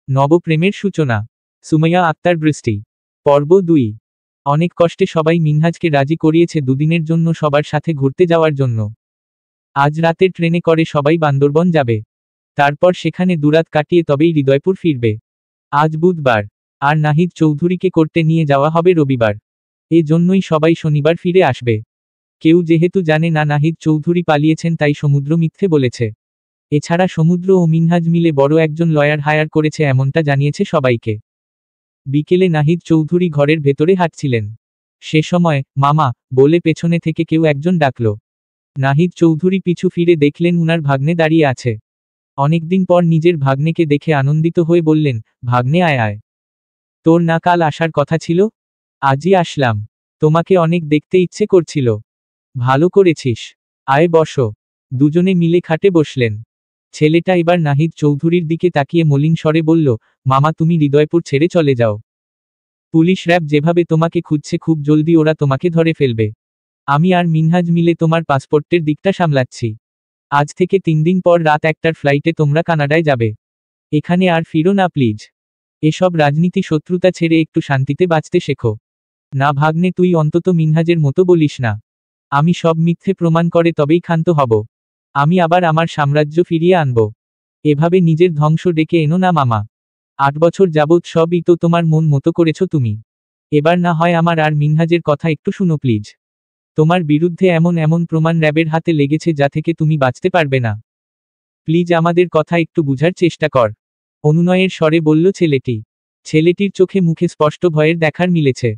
নবপ্রেমের সূচনা। সুমাইয়া আক্তার বৃষ্টি। পর্ব 2। অনেক কষ্টে সবাই মিনহাজকে রাজি করিয়েছে দুদিনের জন্য সবার সাথে ঘুরতে যাওয়ার জন্য। আজ রাতের ট্রেনে করে সবাই বান্দরবন যাবে। তারপর সেখানে দুরাত কাটিয়ে তবেই হৃদয়পুর ফিরবে। আজ বুধবার, আর নাহিদ চৌধুরীকে করতে নিয়ে যাওয়া হবে রবিবার। এ জন্যই সবাই শনিবার ফিরে আসবে। কেউ যেহেতু জানে না নাহিদ চৌধুরী পালিয়েছেন তাই সমুদ্র মিথ্যে বলেছে। এছাড়া সমুদ্র ও মিনহাজ মিলে বড় একজন লয়ার হায়ার করেছে এমনটা জানিয়েছে সবাইকে। বিকেলে নাহিদ চৌধুরী ঘরের ভেতরে হাঁটছিলেন। সে সময় মামা বলে পেছনে থেকে কেউ একজন ডাকল। নাহিদ চৌধুরী পিছু ফিরে দেখলেন উনার ভাগ্নে দাঁড়িয়ে আছে। অনেকদিন পর নিজের ভাগ্নেকে দেখে আনন্দিত হয়ে বললেন, ভাগ্নে আয় আয়। তোর না কাল আসার কথা ছিল? আজই আসলাম। তোমাকে অনেক দেখতে ইচ্ছে করছিল। ভালো করেছিস। আয় বসো। দুজনে মিলে খাটে বসলেন। ছেলেটা এবার নাহিদ চৌধুরীর দিকে তাকিয়ে মলিন স্বরে বলল, মামা তুমি হৃদয়পুর ছেড়ে চলে যাও। পুলিশ র্যাব যেভাবে তোমাকে খুঁজছে খুব জলদি ওরা তোমাকে ধরে ফেলবে। আমি আর মিনহাজ মিলে তোমার পাসপোর্টের দিকটা সামলাচ্ছি। আজ থেকে 3 দিন পর রাত 1টার ফ্লাইটে তোমরা কানাডায় যাবে। এখানে আর ফিরো না প্লিজ। এসব রাজনীতি শত্রুতা ছেড়ে একটু শান্তিতে বাঁচতে শেখো। না ভাগ্নে তুই অন্তত মিনহাজের মতো বলিস না। আমি সব মিথ্যে প্রমাণ করে তবেই ক্ষান্ত হব। আমি আবার আমার সাম্রাজ্য ফিরিয়ে আনব। এভাবে নিজের ধ্বংস ডেকে এনো না মামা। 8 বছর যাবৎ সবই তো তোমার মন মতো করেছ তুমি। এবার না হয় আমার আর মিনহাজের কথা একটু শুনো প্লিজ। তোমার বিরুদ্ধে এমন এমন প্রমাণ র্যাবের হাতে লেগেছে যা থেকে তুমি বাঁচতে পারবে না। প্লিজ আমাদের কথা একটু বুঝার চেষ্টা কর। অনুনয়ের স্বরে বলল ছেলেটি। ছেলেটির চোখে মুখে স্পষ্ট ভয়ের দেখার মিলেছে।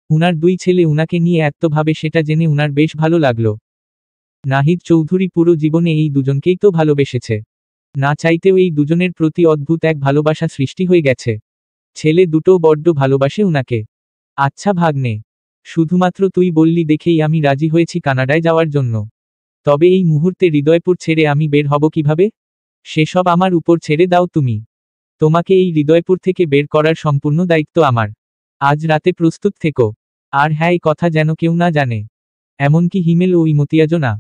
উনার 2 ছেলে উনাকে নিয়ে এত ভাবে সেটা জেনে উনার বেশ ভালো লাগলো। নাহিদ চৌধুরী পুরো জীবনে এই দুজনকেই তো ভালোবেসেছে। না চাইতেও এই দুজনের প্রতি অদ্ভুত এক ভালোবাসা সৃষ্টি হয়ে গেছে। ছেলে দুটোও বড্ড ভালোবাসে উনাকে। আচ্ছা ভাগ্নে, শুধুমাত্র তুই বললি দেখেই আমি রাজি হয়েছি কানাডায় যাওয়ার জন্য। তবে এই মুহূর্তে হৃদয়পুর ছেড়ে আমি বের হব কিভাবে? সেসব আমার উপর ছেড়ে দাও তুমি। তোমাকে এই হৃদয়পুর থেকে বের করার সম্পূর্ণ দায়িত্ব আমার। আজ রাতে প্রস্তুত থেকো। আর হ্যাঁ, এই কথা যেন কেউ না জানে। এমনকি হিমেল ও ইমতিয়াজও না।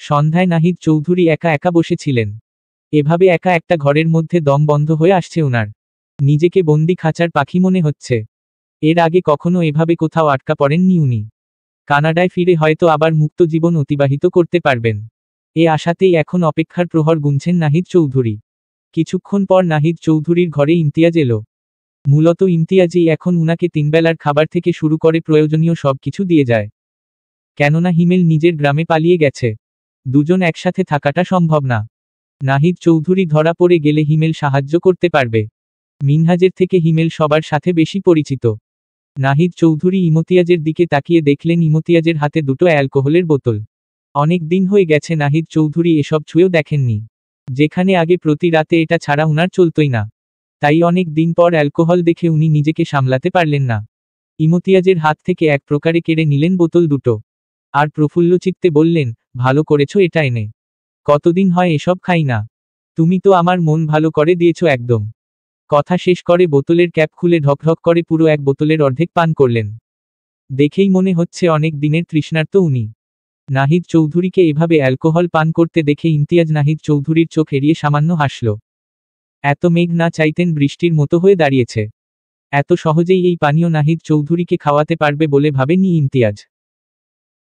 সন্ধ্যায় নাহিদ চৌধুরী একা একা বসেছিলেন। এভাবে একা একটা ঘরের মধ্যে দম বন্ধ হয়ে আসছে উনার। নিজেকে বন্দি খাঁচার পাখি মনে হচ্ছে। এর আগে কখনো এভাবে কোথাও আটকা পড়েননি উনি। কানাডায় ফিরে হয়তো আবার মুক্ত জীবন অতিবাহিত করতে পারবেন। এ আশাতেই এখন অপেক্ষার প্রহর গুনছেন নাহিদ চৌধুরী। কিছুক্ষণ পর নাহিদ চৌধুরীর ঘরে ইমতিয়াজ এলো। মূলত ইমতিয়াজই এখন উনাকে 3 বেলার খাবার থেকে শুরু করে প্রয়োজনীয় সব কিছু দিয়ে যায়। কেননা হিমেল নিজের গ্রামে পালিয়ে গেছে। দুজন একসাথে থাকাটা সম্ভব না। নাহিদ চৌধুরী ধরা পড়ে গেলে হিমেল সাহায্য করতে পারবে। মিনহাজের থেকে হিমেল সবার সাথে বেশি পরিচিত। নাহিদ চৌধুরী ইমতিয়াজের দিকে তাকিয়ে দেখলেন ইমতিয়াজের হাতে 2টো অ্যালকোহলের বোতল। অনেক দিন হয়ে গেছে নাহিদ চৌধুরী এসব ছুঁয়েও দেখেননি। যেখানে আগে প্রতি রাতে এটা ছাড়া উনার চলতই না। তাই অনেক দিন পর অ্যালকোহল দেখে উনি নিজেকে সামলাতে পারলেন না। ইমতিয়াজের হাত থেকে এক প্রকারে কেড়ে নিলেন বোতল 2টো। আর প্রফুল্লচিত্তে বললেন, ভালো করেছো এটা এনে। কতদিন হয় এসব খাই না। তুমি তো আমার মন ভালো করে দিয়েছো একদম। কথা শেষ করে বোতলের ক্যাপ খুলে ঢকঢক করে পুরো এক বোতলের অর্ধেক পান করলেন। দেখেই মনে হচ্ছে অনেক দিনের তৃষ্ণার্ত উনি। নাহিদ চৌধুরীকে এভাবে অ্যালকোহল পান করতে দেখে ইমতিয়াজ নাহিদ চৌধুরীর চোখ এড়িয়ে সামান্য হাসল। এত মেঘ না চাইতেন বৃষ্টির মতো হয়ে দাঁড়িয়েছে। এত সহজেই এই পানীয় নাহিদ চৌধুরীকে খাওয়াতে পারবে বলে ভাবেননি ইমতিয়াজ।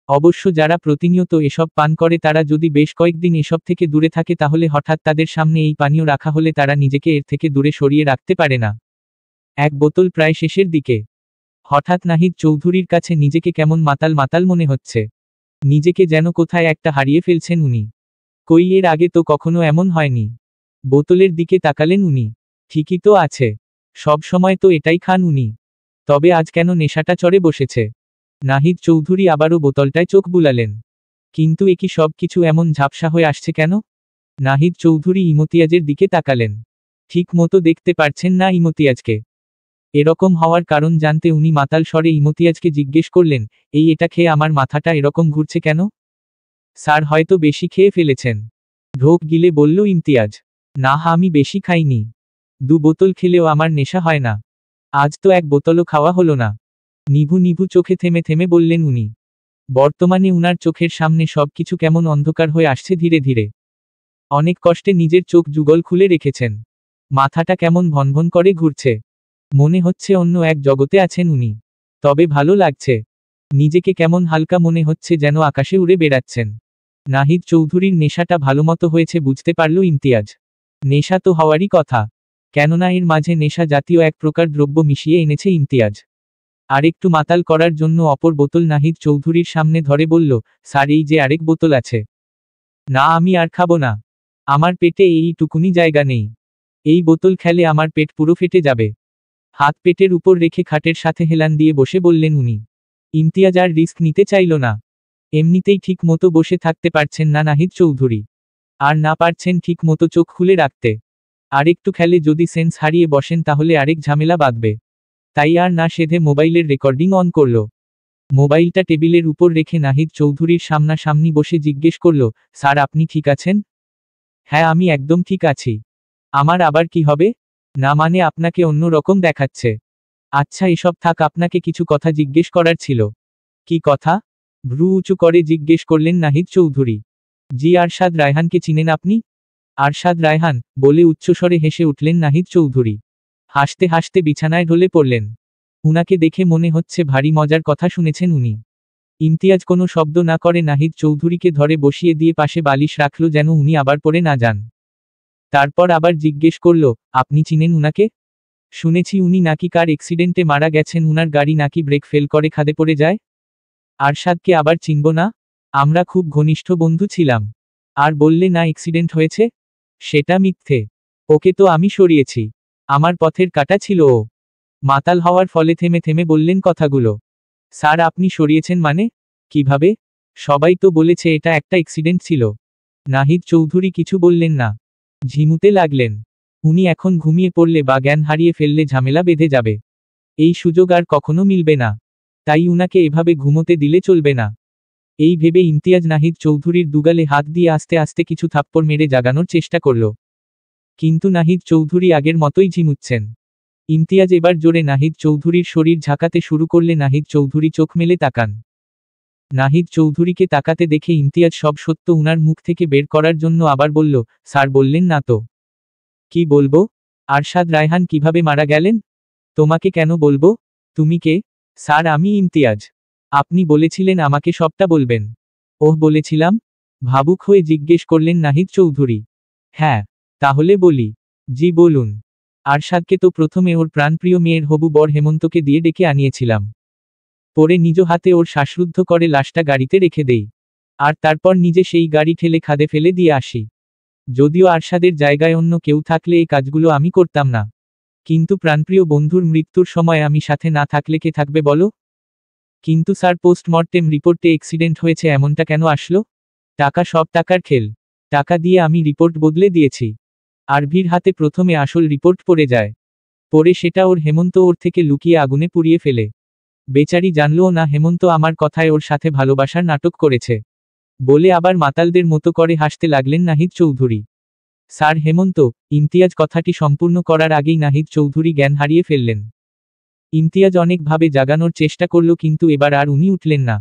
অবশ্য যারা প্রতিনিয়ত এসব পান করে তারা যদি বেশ কয়েকদিন এসব থেকে দূরে থাকে তাহলে হঠাৎ তাদের সামনে এই পানীয় রাখা হলে তারা নিজেকে এর থেকে দূরে সরিয়ে রাখতে পারে না। এক বোতল প্রায় শেষের দিকে। হঠাৎ নাহিদ চৌধুরীর কাছে নিজেকে কেমন মাতাল মাতাল মনে হচ্ছে। নিজেকে যেন কোথায় একটা হারিয়ে ফেলছেন উনি। কই এর আগে তো কখনো এমন হয়নি। বোতলের দিকে তাকালেন উনি। ঠিকই তো আছে। সব সময় তো এটাই খান উনি। তবে আজ কেন নেশাটা চড়ে বসেছে? নাহিদ চৌধুরী আবারও বোতলটায় চোখ বুলালেন। কিন্তু এ কি সব কিছু এমন ঝাপসা হয়ে আসছে কেন? নাহিদ চৌধুরী ইমতিয়াজের দিকে তাকালেন। ঠিক মতো দেখতে পারছেন না ইমতিয়াজকে। এরকম হওয়ার কারণ জানতে উনি মাতাল স্বরে ইমতিয়াজকে জিজ্ঞেস করলেন, এটা খেয়ে আমার মাথাটা এরকম ঘুরছে কেন? স্যার হয়তো বেশি খেয়ে ফেলেছেন। ঢোক গিলে বলল ইমতিয়াজ। না আমি বেশি খাইনি। 2 বোতল খেলেও আমার নেশা হয় না। আজ তো 1 বোতলও খাওয়া হলো না। নিভু নিভু চোখে থেমে থেমে বললেন উনি। বর্তমানে উনার চোখের সামনে সবকিছু কেমন অন্ধকার হয়ে আসছে ধীরে ধীরে। অনেক কষ্টে নিজের চোখ যুগল খুলে রেখেছেন। মাথাটা কেমন ভনভন করে ঘুরছে। মনে হচ্ছে অন্য এক জগতে আছেন উনি। তবে ভালো লাগছে। নিজেকে কেমন হালকা মনে হচ্ছে, যেন আকাশে উড়ে বেড়াচ্ছেন। নাহিদ চৌধুরীর নেশাটা ভালোমতো হয়েছে বুঝতে পারল ইমতিয়াজ। নেশা তো হওয়ারই কথা, কেননা এর মাঝে নেশা জাতীয় এক প্রকার দ্রব্য মিশিয়ে এনেছে ইমতিয়াজ। আরেকটু মাতাল করার জন্য অপর বোতল নাহিদ চৌধুরীর সামনে ধরে বলল, স্যার এই যে আরেক বোতল আছে। না আমি আর খাবো না, আমার পেটে এইটুকুনি জায়গা নেই। এই বোতল খেলে আমার পেট পুরো ফেটে যাবে। হাত পেটের উপর রেখে খাটের সাথে হেলান দিয়ে বসে বললেন উনি। ইমতিয়াজ আর রিস্ক নিতে চাইল না। এমনিতেই ঠিক মতো বসে থাকতে পারছেন না নাহিদ চৌধুরী, আর না পারছেন ঠিক মতো চোখ খুলে রাখতে। আরেকটু খেলে যদি সেন্স হারিয়ে বসেন তাহলে আরেক ঝামেলা বাঁধবে। তাই আর না সেধে মোবাইলের রেকর্ডিং অন করল। মোবাইলটা টেবিলের উপর রেখে নাহিদ চৌধুরীর সামনাসামনি বসে জিজ্ঞেস করল, স্যার আপনি ঠিক আছেন? হ্যাঁ আমি একদম ঠিক আছি। আমার আবার কি হবে? না মানে আপনাকে অন্য রকম দেখাচ্ছে। আচ্ছা এসব থাক, আপনাকে কিছু কথা জিজ্ঞেস করার ছিল। কি কথা? ভ্রু উঁচু করে জিজ্ঞেস করলেন নাহিদ চৌধুরী। জি আরশাদ রায়হানকে চিনেন আপনি? আরশাদ রায়হান, বলে উচ্চস্বরে হেসে উঠলেন নাহিদ চৌধুরী। হাসতে হাসতে বিছানায় ঢলে পড়লেন। উনাকে দেখে মনে হচ্ছে ভারী মজার কথা শুনেছেন উনি। ইমতিয়াজ কোনো শব্দ না করে নাহিদ চৌধুরীকে ধরে বসিয়ে দিয়ে পাশে বালিশ রাখল যেন উনি আবার পড়ে না যান। তারপর আবার জিজ্ঞেস করল, আপনি চিনেন উনাকে? শুনেছি উনি নাকি কার অ্যাক্সিডেন্টে মারা গেছেন, উনার গাড়ি নাকি ব্রেক ফেল করে খাদে পড়ে যায়। আরশাদকে আবার চিনব না? আমরা খুব ঘনিষ্ঠ বন্ধু ছিলাম। আর বললে না অ্যাক্সিডেন্ট হয়েছে? সেটা মিথ্যে। ওকে তো আমি সরিয়েছি। আমার পথের কাঁটা ছিল ও। মাতাল হওয়ার ফলে থেমে থেমে বললেন কথাগুলো। স্যার আপনি সরিয়েছেন মানে? কিভাবে? সবাই তো বলেছে এটা একটা অ্যাক্সিডেন্ট ছিল। নাহিদ চৌধুরী কিছু বললেন না। ঝিমুতে লাগলেন। উনি এখন ঘুমিয়ে পড়লে বা জ্ঞান হারিয়ে ফেললে ঝামেলা বেঁধে যাবে। এই সুযোগ আর কখনো মিলবে না। তাই উনাকে এভাবে ঘুমোতে দিলে চলবে না। এই ভেবে ইমতিয়াজ নাহিদ চৌধুরীর দুগালে হাত দিয়ে আস্তে আস্তে কিছু থাপ্পড় মেরে জাগানোর চেষ্টা করল। কিন্তু নাহিদ চৌধুরী আগের মতোই ঝিমুচ্ছেন। ইমতিয়াজ এবার জোরে নাহিদ চৌধুরীর শরীর ঝাঁকাতে শুরু করলে নাহিদ চৌধুরী চোখ মেলে তাকান। নাহিদ চৌধুরীকে তাকাতে দেখে ইমতিয়াজ সব সত্য উনার মুখ থেকে বের করার জন্য আবার বলল, স্যার বললেন না তো? কি বলবো? আরশাদ রায়হান কিভাবে মারা গেলেন? তোমাকে কেন বলবো? তুমি কে? স্যার আমি ইমতিয়াজ। আপনি বলেছিলেন আমাকে সবটা বলবেন। ওহ বলেছিলাম? ভাবুক হয়ে জিজ্ঞেস করলেন নাহিদ চৌধুরী। হ্যাঁ। তাহলে বলি। জি বলুন। আরশাদকে তো প্রথমে ওর প্রাণপ্রিয় মেয়ের হবু বর হেমন্তকে দিয়ে ডেকে আনিয়েছিলাম। পরে নিজ হাতে ওর শ্বাসরুদ্ধ করে লাশটা গাড়িতে রেখে দেই। আর তারপর নিজে সেই গাড়ি ঠেলে খাদে ফেলে দিয়ে আসি। যদিও আরশাদের জায়গায় অন্য কেউ থাকলে এই কাজগুলো আমি করতাম না। কিন্তু প্রাণপ্রিয় বন্ধুর মৃত্যুর সময় আমি সাথে না থাকলে কে থাকবে বলো? কিন্তু স্যার পোস্টমর্টেম রিপোর্টে অ্যাক্সিডেন্ট হয়েছে এমনটা কেন আসলো? টাকা সব টাকার খেল। টাকা দিয়ে আমি রিপোর্ট বদলে দিয়েছি। আরভির হাতে প্রথমে আসল রিপোর্ট পড়ে যায়। পরে সেটা ওর হেমন্ত ওর থেকে লুকিয়ে আগুনে পুড়িয়ে ফেলে। বেচারি জানলও না হেমন্ত আমার কথায় ওর সাথে ভালোবাসার নাটক করেছে। বলে আবার মাতালদের মতো করে হাসতে লাগলেন নাহিদ চৌধুরী। স্যার হেমন্ত, ইমতিয়াজ কথাটি সম্পূর্ণ করার আগেই নাহিদ চৌধুরী জ্ঞান হারিয়ে ফেললেন। ইমতিয়াজ অনেকভাবে জাগানোর চেষ্টা করল কিন্তু এবার আর উনি উঠলেন না।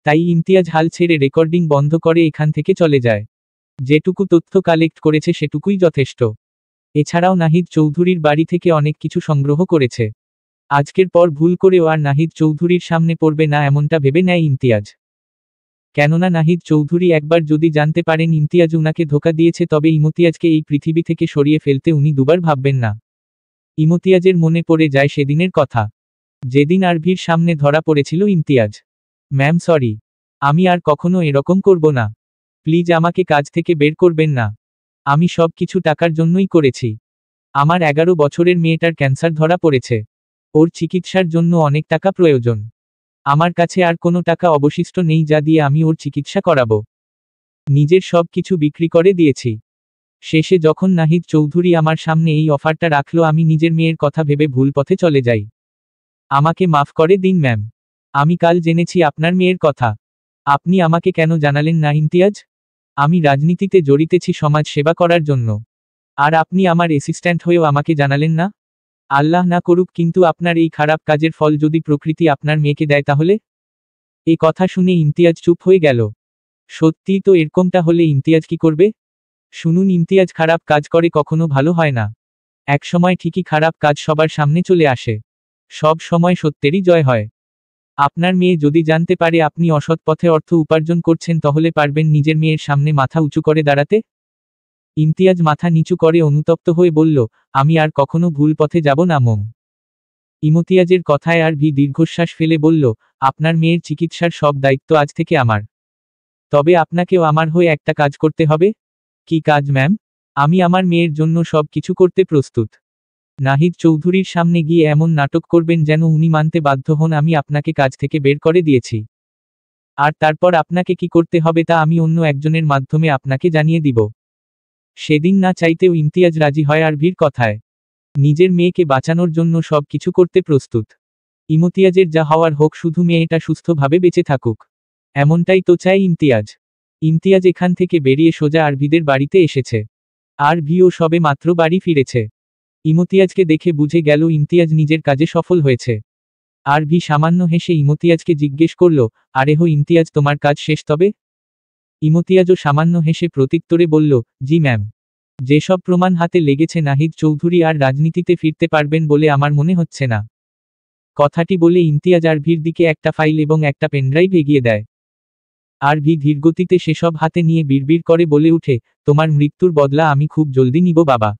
তাই ইমতিয়াজ হাল ছেড়ে রেকর্ডিং বন্ধ করে এখান থেকে চলে যায়। যেটুকু তথ্য কালেক্ট করেছে সেটুকুই যথেষ্ট। এছাড়াও নাহিদ চৌধুরীর বাড়ি থেকে অনেক কিছু সংগ্রহ করেছে। আজকের পর ভুল করেও আর নাহিদ চৌধুরীর সামনে পড়বে না এমনটা ভেবে নেয় ইমতিয়াজ। কেননা নাহিদ চৌধুরী একবার যদি জানতে পারেন ইমতিয়াজ উনাকে ধোঁকা দিয়েছে তবে ইমতিয়াজকে এই পৃথিবী থেকে সরিয়ে ফেলতে উনি দুবার ভাববেন না। ইমতিয়াজের মনে পড়ে যায় সেদিনের কথা, যেদিন আরভির সামনে ধরা পড়েছিল ইমতিয়াজ। ম্যাম সরি, আমি আর কখনো এরকম করব না। প্লিজ আমাকে কাজ থেকে বের করবেন না। আমি সব কিছু টাকার জন্যই করেছি। আমার 11 বছরের মেয়েটার ক্যান্সার ধরা পড়েছে। ওর চিকিৎসার জন্য অনেক টাকা প্রয়োজন। আমার কাছে আর কোনো টাকা অবশিষ্ট নেই যা দিয়ে আমি ওর চিকিৎসা করাবো। নিজের সব কিছু বিক্রি করে দিয়েছি। শেষে যখন নাহিদ চৌধুরী আমার সামনে এই অফারটা রাখলো আমি নিজের মেয়ের কথা ভেবে ভুল পথে চলে যাই। আমাকে মাফ করে দিন ম্যাম। আমি কাল জেনেছি আপনার মেয়ের কথা। আপনি আমাকে কেন জানালেন না ইমতিয়াজ? আমি রাজনীতিতে জড়িতেছি সমাজ সেবা করার জন্য। আর আপনি আমার অ্যাসিস্ট্যান্ট হয়েও আমাকে জানালেন না? আল্লাহ না করুক কিন্তু আপনার এই খারাপ কাজের ফল যদি প্রকৃতি আপনার মেয়েকে দেয় তাহলে? এ কথা শুনে ইমতিয়াজ চুপ হয়ে গেল। সত্যিই তো এরকমটা হলে ইমতিয়াজ কি করবে? শুনুন, ইমতিয়াজ খারাপ কাজ করে কখনো ভালো হয় না। একসময় ঠিকই খারাপ কাজ সবার সামনে চলে আসে। সব সময় সত্যেরই জয় হয়। আপনার মেয়ে যদি জানতে পারে আপনি অসৎ পথে অর্থ উপার্জন করছেন, তাহলে পারবেন নিজের মেয়ের সামনে মাথা উঁচু করে দাঁড়াতে? ইমতিয়াজ মাথা নিচু করে অনুতপ্ত হয়ে বলল, আমি আর কখনো ভুল পথে যাব না মম। ইমতিয়াজের কথায় আরভি দীর্ঘশ্বাস ফেলে বলল, আপনার মেয়ের চিকিৎসার সব দায়িত্ব আজ থেকে আমার। তবে আপনাকেও আমার হয়ে একটা কাজ করতে হবে। কি কাজ ম্যাম? আমি আমার মেয়ের জন্য সব কিছু করতে প্রস্তুত। নাহিদ চৌধুরীর সামনে গিয়ে এমন নাটক করবেন যেন উনি মানতে বাধ্য হন আমি আপনাকে কাজ থেকে বের করে দিয়েছি। আর তারপর আপনাকে কি করতে হবে তা আমি অন্য একজনের মাধ্যমে আপনাকে জানিয়ে দিব। সেদিন না চাইতেও ইমতিয়াজ রাজি হয় আরভির কথায়। নিজের মেয়েকে বাঁচানোর জন্য সব কিছু করতে প্রস্তুত। ইমতিয়াজের যা হওয়ার হোক, শুধু মেয়েটা সুস্থভাবে বেঁচে থাকুক, এমনটাই তো চায় ইমতিয়াজ। ইমতিয়াজ এখান থেকে বেরিয়ে সোজা আরভিদের বাড়িতে এসেছে। আরভিও সবে মাত্র বাড়ি ফিরেছে। ইমতিয়াজকে দেখে বুঝে গেল ইমতিয়াজ নিজের কাজে সফল হয়েছে। আরভি সামান্য হেসে ইমতিয়াজকে জিজ্ঞেস করল, আরে হো ইমতিয়াজ, তোমার কাজ শেষ তবে? ইমতিয়াজও সামান্য হেসে প্রত্যুত্তরে বলল, জি ম্যাম। যেসব প্রমাণ হাতে লেগেছে, নাহিদ চৌধুরী আর রাজনীতিতে ফিরতে পারবেন বলে আমার মনে হচ্ছে না। কথাটি বলে ইমতিয়াজ আরভির দিকে একটা ফাইল এবং একটা পেনড্রাইভ এগিয়ে দেয়। আরভি ধীরগতিতে সেসব হাতে নিয়ে বিড়বিড় করে বলে উঠে, তোমার মৃত্যুর বদলা আমি খুব জলদি নিব বাবা।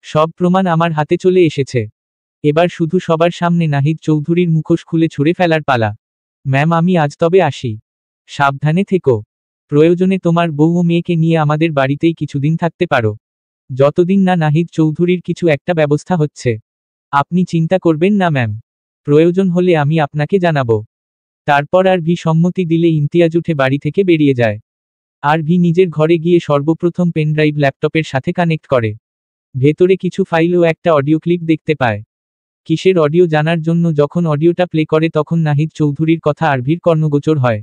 সব প্রমাণ আমার হাতে চলে এসেছে। এবার শুধু সবার সামনে নাহিদ চৌধুরীর মুখোশ খুলে ছুঁড়ে ফেলার পালা। ম্যাম, আমি আজ তবে আসি। সাবধানে থেকো। প্রয়োজনে তোমার বউ ও মেয়েকে নিয়ে আমাদের বাড়িতেই কিছুদিন থাকতে পারো, যতদিন না নাহিদ চৌধুরীর কিছু একটা ব্যবস্থা হচ্ছে। আপনি চিন্তা করবেন না ম্যাম, প্রয়োজন হলে আমি আপনাকে জানাবো। তারপর আরভি সম্মতি দিলে ইমতিয়াজ উঠে বাড়ি থেকে বেরিয়ে যায়। আরভি নিজের ঘরে গিয়ে সর্বপ্রথম পেনড্রাইভ ল্যাপটপের সাথে কানেক্ট করে। ভেতরে কিছু ফাইল ও একটা অডিও ক্লিপ দেখতে পায়। কিসের অডিও জানার জন্য যখন অডিওটা প্লে করে তখন নাহিদ চৌধুরীর কথা আরভির কর্ণগোচর হয়।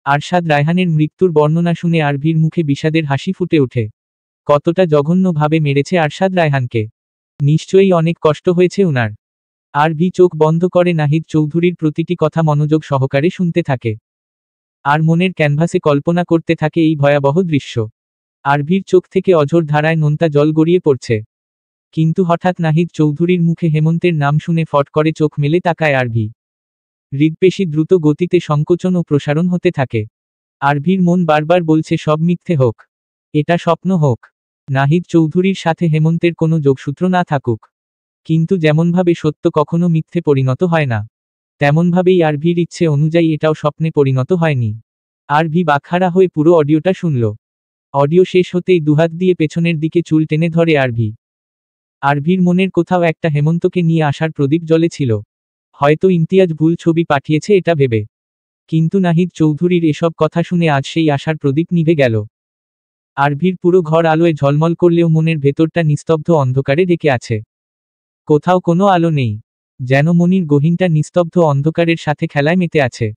আরশাদ রায়হানের মৃত্যুর বর্ণনা শুনে আরভির মুখে বিষাদের হাসি ফুটে ওঠে। কতটা জঘন্যভাবে মেরেছে আরশাদ রায়হানকে। নিশ্চয়ই অনেক কষ্ট হয়েছে উনার। আরভি চোখ বন্ধ করে নাহিদ চৌধুরীর প্রতিটি কথা মনোযোগ সহকারে শুনতে থাকে। আর মনের ক্যানভাসে কল্পনা করতে থাকে এই ভয়াবহ দৃশ্য। আরভির চোখ থেকে অঝোর ধারায় নোনতা জল গড়িয়ে পড়ছে। কিন্তু হঠাৎ নাহিদ চৌধুরীর মুখে হেমন্তের নাম শুনে ফট করে চোখ মেলে তাকায় আরভি। হৃদপেশি দ্রুত গতিতে সংকোচন ও প্রসারণ হতে থাকে। আরভির মন বারবার বলছে সব মিথ্যে হোক, এটা স্বপ্ন হোক, নাহিদ চৌধুরীর সাথে হেমন্তের কোনো যোগসূত্র না থাকুক। কিন্তু যেমনভাবে সত্য কখনো মিথ্যে পরিণত হয় না, তেমনভাবেই আরভির ইচ্ছে অনুযায়ী এটাও স্বপ্নে পরিণত হয়নি। আরভি বাকহারা হয়ে পুরো অডিওটা শুনল। অডিও শেষ হতেই দুহাত দিয়ে পেছনের দিকে চুল টেনে ধরে আরভি। আরভির মনের কোথাও একটা হেমন্তকে নিয়ে আসার প্রদীপ জ্বলে ছিল। হয়তো ইমতিয়াজ ভুল ছবি পাঠিয়েছে এটা ভেবে। কিন্তু নাহিদ চৌধুরীর এসব কথা শুনে আজ সেই আশার প্রদীপ নিভে গেল। আরভির পুরো ঘর আলোয় ঝলমল করলেও মনের ভেতরটা নিস্তব্ধ অন্ধকারে ঢেকে আছে। কোথাও কোনো আলো নেই, যেন মনির গহীনটা নিস্তব্ধ অন্ধকারের সাথে খেলায় মেতে আছে।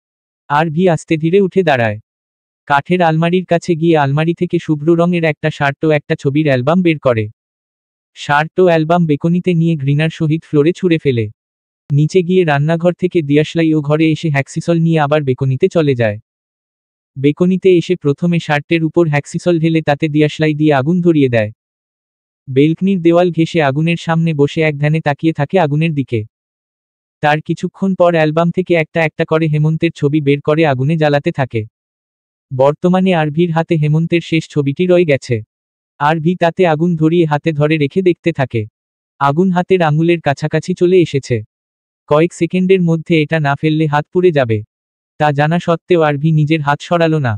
আরভি আস্তে ধীরে উঠে দাঁড়ায়। কাঠের আলমারির কাছে গিয়ে আলমারি থেকে শুভ্র রঙের একটা শার্ট ও একটা ছবির অ্যালবাম বের করে। শার্ট ও অ্যালবাম বেকনিতে নিয়ে ঘৃণার সহিত ফ্লোরে ছুঁড়ে ফেলে। নিচে গিয়ে রান্নাঘর থেকে দিয়াশলাই ও ঘরে এসে হ্যাক্সিসল নিয়ে আবার বেকনিতে চলে যায়। বেকনিতে এসে প্রথমে শার্টের উপর হ্যাক্সিসল ঢেলে তাতে দিয়াশলাই দিয়ে আগুন ধরিয়ে দেয়। বেলকনির দেওয়াল ঘেঁষে আগুনের সামনে বসে এক ধ্যানে তাকিয়ে থাকে আগুনের দিকে। তার কিছুক্ষণ পর অ্যালবাম থেকে একটা একটা করে হেমন্তের ছবি বের করে আগুনে জ্বালাতে থাকে। বর্তমানে আরভির হাতে হেমন্তের শেষ ছবিটি রয়ে গেছে। আরভি তাতে আগুন ধরিয়ে হাতে ধরে রেখে দেখতে থাকে। আগুন হাতের আঙুলের কাছাকাছি চলে এসেছে। কয়েক সেকেন্ডের মধ্যে এটা না ফেললে হাত পুড়ে যাবে। তা জানা সত্ত্বেও আরভি নিজের হাত সরালো না,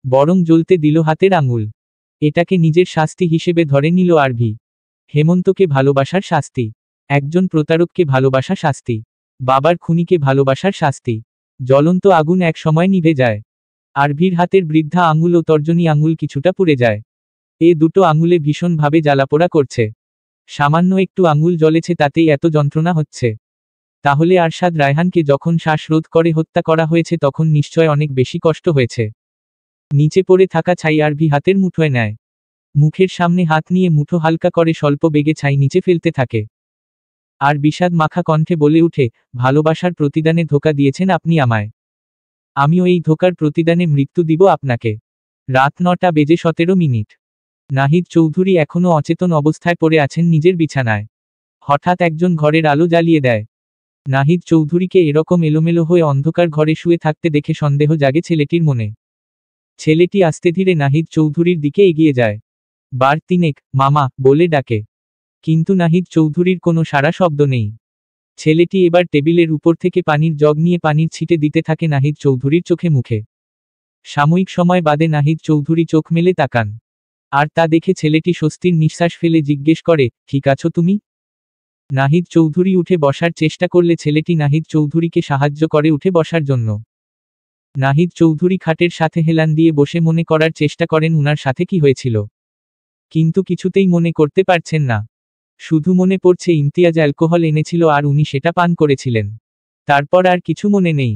বরং জ্বলতে দিল হাতের আঙুল। এটাকে নিজের শাস্তি হিসেবে ধরে নিল আরভি। হেমন্তকে ভালোবাসার শাস্তি, একজন প্রতারককে ভালোবাসা শাস্তি, বাবার খুনিকে ভালোবাসার শাস্তি। জ্বলন্ত আগুন এক সময় নিভে যায়। আরভির হাতের বৃদ্ধা আঙুল ও তর্জনী আঙুল কিছুটা পুড়ে যায়। এ দুটো আঙুলে ভীষণভাবে জ্বালাপোড়া করছে। সামান্য একটু আঙুল জ্বলেছে, তাতেই এত যন্ত্রণা হচ্ছে। তাহলে আরশাদ রায়হানকে যখন শ্বাসরোধ করে হত্যা করা হয়েছে তখন নিশ্চয় অনেক বেশি কষ্ট হয়েছে। নিচে পড়ে থাকা ছাই আরভি হাতের মুঠোয় নেয়। মুখের সামনে হাত নিয়ে মুঠো হালকা করে স্বল্প বেগে ছাই নিচে ফেলতে থাকে। আর বিষাদ মাখা কণ্ঠে বলে উঠে, ভালোবাসার প্রতিদানে ধোঁকা দিয়েছেন আপনি আমায়। আমিও এই ধোঁকার প্রতিদানে মৃত্যু দিব আপনাকে। রাত 9টা বেজে 17 মিনিট। নাহিদ চৌধুরী এখনও অচেতন অবস্থায় পড়ে আছেন নিজের বিছানায়। হঠাৎ একজন ঘরের আলো জ্বালিয়ে দেয়। নাহিদ চৌধুরীকে এরকম এলোমেলো হয়ে অন্ধকার ঘরে শুয়ে থাকতে দেখে সন্দেহ জাগে ছেলেটির মনে। ছেলেটি আস্তে ধীরে নাহিদ চৌধুরীর দিকে এগিয়ে যায়। বার তিনেক মামা বলে ডাকে, কিন্তু নাহিদ চৌধুরীর কোনো সাড়া শব্দ নেই। ছেলেটি এবার টেবিলের উপর থেকে পানির জগ নিয়ে পানির ছিটে দিতে থাকে নাহিদ চৌধুরীর চোখে মুখে। সাময়িক সময় বাদে নাহিদ চৌধুরী চোখ মেলে তাকান। আর তা দেখে ছেলেটি স্বস্তির নিঃশ্বাস ফেলে জিজ্ঞেস করে, ঠিক আছো তুমি? নাহিদ চৌধুরী উঠে বসার চেষ্টা করলে ছেলেটি নাহিদ চৌধুরীকে সাহায্য করে উঠে বসার জন্য। নাহিদ চৌধুরী খাটের সাথে হেলান দিয়ে বসে মনে করার চেষ্টা করেন উনার সাথে কি হয়েছিল। কিন্তু কিছুতেই মনে করতে পারছেন না। শুধু মনে পড়ছে ইমতিয়াজ অ্যালকোহল এনেছিল আর উনি সেটা পান করেছিলেন। তারপর আর কিছু মনে নেই।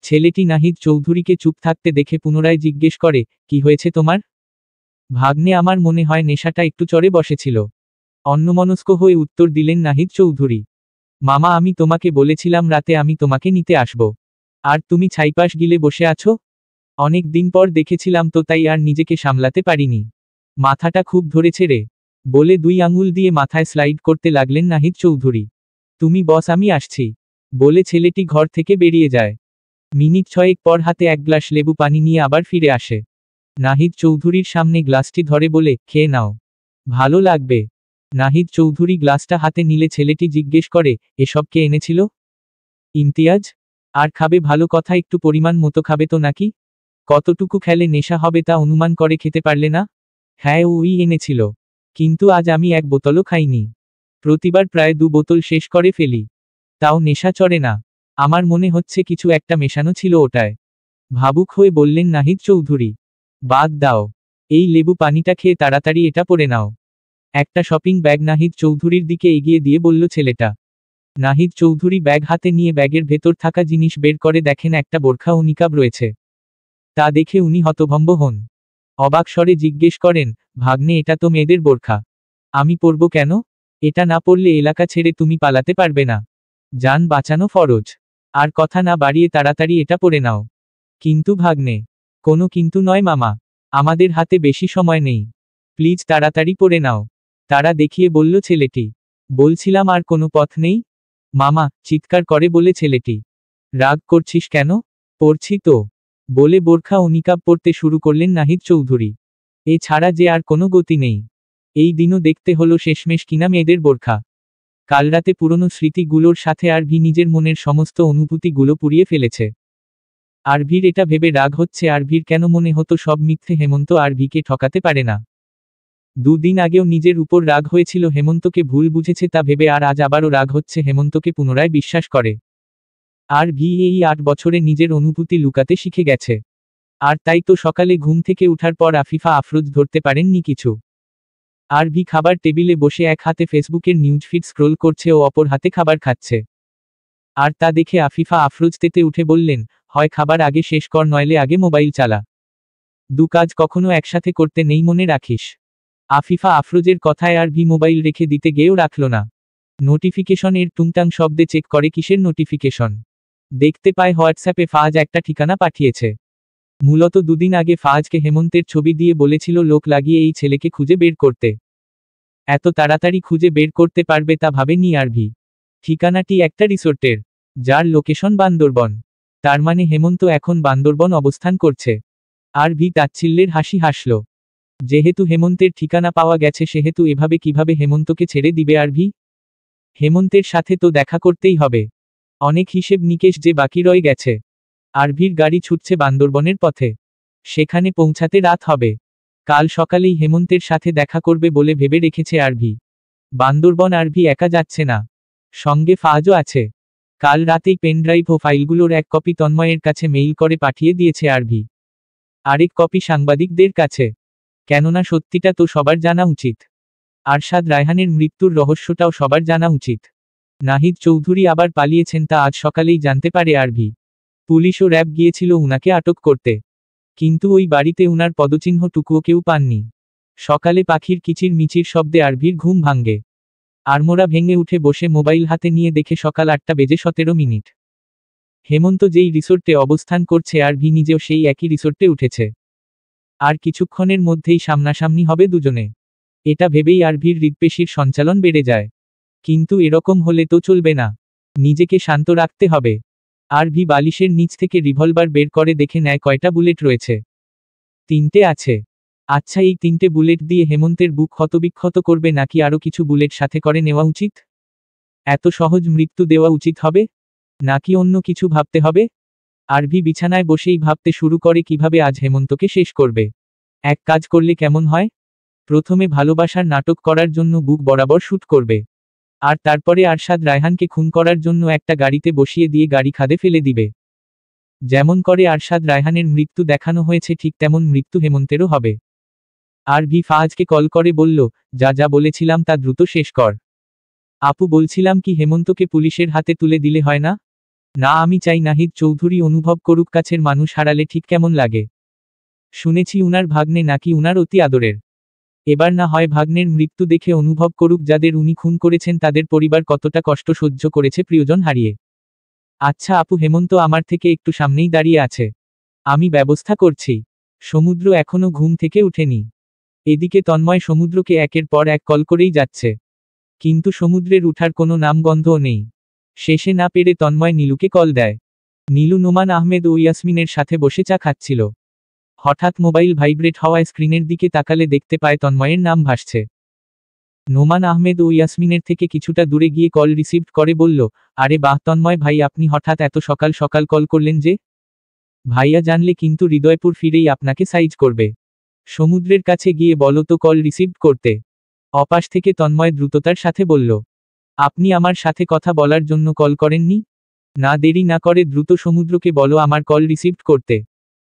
ছেলেটি নাহিদ চৌধুরীকে চুপ থাকতে দেখে পুনরায় জিজ্ঞেস করে, কি হয়েছে তোমার? ভাগ্নে, আমার মনে হয় নেশাটা একটু চড়ে বসেছিল। অন্যমনস্ক হয়ে উত্তর দিলেন নাহিদ চৌধুরী। মামা, আমি তোমাকে বলেছিলাম রাতে আমি তোমাকে নিতে আসব। আর তুমি ছাইপাশ গিলে বসে আছো। অনেক দিন পর দেখেছিলাম তো, তাই আর নিজেকে সামলাতে পারিনি। মাথাটা খুব ধরেছে রে, বলে 2 আঙুল দিয়ে মাথায় স্লাইড করতে লাগলেন নাহিদ চৌধুরী। তুমি বস, আমি আসছি, বলে ছেলেটি ঘর থেকে বেরিয়ে যায়। মিনিট 6 পর হাতে 1 গ্লাস লেবু পানি নিয়ে আবার ফিরে আসে। নাহিদ চৌধুরীর সামনে গ্লাসটি ধরে বলে, খেয়ে নাও, ভালো লাগবে। নাহিদ চৌধুরী গ্লাসটা হাতে নিলে ছেলেটি জিজ্ঞেস করে, এসব কে এনেছিল? ইমতিয়াজ। আর খাবে? ভালো কথা, একটু পরিমাণ মতো খাবে তো নাকি? কতটুকু খেলে নেশা হবে তা অনুমান করে খেতে পারলে না? হ্যাঁ, ওই এনেছিল, কিন্তু আজ আমি 1 বোতলও খাইনি। প্রতিবার প্রায় 2 বোতল শেষ করে ফেলি, তাও নেশা চড়ে না। আমার মনে হচ্ছে কিছু একটা মেশানো ছিল ওটায়, ভাবুক হয়ে বললেন নাহিদ চৌধুরী। বাদ দাও, এই লেবু পানিটা খেয়ে তাড়াতাড়ি এটা পরে নাও। একটা শপিং ব্যাগ নাহিদ চৌধুরীর দিকে এগিয়ে দিয়ে বলল ছেলেটা। নাহিদ চৌধুরী ব্যাগ হাতে নিয়ে ব্যাগের ভেতর থাকা জিনিস বের করে দেখেন একটা বোরখা ও নিকাব রয়েছে। তা দেখে উনি হতভম্ব হন। অবাক স্বরে জিজ্ঞেস করেন, ভাগ্নে, এটা তো মেয়েদের বোরখা, আমি পরব কেন? এটা না পরলে এলাকা ছেড়ে তুমি পালাতে পারবে না। জান বাঁচানো ফরজ। আর কথা না বাড়িয়ে তাড়াতাড়ি এটা পরে নাও। কিন্তু ভাগ্নে। কোনো কিন্তু নয় মামা, আমাদের হাতে বেশি সময় নেই, প্লিজ তাড়াতাড়ি পরে নাও, তারা দেখিয়ে বলল ছেলেটি। বলছিলাম আর কোনো পথ নেই মামা, চিৎকার করে বলে ছেলেটি। রাগ করছিস কেন? পরছি তো, বলে বোরখা ও নিকাব পরতে শুরু করলেন নাহিদ চৌধুরী। এ ছাড়া যে আর কোনো গতি নেই। এই দিনও দেখতে হলো শেষমেশ কিনা মেয়েদের বোরখা। কাল রাতে পুরনো স্মৃতিগুলোর সাথে আরভি নিজের মনের সমস্ত অনুভূতিগুলো পুড়িয়ে ফেলেছে। আরভির এটা ভেবে রাগ হচ্ছে, আরভির কেন মনে হতো সব মিথ্যে, হেমন্ত আরভিকে ঠকাতে পারে না। 2 দিন আগেও নিজের উপর রাগ হয়েছিল, হেমন্তকে ভুল বুঝেছে তা ভেবে, আর আজ আবারও রাগ হচ্ছে, হেমন্তকে পুনরায় বিশ্বাস করে। আরভি এই 8 বছরে নিজের অনুভূতি লুকাতে শিখে গেছে। আর তাই তো সকালে ঘুম থেকে উঠার পর আফিফা আফরোজ ধরতে পারেননি কিছু। আরভি খাবার টেবিলে বসে এক হাতে ফেসবুকের নিউজ ফিড স্ক্রোল করছে ও অপর হাতে খাবার খাচ্ছে। আর তা দেখে আফিফা আফরোজ তেতে উঠে বললেন, হয় খাবার আগে শেষ কর, নইলে আগে মোবাইল চালা। 2 কাজ কখনো একসাথে করতে নেই, মনে রাখিস। আফিফা আফরোজের কথায় আরভি মোবাইল রেখে দিতে গিয়েও রাখল না। নোটিফিকেশন এর টুংটাং শব্দে চেক করে কিসের নোটিফিকেশন। দেখতে পায় হোয়াটসঅ্যাপে ফাজ একটা ঠিকানা পাঠিয়েছে। মূলত 2 দিন আগে ফাজকে হেমন্তের ছবি দিয়ে বলেছিল লোক লাগিয়ে এই ছেলেকে খুঁজে বের করতে। এত তাড়াতাড়ি খুঁজে বের করতে পারবে তা ভাবেনি আরভি। ঠিকানাটি একটা রিসোর্টের, যার লোকেশন বান্দরবন। তার মানে হেমন্ত এখন বান্দরবন অবস্থান করছে। আরভি তাচ্ছিল্যের হাসি হাসল। যেহেতু হেমন্তের ঠিকানা পাওয়া গেছে, সেহেতু এভাবে কিভাবে হেমন্তকে ছেড়ে দিবে আরভি? হেমন্তের সাথে তো দেখা করতেই হবে। অনেক হিসেব নিকেশ যে বাকি রয়ে গেছে। আরভির গাড়ি ছুটছে বান্দরবনের পথে। সেখানে পৌঁছাতে রাত হবে। কাল সকালেই হেমন্তের সাথে দেখা করবে বলে ভেবে রেখেছে আরভি। বান্দরবন আরভি একা যাচ্ছে না, সঙ্গে ফাজও আছে। কাল রাতেই পেনড্রাইভ ও ফাইলগুলোর 1 কপি তন্ময়ের কাছে মেইল করে পাঠিয়ে দিয়েছে আরভি। আরেক কপি সাংবাদিকদের কাছে। কেননা সত্যিটা তো সবার জানা উচিত। আরশাদ রায়হানের মৃত্যুর রহস্যটাও সবার জানা উচিত। নাহিদ চৌধুরী আবার পালিয়েছেন তা আজ সকালেই জানতে পারে আরভি। পুলিশ ও র্যাব গিয়েছিল উনাকে আটক করতে, কিন্তু ওই বাড়িতে উনার পদচিহ্নটুকুও কেউ পাননি। সকালে পাখির কিচির মিচির শব্দে আরভির ঘুম ভাঙ্গে। আড়মোড়া ভেঙে উঠে বসে মোবাইল হাতে নিয়ে দেখে সকাল 8টা বেজে 17 মিনিট। হেমন্ত যেই রিসোর্টে অবস্থান করছে, আরভি নিজেও সেই একই রিসোর্টে উঠেছে। আর কিছুক্ষণের মধ্যেই সামনাসামনি হবে দুজনে। এটা ভেবেই আরভির হৃৎপেশির সঞ্চালন বেড়ে যায়। কিন্তু এরকম হলে তো চলবে না, নিজেকে শান্ত রাখতে হবে। আরভি বালিশের নিচ থেকে রিভলভার বের করে দেখে নেয় কয়টা বুলেট রয়েছে। 3টে আছে। আচ্ছা, এই 3টে বুলেট দিয়ে হেমন্তের বুক ক্ষতবিক্ষত করবে নাকি আরও কিছু বুলেট সাথে করে নেওয়া উচিত? এত সহজ মৃত্যু দেওয়া উচিত হবে, নাকি অন্য কিছু ভাবতে হবে? আরভি বিছানায় বসেই ভাবতে শুরু করে কিভাবে আজ হেমন্তকে শেষ করবে। এক কাজ করলে কেমন হয়? প্রথমে ভালোবাসার নাটক করার জন্য বুক বরাবর শুট করবে, আর তারপরে আরশাদ রায়হানকে খুন করার জন্য একটা গাড়িতে বসিয়ে দিয়ে গাড়ি খাদে ফেলে দিবে। যেমন করে আরশাদ রায়হানের মৃত্যু দেখানো হয়েছে ঠিক তেমন মৃত্যু হেমন্তেরও হবে। আরভি ফাহাজকে কল করে বলল, যা যা বলেছিলাম তা দ্রুত শেষ কর। আপু, বলছিলাম কি হেমন্তকে পুলিশের হাতে তুলে দিলে হয় না? না, আমি চাই নাহিদ চৌধুরী অনুভব করুক কাছের মানুষ হারালে ঠিক কেমন লাগে। শুনেছি উনার ভাগ্নে নাকি উনার অতি আদরের। এবার না হয় ভাগ্নের মৃত্যু দেখে অনুভব করুক যাদের উনি খুন করেছেন তাদের পরিবার কতটা কষ্ট সহ্য করেছে প্রিয়জন হারিয়ে। আচ্ছা আপু, হেমন্ত আমার থেকে একটু সামনেই দাঁড়িয়ে আছে, আমি ব্যবস্থা করছি। সমুদ্র এখনো ঘুম থেকে উঠেনি। এদিকে তন্ময় সমুদ্রকে একের পর এক কল করেই যাচ্ছে, কিন্তু সমুদ্রের উঠার কোনো নামগন্ধও নেই। শেষে না পেরে তন্ময় নীলুকে কল দেয়। নীলু নোমান আহমেদ ও ইয়াসমিনের সাথে বসে চা খাচ্ছিল। হঠাৎ মোবাইল ভাইব্রেট হওয়ায় স্ক্রিনের দিকে তাকালে দেখতে পায় তন্ময়ের নাম ভাসছে। নোমান আহমেদ ও ইয়াসমিনের থেকে কিছুটা দূরে গিয়ে কল রিসিভ করে বলল, আরে বাহ তন্ময় ভাই, আপনি হঠাৎ এত সকাল সকাল কল করলেন যে? ভাইয়া জানলে কিন্তু হৃদয়পুর ফিরেই আপনাকে সাইজ করবে। সমুদ্রের কাছে গিয়ে বলো তো কল রিসিভ করতে। অপাশ থেকে তন্ময় দ্রুততার সাথে বলল, আপনি আমার সাথে কথা বলার জন্য কল করেননি? না, দেরি না করে দ্রুত সমুদ্রকে বলো আমার কল রিসিভ করতে।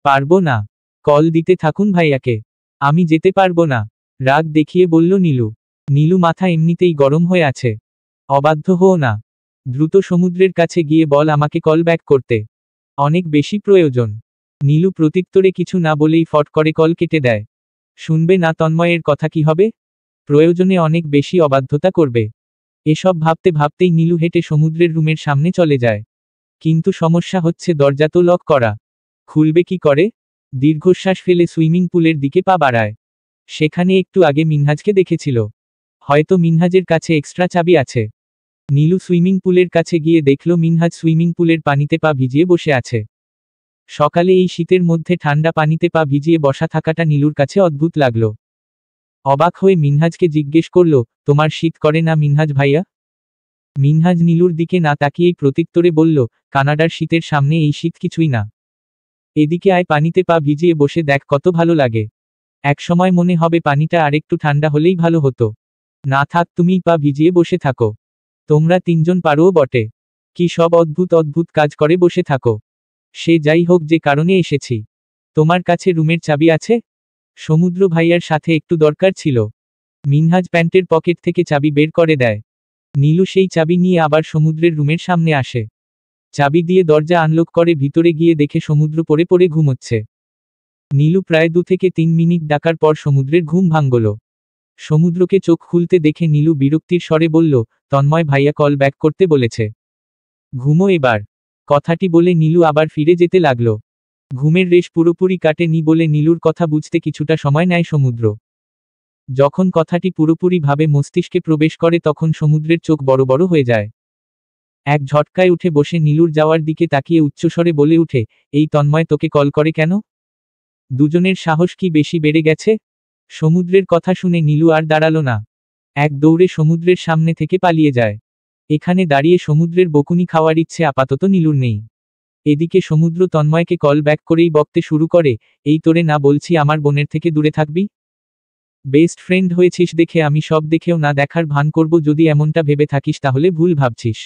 পারবো না। কল দিতে থাকুন ভাইয়াকে। আমি যেতে পারবো না, রাগ দেখিয়ে বলল নীলু। নীলু মাথা এমনিতেই গরম হয়ে আছে। অবাধ্য হও না, দ্রুত সমুদ্রের কাছে গিয়ে বল আমাকে কল ব্যাক করতে, অনেক বেশি প্রয়োজন। নীলু প্রত্যুত্তরে কিছু না বলেই ফট করে কল কেটে দেয়। শুনবে না তন্ময়ের কথা কি হবে? প্রয়োজনে অনেক বেশি অবাধ্যতা করবে। এসব ভাবতে ভাবতেই নীলু হেঁটে সমুদ্রের রুমের সামনে চলে যায়। কিন্তু সমস্যা হচ্ছে দরজা তো লক করা, খুলবে কি করে? দীর্ঘশ্বাস ফেলে সুইমিং পুলের দিকে পা বাড়ায়। সেখানে একটু আগে মিনহাজকে দেখেছিল, হয়তো মিনহাজের কাছে এক্সট্রা চাবি আছে। নীলু সুইমিং পুলের কাছে গিয়ে দেখল মিনহাজ সুইমিং পুলের পানিতে পা ভিজিয়ে বসে আছে। সকালে এই শীতের মধ্যে ঠান্ডা পানিতে পা ভিজিয়ে বসা থাকাটা নীলুর কাছে অদ্ভুত লাগল। অবাক হয়ে মিনহাজকে জিজ্ঞেস করল, তোমার শীত করে না মিনহাজ ভাইয়া? মিনহাজ নীলুর দিকে না তাকিয়েই প্রত্যুত্তরে বলল, কানাডার শীতের সামনে এই শীত কিছুই না। এদিকে আয়, পানিতে পা ভিজিয়ে বসে দেখ কত ভালো লাগে। একসময় মনে হবে পানিটা আরেকটু ঠান্ডা হলেই ভালো হতো। না থাক, তুমিই পা ভিজিয়ে বসে থাকো। তোমরা তিনজন পারোও বটে, কি সব অদ্ভুত অদ্ভুত কাজ করে বসে থাকো। সে যাই হোক, যে কারণে এসেছি। তোমার কাছে রুমের চাবি আছে? সমুদ্র ভাইয়ার সাথে একটু দরকার ছিল। মিনহাজ প্যান্টের পকেট থেকে চাবি বের করে দেয়। নীলু সেই চাবি নিয়ে আবার সমুদ্রের রুমের সামনে আসে। চাবি দিয়ে দরজা আনলক করে ভিতরে গিয়ে দেখে সমুদ্র পড়ে পড়ে ঘুমোচ্ছে। নীলু প্রায় 2 থেকে 3 মিনিট ডাকার পর সমুদ্রের ঘুম ভাঙল। সমুদ্রকে চোখ খুলতে দেখে নীলু বিরক্তির স্বরে বলল, তন্ময় ভাইয়া কল ব্যাক করতে বলেছে, ঘুমো এবার। কথাটি বলে নীলু আবার ফিরে যেতে লাগল। ঘুমের রেশ পুরোপুরি কাটেনি বলে নীলুর কথা বুঝতে কিছুটা সময় নেয় সমুদ্র। যখন কথাটি পুরোপুরি ভাবে মস্তিষ্কে প্রবেশ করে তখন সমুদ্রের চোখ বড় বড় হয়ে যায়। এক ঝটকায় উঠে বসে নীলুর যাওয়ার দিকে তাকিয়ে উচ্চস্বরে বলে উঠে, এই তন্ময় তোকে কল করে কেন? দুজনের সাহস কি বেশি বেড়ে গেছে? সমুদ্রের কথা শুনে নীলু আর দাঁড়ালো না, এক দৌড়ে সমুদ্রের সামনে থেকে পালিয়ে যায়। এখানে দাঁড়িয়ে সমুদ্রের বকুনি খাওয়ার ইচ্ছে আপাতত নীলুর নেই। এদিকে সমুদ্র তন্ময়কে কল ব্যাক করেই বকতে শুরু করে, এই তোরে না বলছি আমার বোনের থেকে দূরে থাকবি? বেস্ট ফ্রেন্ড হয়েছিস দেখে আমি সব দেখেও না দেখার ভান করব, যদি এমনটা ভেবে থাকিস তাহলে ভুল ভাবছিস।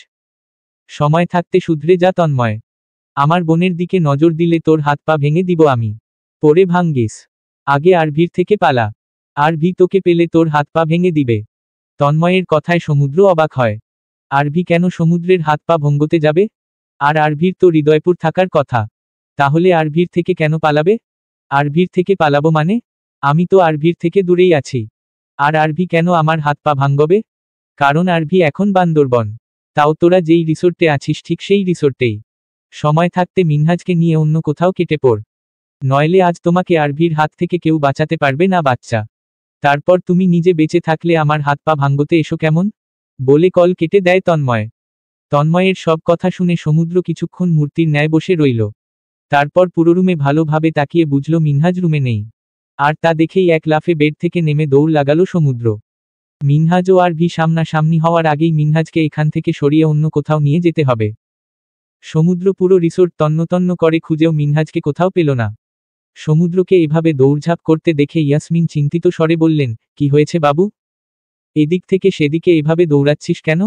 সময় থাকতে শুধরে যা তন্ময়, আমার বোনের দিকে নজর দিলে তোর হাত পা ভেঙে দিব আমি। পরে ভাঙ্গিস, আগে আরভির থেকে পালা, আরভি তোকে পেলে তোর হাত পা ভেঙে দিবে। তন্ময়ের কথায় সমুদ্র অবাক হয়। আরভি কেন সমুদ্রের হাত পা ভঙ্গতে যাবে? আর আরভির তো হৃদয়পুর থাকার কথা, তাহলে আরভির থেকে কেন পালাবে? আরভির থেকে পালাবো মানে? আমি তো আরভির থেকে দূরেই আছি, আর আরভি কেন আমার হাত পা ভাঙ্গবে? কারণ আরভি এখন বান্দরবন। তাও তোরা যেই রিসোর্টে আছিস ঠিক সেই রিসোর্টেই। সময় থাকতে মিনহাজকে নিয়ে অন্য কোথাও কেটে পড়। নইলে আজ তোমাকে আরভির হাত থেকে কেউ বাঁচাতে পারবে না বাচ্চা। তারপর তুমি নিজে বেঁচে থাকলে আমার হাত পা ভাঙতে এসো কেমন? বলে কল কেটে দেয় তন্ময়। তন্ময়ের সব কথা শুনে সমুদ্র কিছুক্ষণ মূর্তির ন্যায় বসে রইল। তারপর পুরো রুমে ভালোভাবে তাকিয়ে বুঝল মিনহাজ রুমে নেই। আর তা দেখেই এক লাফে বেড থেকে নেমে দৌড় লাগালো সমুদ্র। মিনহাজ ও আরভি সামনাসামনি হওয়ার আগেই মিনহাজকে এখান থেকে সরিয়ে অন্য কোথাও নিয়ে যেতে হবে। সমুদ্র পুরো রিসোর্ট তন্ন করে খুঁজেও মিনহাজকে কোথাও পেল না। সমুদ্রকে এভাবে দৌড়ঝাঁপ করতে দেখে ইয়াসমিন চিন্তিত স্বরে বললেন, কি হয়েছে বাবু? এদিক থেকে সেদিকে এভাবে দৌড়াচ্ছিস কেন?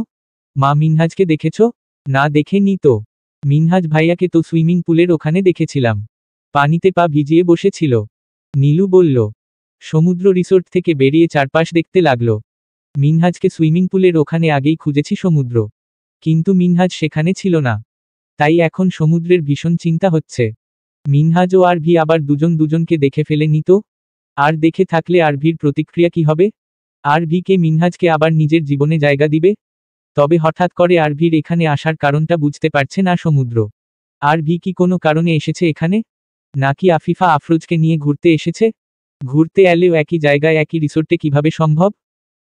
মা, মিনহাজকে দেখেছ? না, দেখেনি তো। মিনহাজ ভাইয়াকে তো সুইমিং পুলের ওখানে দেখেছিলাম, পানিতে পা ভিজিয়ে বসেছিল, নীলু বলল। সমুদ্র রিসোর্ট থেকে বেরিয়ে চারপাশ দেখতে লাগলো। মিনহাজকে সুইমিং পুলের ওখানে আগেই খুঁজেছি সমুদ্র, কিন্তু মিনহাজ সেখানে ছিল না। তাই এখন সমুদ্রের ভীষণ চিন্তা হচ্ছে, মিনহাজ ও আরভি আবার দুজনকে দেখে ফেলেনি তো? আর দেখে থাকলে আরভির প্রতিক্রিয়া কি হবে? আরভিকে মিনহাজকে আবার নিজের জীবনে জায়গা দিবে? তবে হঠাৎ করে আরভির এখানে আসার কারণটা বুঝতে পারছে না সমুদ্র। আরভি কি কোনো কারণে এসেছে এখানে? নাকি আফিফা আফরোজকে নিয়ে ঘুরতে এসেছে? ঘুরতে এলেও একই জায়গায় একই রিসোর্টে কিভাবে সম্ভব?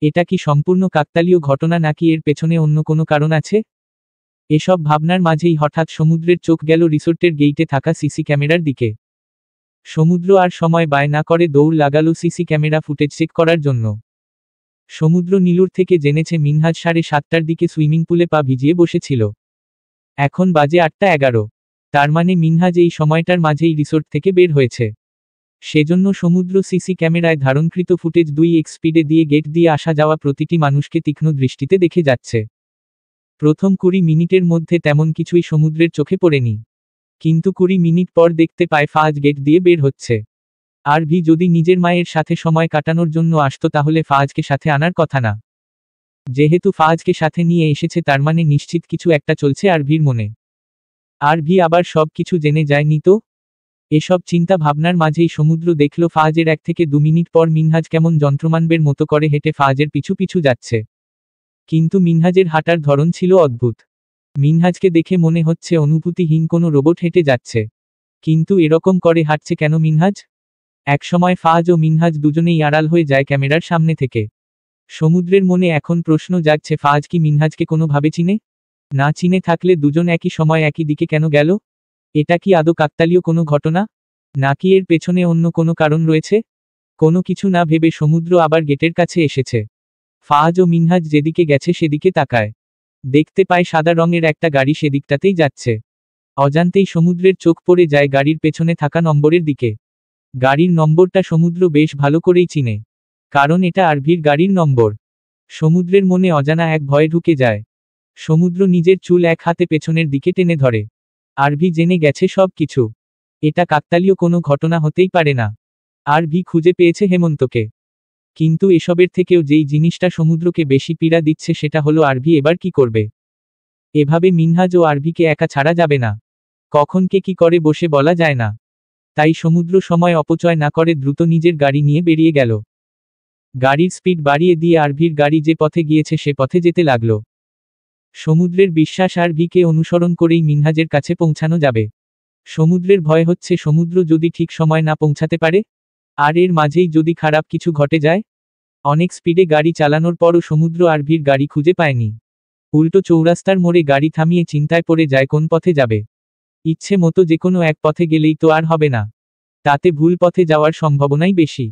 এটা কি সম্পূর্ণ কাকতালীয় ঘটনা নাকি এর পেছনে অন্য কোনো কারণ আছে? এসব ভাবনার মাঝেই হঠাৎ সমুদ্রের চোখ গেল রিসোর্টের গেইটে থাকা সিসি ক্যামেরার দিকে। সমুদ্র আর সময় ব্যয় না করে দৌড় লাগালো সিসি ক্যামেরা ফুটেজ চেক করার জন্য। সমুদ্র নীলুর থেকে জেনেছে মিনহাজ 7:30টার দিকে সুইমিং পুলে পা ভিজিয়ে বসেছিল। এখন বাজে 8:11। তার মানে মিনহাজ এই সময়টার মাঝেই রিসোর্ট থেকে বের হয়েছে। সেজন্য সমুদ্র সিসি ক্যামেরায় ধারণকৃত ফুটেজ 2x স্পিডে দিয়ে গেট দিয়ে আসা যাওয়া প্রতিটি মানুষকে তীক্ষ্ণ দৃষ্টিতে দেখে যাচ্ছে। প্রথম 20 মিনিটের মধ্যে তেমন কিছুই সমুদ্রের চোখে পড়েনি, কিন্তু 20 মিনিট পর দেখতে পায় ফাজ গেট দিয়ে বের হচ্ছে। আরভি যদি নিজের মায়ের সাথে সময় কাটানোর জন্য আসতো তাহলে ফাজকে সাথে আনার কথা না। যেহেতু ফাজকে সাথে নিয়ে এসেছে তার মানে নিশ্চিত কিছু একটা চলছে আরভির মনে। আরভি আবার সব কিছু জেনে যায়নি তো? এসব চিন্তা ভাবনার মাঝেই সমুদ্র দেখল ফাজের 1 থেকে 2 মিনিট পর মিনহাজ কেমন যন্ত্রমানবের মতো করে হেঁটে ফাজের পিছু পিছু যাচ্ছে। কিন্তু মিনহাজের হাঁটার ধরন ছিল অদ্ভুত। মিনহাজকে দেখে মনে হচ্ছে অনুভূতিহীন কোনো রোবট হেঁটে যাচ্ছে। কিন্তু এরকম করে হাঁটছে কেন মিনহাজ? একসময় ফাজ ও মিনহাজ দুজনেই আড়াল হয়ে যায় ক্যামেরার সামনে থেকে। সমুদ্রের মনে এখন প্রশ্ন জাগছে, ফাজ কি মিনহাজকে কোনোভাবে চিনে? না চিনে থাকলে দুজন একই সময় একই দিকে কেন গেল? এটা কি আদৌ কাকতালীয় কোনো ঘটনা, নাকি এর পেছনে অন্য কোনো কারণ রয়েছে? কোনো কিছু না ভেবে সমুদ্র আবার গেটের কাছে এসেছে। ফাজ ও মিনহাজ যেদিকে গেছে সেদিকে তাকায়। দেখতে পায় সাদা রঙের একটা গাড়ি সেদিকটাতেই যাচ্ছে। অজান্তেই সমুদ্রের চোখ পড়ে যায় গাড়ির পেছনে থাকা নম্বরের দিকে। গাড়ির নম্বরটা সমুদ্র বেশ ভালো করেই চিনে, কারণ এটা আরভির গাড়ির নম্বর। সমুদ্রের মনে অজানা এক ভয় ঢুকে যায়। সমুদ্র নিজের চুল এক হাতে পেছনের দিকে টেনে ধরে। আরভি জেনে গেছে সব কিছু। এটা কাকতালীয় কোনো ঘটনা হতেই পারে না। আরভি খুঁজে পেয়েছে হেমন্তকে। কিন্তু এসবের থেকেও যেই জিনিসটা সমুদ্রকে বেশি পীড়া দিচ্ছে সেটা হলো আরভি এবার কি করবে। এভাবে মিনহাজ ও আরভিকে একা ছাড়া যাবে না। কখন কে কি করে বসে বলা যায় না। তাই সমুদ্র সময় অপচয় না করে দ্রুত নিজের গাড়ি নিয়ে বেরিয়ে গেল। গাড়ির স্পিড বাড়িয়ে দিয়ে আরভির গাড়ি যে পথে গিয়েছে সে পথে যেতে লাগলো। সমুদ্রের বিশ্বাস আরভিকে অনুসরণ করেই মিনহাজের কাছে পৌঁছানো যাবে। সমুদ্রের ভয় হচ্ছে সমুদ্র যদি ঠিক সময় না পৌঁছাতে পারে, আর এর মাঝেই যদি খারাপ কিছু ঘটে যায়। অনেক স্পিডে গাড়ি চালানোর পরও সমুদ্র আরভির গাড়ি খুঁজে পায়নি। উল্টো চৌরাস্তার মোড়ে গাড়ি থামিয়ে চিন্তায় পড়ে যায় কোন পথে যাবে। ইচ্ছে মতো যে কোনো এক পথে গেলেই তো আর হবে না, তাতে ভুল পথে যাওয়ার সম্ভাবনাই বেশি।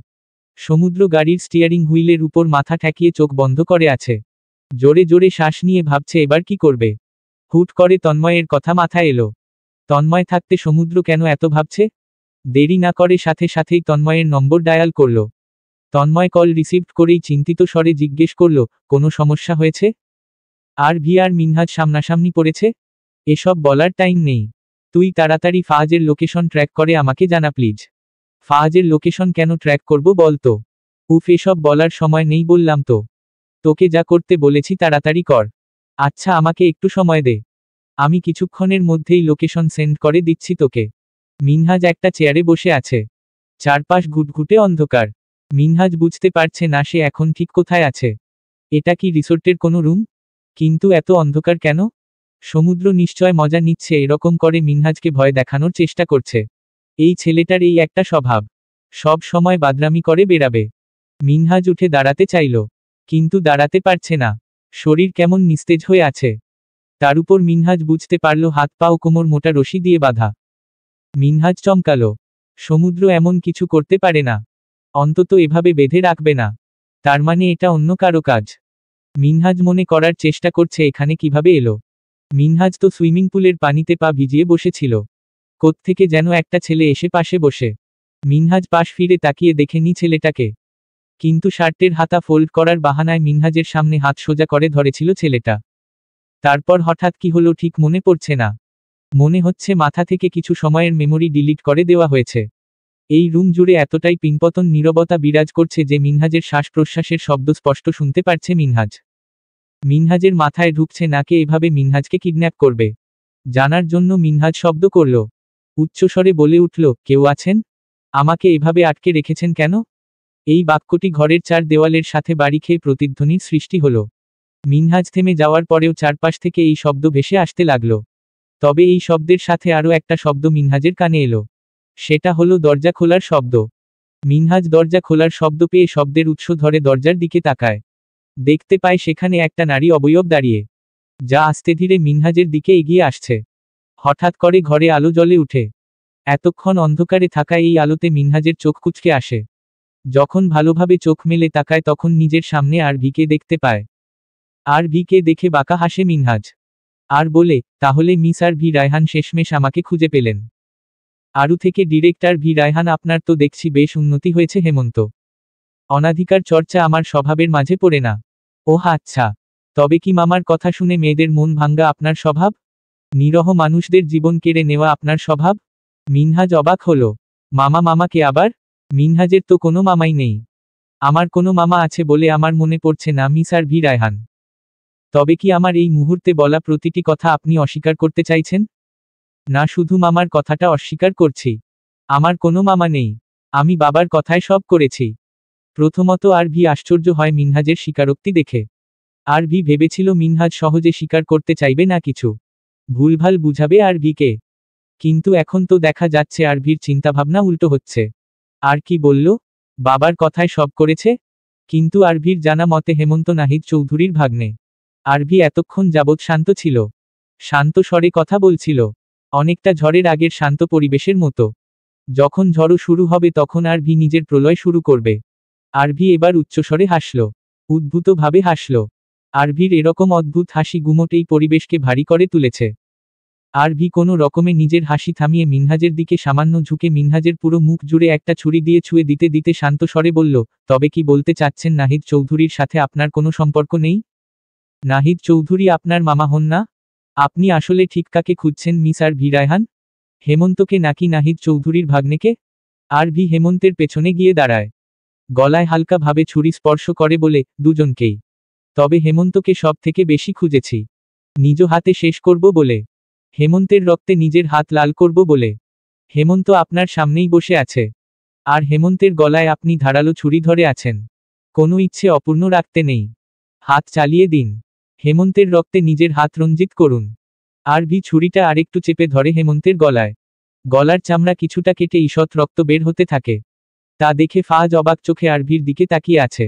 সমুদ্র গাড়ির স্টিয়ারিং হুইলের উপর মাথা ঠেকিয়ে চোখ বন্ধ করে আছে। জোরে জোরে শ্বাস নিয়ে ভাবছে এবার কি করবে। হুট করে তন্ময়ের কথা মাথায় এলো। তন্ময় থাকতে সমুদ্র কেন এত ভাবছে? দেরি না করে সাথে সাথেই তন্ময়ের নম্বর ডায়াল করল। তন্ময় কল রিসিভ করেই চিন্তিত স্বরে জিজ্ঞেস করল, কোনো সমস্যা হয়েছে? আরভি আর মিনহাজ সামনাসামনি পড়েছে। এসব বলার টাইম নেই। তুই তাড়াতাড়ি ফাজের লোকেশন ট্র্যাক করে আমাকে জানা প্লিজ। ফাজের লোকেশন কেন ট্র্যাক করব বলতো? উফ, এসব বলার সময় নেই বললাম তো। তোকে যা করতে বলেছি তাড়াতাড়ি কর। আচ্ছা, আমাকে একটু সময় দে, আমি কিছুক্ষণের মধ্যেই লোকেশন সেন্ড করে দিচ্ছি তোকে। মিনহাজ একটা চেয়ারে বসে আছে। চারপাশ ঘুটঘুটে অন্ধকার। মিনহাজ বুঝতে পারছে না সে এখন ঠিক কোথায় আছে। এটা কি রিসোর্টের কোনো রুম? কিন্তু এত অন্ধকার কেন? সমুদ্র নিশ্চয় মজা নিচ্ছে এরকম করে মিনহাজকে ভয় দেখানোর চেষ্টা করছে। এই ছেলেটার এই একটা স্বভাব, সব সময় বাদরামি করে বেড়াবে। মিনহাজ উঠে দাঁড়াতে চাইল, কিন্তু দাঁড়াতে পারছে না, শরীর কেমন নিস্তেজ হয়ে আছে। তার উপর মিনহাজ বুঝতে পারল হাত পা ও কোমর মোটা রশি দিয়ে বাঁধা। মিনহাজ চমকালো, সমুদ্র এমন কিছু করতে পারে না, অন্তত এভাবে বেঁধে রাখবে না। তার মানে এটা অন্য কারো কাজ। মিনহাজ মনে করার চেষ্টা করছে এখানে কিভাবে এলো। মিনহাজ তো সুইমিং পুলের পানিতে পা ভিজিয়ে বসেছিল, কোত্থেকে যেন একটা ছেলে এসে পাশে বসে। মিনহাজ পাশ ফিরে তাকিয়ে দেখেনি ছেলেটাকে, কিন্তু শার্টের হাতা ফোল্ড করার বাহানায় মিনহাজের সামনে হাত সোজা করে ধরেছিল ছেলেটা। তারপর হঠাৎ কি হলো ঠিক মনে পড়ছে না, মনে হচ্ছে মাথা থেকে কিছু সময়ের মেমোরি ডিলিট করে দেওয়া হয়েছে। এই রুম জুড়ে এতটাই পিনপতন নীরবতা বিরাজ করছে যে মিনহাজের শ্বাস প্রশ্বাসের শব্দ স্পষ্ট শুনতে পারছে মিনহাজ। মিনহাজের মাথায় ঢুকছে না কে এভাবে মিনহাজকে কিডন্যাপ করবে। জানার জন্য মিনহাজ শব্দ করল, উচ্চস্বরে বলে উঠল, কেউ আছেন? আমাকে এভাবে আটকে রেখেছেন কেন? এই বাক্যটি ঘরের চার দেওয়ালের সাথে বাড়ি খেয়ে প্রতিধ্বনির সৃষ্টি হল। মিনহাজ থেমে যাওয়ার পরেও চারপাশ থেকে এই শব্দ ভেসে আসতে লাগল। তবে এই শব্দের সাথে আরও একটা শব্দ মিনহাজের কানে এলো, সেটা হলো দরজা খোলার শব্দ। মিনহাজ দরজা খোলার শব্দ পেয়ে শব্দের উৎস ধরে দরজার দিকে তাকায়, দেখতে পায় সেখানে একটা নারী অবয়ব দাঁড়িয়ে, যা আস্তে ধীরে মিনহাজের দিকে এগিয়ে আসছে। হঠাৎ করে ঘরে আলো জ্বলে উঠে, এতক্ষণ অন্ধকারে থাকা এই আলোতে মিনহাজের চোখ কুঁচকে আসে। যখন ভালোভাবে চোখ মেলে তাকায় তখন নিজের সামনে আরভিকে দেখতে পায়। আরভিকে দেখে বাঁকা হাসে মিনহাজ, আর বলে, তাহলে মিস আরভি রায়হান শেষমেশ আমাকে খুঁজে পেলেন। আরু থেকে ডিরেক্টর ভি রায়হান, আপনার তো দেখছি বেশ উন্নতি হয়েছে হেমন্ত। অনাধিকার চর্চা আমার স্বভাবের মাঝে পড়ে না। ওহ আচ্ছা, তবে কি মামার কথা শুনে মেয়েদের মন ভাঙ্গা আপনার স্বভাব? নিরহ মানুষদের জীবন কেড়ে নেওয়া আপনার স্বভাব? মিনহাজ অবাক হলো, মামা? মামাকে আবার? মিনহাজের তো কোনো মামাই নেই। আমার কোনো মামা আছে বলে আমার মনে পড়ছে না মিস আরভি রায়হান। তবে কি আমার এই মুহূর্তে বলা প্রতিটি কথা আপনি অস্বীকার করতে চাইছেন? না, শুধু মামার কথাটা অস্বীকার করছি। আমার কোনো মামা নেই, আমি বাবার কথায় সব করেছি। প্রথমত আরভি আশ্চর্য হয় মিনহাজের স্বীকারোক্তি দেখে। আরভি ভেবেছিল মিনহাজ সহজে স্বীকার করতে চাইবে না, কিছু ভুলভাল বুঝাবে আরভিকে। কিন্তু এখন তো দেখা যাচ্ছে আরভির চিন্তাভাবনা উল্টো হচ্ছে। আর কি বলল? বাবার কথায় সব করেছে? কিন্তু আরভির জানা মতে হেমন্ত নাহিদ চৌধুরীর ভাগ্নে। আরভি এতক্ষণ যাবৎ শান্ত ছিল, শান্ত স্বরে কথা বলছিল, অনেকটা ঝড়ের আগের শান্ত পরিবেশের মতো। যখন ঝড়ও শুরু হবে তখন আরভি নিজের প্রলয় শুরু করবে। আরভি এবার উচ্চস্বরে হাসল, উদ্ভূতভাবে হাসল। আরভির এরকম অদ্ভুত হাসি গুমোট এই পরিবেশকে ভারী করে তুলেছে। আরভি কোনো রকমে নিজের হাসি থামিয়ে মিনহাজের দিকে সামান্য ঝুঁকে মিনহাজের পুরো মুখ জুড়ে একটা ছুরি দিয়ে ছুঁয়ে দিতে দিতে শান্ত স্বরে বলল, তবে কি বলতে চাচ্ছেন নাহিদ চৌধুরীর সাথে আপনার কোনো সম্পর্ক নেই? নাহিদ চৌধুরী আপনার মামা হন না? আপনি আসলে ঠিক কাকে খুঁজছেন মিস আরভি রায়হান? হেমন্তকে নাকি নাহিদ চৌধুরীর ভাগ্নেকে? আরভি হেমন্তের পেছনে গিয়ে দাঁড়ায়, গলায় হালকা ভাবে ছুরি স্পর্শ করে বলে, দুজনকেই। তবে হেমন্তকে সব থেকে বেশি খুঁজেছি, নিজ হাতে শেষ করব বলে। হেমন্তের রক্তে নিজের হাত লাল করব বলে। হেমন্ত আপনার সামনেই বসে আছে, আর হেমন্তের গলায় আপনি ধারালো ছুরি ধরে আছেন। কোনো ইচ্ছে অপূর্ণ রাখতে নেই, হাত চালিয়ে দিন। হেমন্তের রক্তে নিজের হাত রঞ্জিত করুন। আরভি ছুরিটা আরেকটু চেপে ধরে হেমন্তের গলায়, গলার চামড়া কিছুটা কেটে ঈষৎ রক্ত বের হতে থাকে। তা দেখে ফাহাজ অবাক চোখে আরভির দিকে তাকিয়ে আছে।